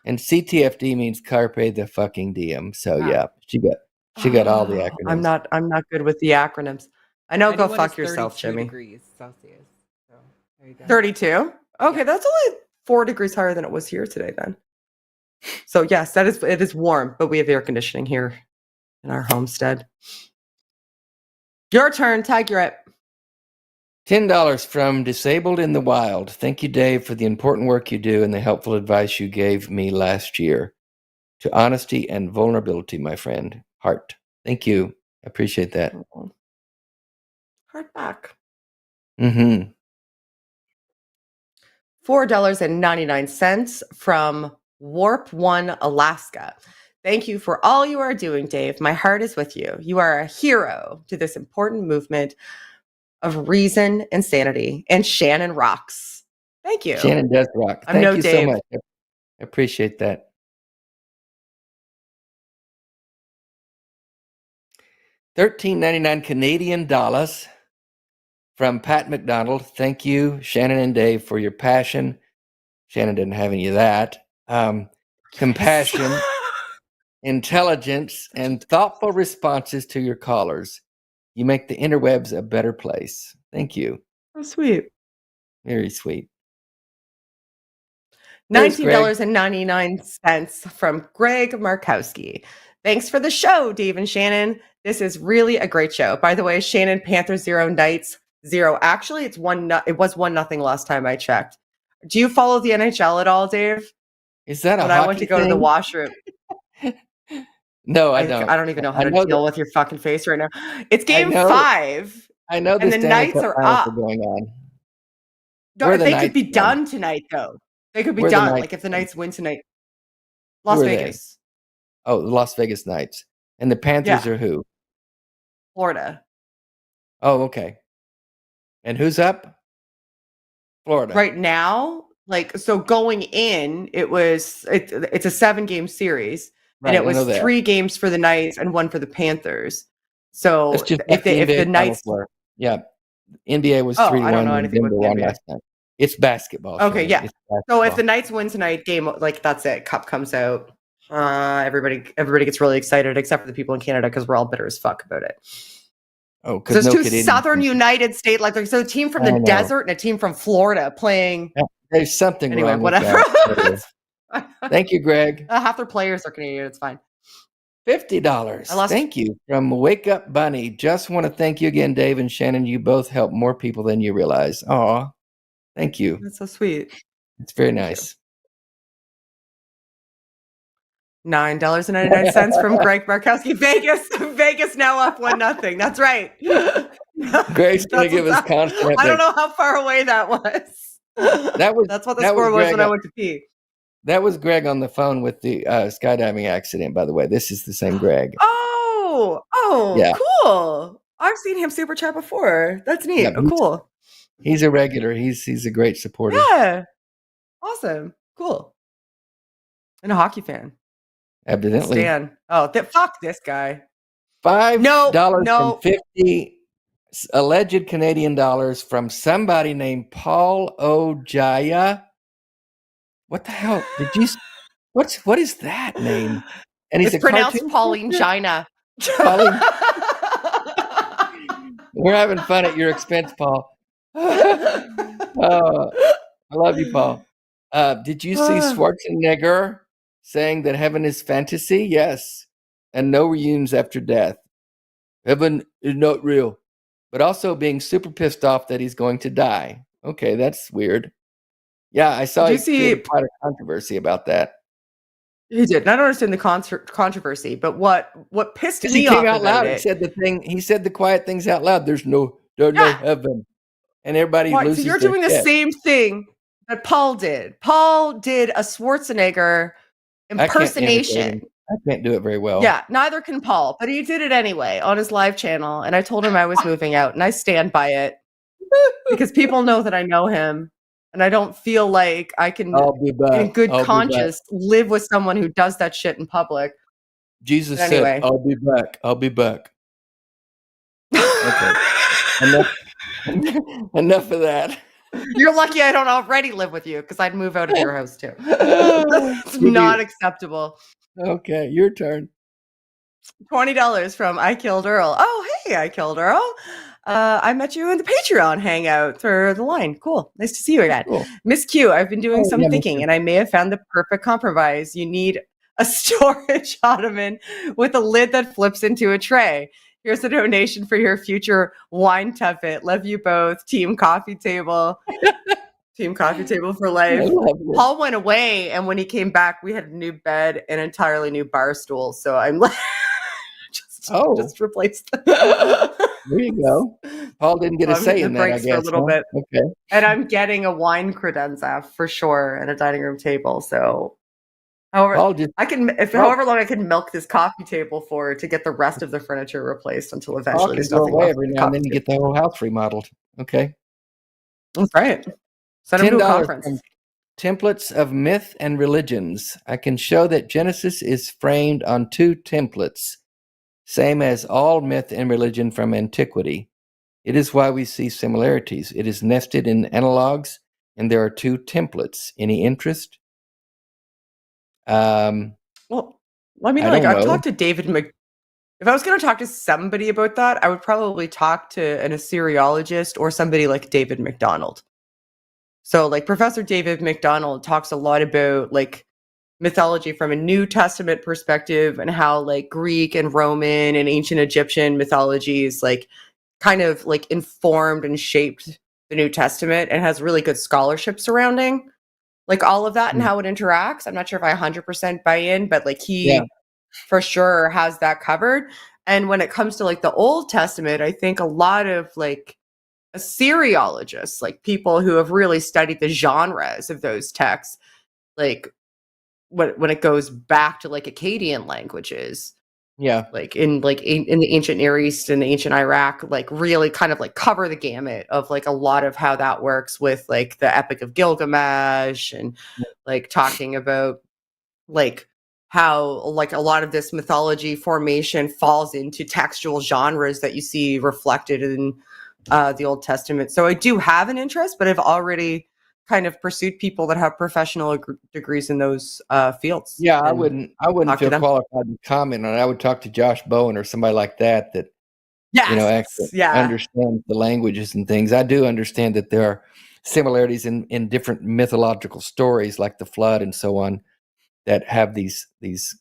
And CTFD means Carpe the fucking Diem. So yeah, she got all the acronyms. I'm not good with the acronyms. I know. Go fuck yourself, Jimmy. Degrees Celsius. So there you go. 32. Okay, that's only 4 degrees higher than it was here today. Then. So yes, it is warm, but we have air conditioning here in our homestead. Your turn. Tag your it. $10 from Disabled in the Wild. Thank you, Dave, for the important work you do and the helpful advice you gave me last year. To honesty and vulnerability, my friend. Heart. Thank you. I appreciate that. Heart back. Mm-hmm. $4.99 from Warp One, Alaska. Thank you for all you are doing, Dave. My heart is with you. You are a hero to this important movement of reason and sanity. And Shannon rocks. Thank you. Shannon does rock. Thank you so much. I appreciate that. $13.99 Canadian dollars from Pat McDonald. Thank you, Shannon and Dave, for your passion. Shannon didn't have any of that. Compassion, intelligence, and thoughtful responses to your callers. You make the interwebs a better place. Thank you. Oh, sweet. Very sweet. $19.99 from Greg Markowski. Thanks for the show, Dave and Shannon. This is really a great show. By the way, Shannon, Panthers 0, Knights 0. Actually, it was 1-0 last time I checked. Do you follow the NHL at all, Dave? Is that when I went to go to the washroom? No, I don't. I don't even know how to deal with your fucking face right now. It's game 5. I know and the Knights are up. Going on. They could be done tonight, though. They could be done. Like if the Knights win tonight. Las Vegas. Oh, the Las Vegas Knights. And the Panthers are who? Florida. Oh, okay. And who's up? Florida. Right now, so going in, it's a 7-game series, and it was 3 games for the Knights and 1 for the Panthers. So if the Knights, NBA was 3-1. I don't know anything about the NBA. Last night. It's basketball. Okay, yeah. So if the Knights win tonight, that's it. Cup comes out. Everybody gets really excited, except for the people in Canada, because we're all bitter as fuck about it. Oh, because there's 2 Southern United State, there's a team from the desert and a team from Florida playing. There's something wrong with whatever. That. Thank you, Greg. Half their players are Canadian. It's fine. $50. Thank you from Wake Up Bunny. Just want to thank you again, Dave and Shannon. You both help more people than you realize. Aw, thank you. That's so sweet. It's very nice. $9.99 from Greg Markowski. Vegas now up 1-0. That's right. Greg's going to give us constant. I don't know how far away that was. That's what the score was when I went to pee. That was Greg on the phone with the skydiving accident, by the way. This is the same Greg. Yeah. Cool. I've seen him super chat before. That's neat. Yeah, cool. He's a regular. He's a great supporter. Yeah. Awesome. Cool. And a hockey fan. Evidently. Stan. Oh, fuck this guy. $5.50 alleged Canadian dollars from somebody named Paul Ojaya. What the hell? Did you? What is that name? And it's pronounced Pauline China. We're having fun at your expense, Paul. I love you, Paul. Did you see Schwarzenegger saying that heaven is fantasy? Yes. And no reunions after death. Heaven is not real. But also being super pissed off that he's going to die. Okay, that's weird. Yeah, I saw you see quite a controversy about that. He did. And I don't understand the controversy, but what pissed me off out loud. He said the thing. He said the quiet things out loud. There's no heaven, and everybody loses. So you're doing the same thing that Paul did. Paul did a Schwarzenegger impersonation. I can't do it very well. Yeah, neither can Paul, but he did it anyway on his live channel, and I told him I was moving out, and I stand by it because people know that I know him. And I don't feel like I can, in good conscience, live with someone who does that shit in public. Jesus said, "I'll be back. I'll be back." Okay. Enough of that. You're lucky I don't already live with you, because I'd move out of your house too. It's not acceptable. Okay, your turn. $20 from I Killed Earl. Oh, hey, I Killed Earl. I met you in the Patreon hangout for the line. Cool. Nice to see you again. Cool. Miss Q, I've been doing some thinking, and I may have found the perfect compromise. You need a storage ottoman with a lid that flips into a tray. Here's a donation for your future wine tuffet. Love you both. Team Coffee Table. Team Coffee Table for life. Paul went away, and when he came back, we had a new bed and entirely new bar stool. So I'm like, just replace them. There you go. Paul didn't get a say in that, I guess. For a little bit. Okay. And I'm getting a wine credenza for sure and a dining room table. So, however long I can milk this coffee table for to get the rest of the furniture replaced until eventually there's nothing left. Every now and then you get the whole house remodeled. Okay. That's right. Send him to a conference. Templates of myth and religions. I can show that Genesis is framed on 2 templates. Same as all myth and religion from antiquity. It is why we see similarities. It is nested in analogs, and there are 2 templates. Any interest? Well, I mean, I've talked to David if I was going to talk to somebody about that, I would probably talk to an Assyriologist or somebody like David McDonald. So, Professor David McDonald talks a lot about, mythology from a New Testament perspective and how Greek and Roman and ancient Egyptian mythologies kind of informed and shaped the New Testament, and has really good scholarship surrounding all of that and how it interacts. I'm not sure if I 100% buy in, but he for sure has that covered. And when it comes to the Old Testament, I think a lot of seriologists, like people who have really studied the genres of those texts, like when it goes back to like Akkadian languages, like in the ancient Near East and the ancient Iraq, like really kind of like cover the gamut of like a lot of how that works with like the Epic of Gilgamesh, and like talking about like how like a lot of this mythology formation falls into textual genres that you see reflected in the Old Testament. So I do have an interest, but I've already kind of pursued people that have professional degrees in those fields. Yeah, I wouldn't feel qualified to comment on it. I would talk to Josh Bowen or somebody like that actually understands the languages and things. I do understand that there are similarities in different mythological stories like the flood and so on that have these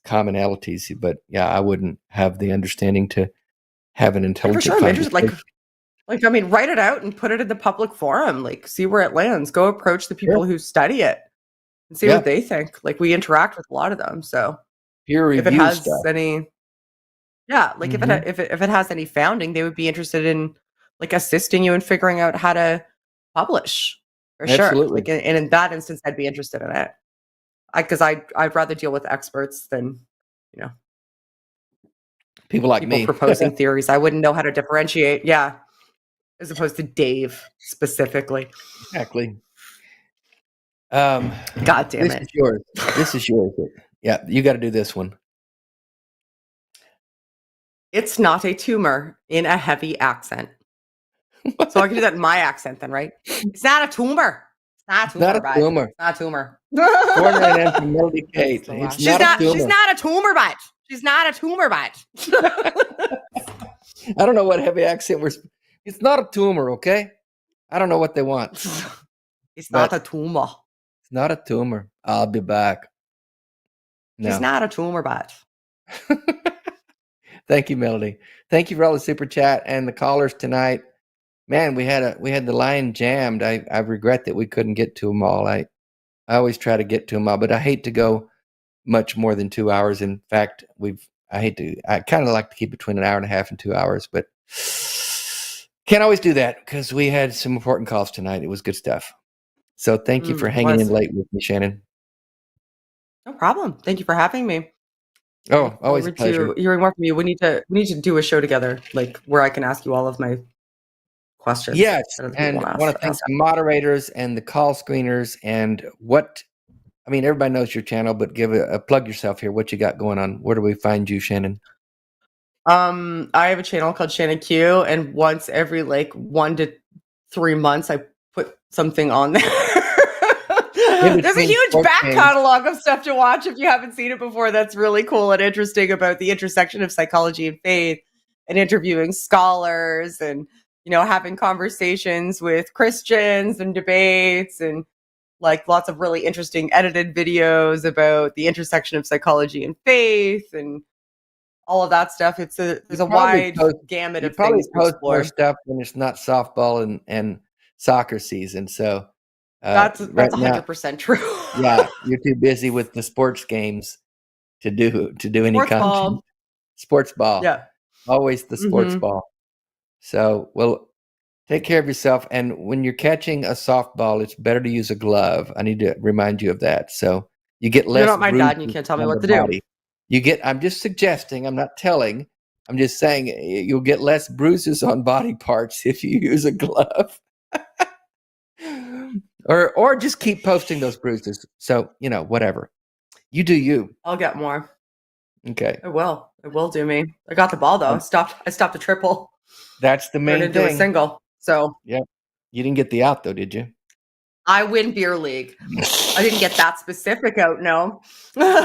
commonalities. But yeah, I wouldn't have the understanding to have an intelligent conversation. I'm interested, like, I mean, write it out and put it in the public forum, like see where it lands. Go approach the people who study it and see what they think. Like we interact with a lot of them. So peer review if it has stuff. any, like if it has any founding, they would be interested in like assisting you in figuring out how to publish for sure. Like, and in that instance, I'd be interested in it. Because I'd rather deal with experts than, people like me proposing theories. I wouldn't know how to differentiate. Yeah. As opposed to Dave specifically. Exactly. God damn it. This is yours. Yeah, you got to do this one. It's not a tumor in a heavy accent. So I can do that in my accent then, right? It's not a tumor. It's not a tumor. It's not a tumor. She's not a tumor, but she's not a tumor, but. I don't know what heavy accent we're. It's not a tumor, okay? I don't know what they want. It's not a tumor. It's not a tumor. I'll be back. No. It's not a tumor, but. Thank you, Melody. Thank you for all the super chat and the callers tonight. Man, we had the line jammed. I regret that we couldn't get to them all. I always try to get to them all, but I hate to go much more than 2 hours. In fact, I kind of like to keep between an hour and a half and 2 hours, but can't always do that because we had some important calls tonight. It was good stuff. So thank you for hanging in late with me, Shannon. No problem. Thank you for having me. Oh, always a pleasure. Hearing more from you. We need to do a show together, like where I can ask you all of my questions. Yes, and I want to thank the moderators and the call screeners and everybody knows your channel, but give a plug yourself here. What you got going on? Where do we find you, Shannon? I have a channel called Shannon Q, and once every 1 to 3 months, I put something on there. There's a huge back catalog of stuff to watch if you haven't seen it before. That's really cool and interesting about the intersection of psychology and faith, and interviewing scholars, and having conversations with Christians and debates, and like lots of really interesting edited videos about the intersection of psychology and faith and all of that stuff. There's a wide gamut of things to explore. More stuff when it's not softball and soccer season. So that's 100% true. Yeah, you're too busy with the sports games to do any content. Sports ball. Yeah, always the sports ball. So, well, take care of yourself. And when you're catching a softball, it's better to use a glove. I need to remind you of that. So you get less. You're not my dad, and you can't tell me what to do. I'm just suggesting, I'm not telling, I'm just saying you'll get less bruises on body parts if you use a glove. or just keep posting those bruises. So, whatever. You do you. I'll get more. Okay. It will do me. I got the ball though. I stopped a triple. That's the main thing. Do a single. So yeah. You didn't get the out though, did you? I win beer league. I didn't get that specific out, no. I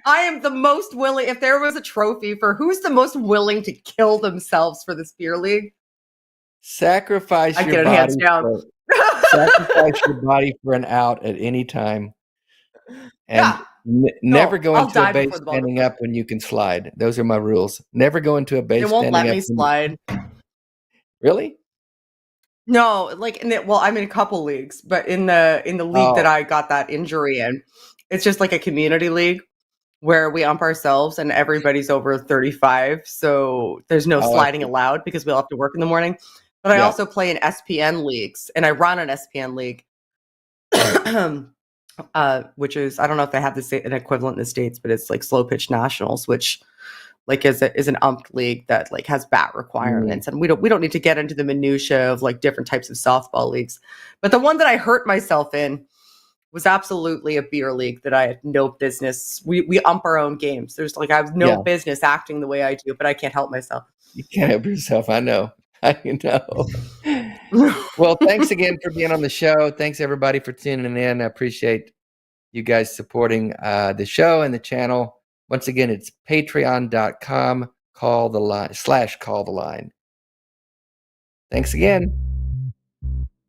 am the most willing. If there was a trophy for who's the most willing to kill themselves for this beer league, sacrifice your body. Hands down. Sacrifice your body for an out at any time, and never go into a base standing up when you can slide. Those are my rules. Never go into a base. They won't let me slide. Really? No, I'm in a couple leagues, but in the league that I got that injury in, it's just like a community league where we ump ourselves and everybody's over 35. So there's no sliding allowed because we all have to work in the morning. But I also play in SPN leagues, and I run an SPN league, which is, I don't know if they have an equivalent in the States, but it's like Slow Pitch Nationals, which like is an umped league that like has bat requirements. And we don't need to get into the minutia of like different types of softball leagues. But the one that I hurt myself in was absolutely a beer league that I had no business. We ump our own games. There's like, I have no business acting the way I do, but I can't help myself. You can't help yourself. I know. I know. Well, thanks again for being on the show. Thanks everybody for tuning in. I appreciate you guys supporting the show and the channel. Once again, it's patreon.com, call the line. Thanks again.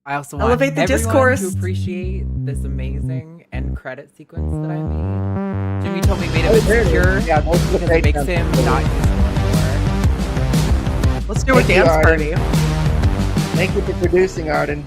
I also want elevate the everyone discourse to appreciate this amazing end credit sequence that I made. Jimmy told me made him insecure because it makes him not useful anymore. Let's do a dance party. Thank you for producing, Arden.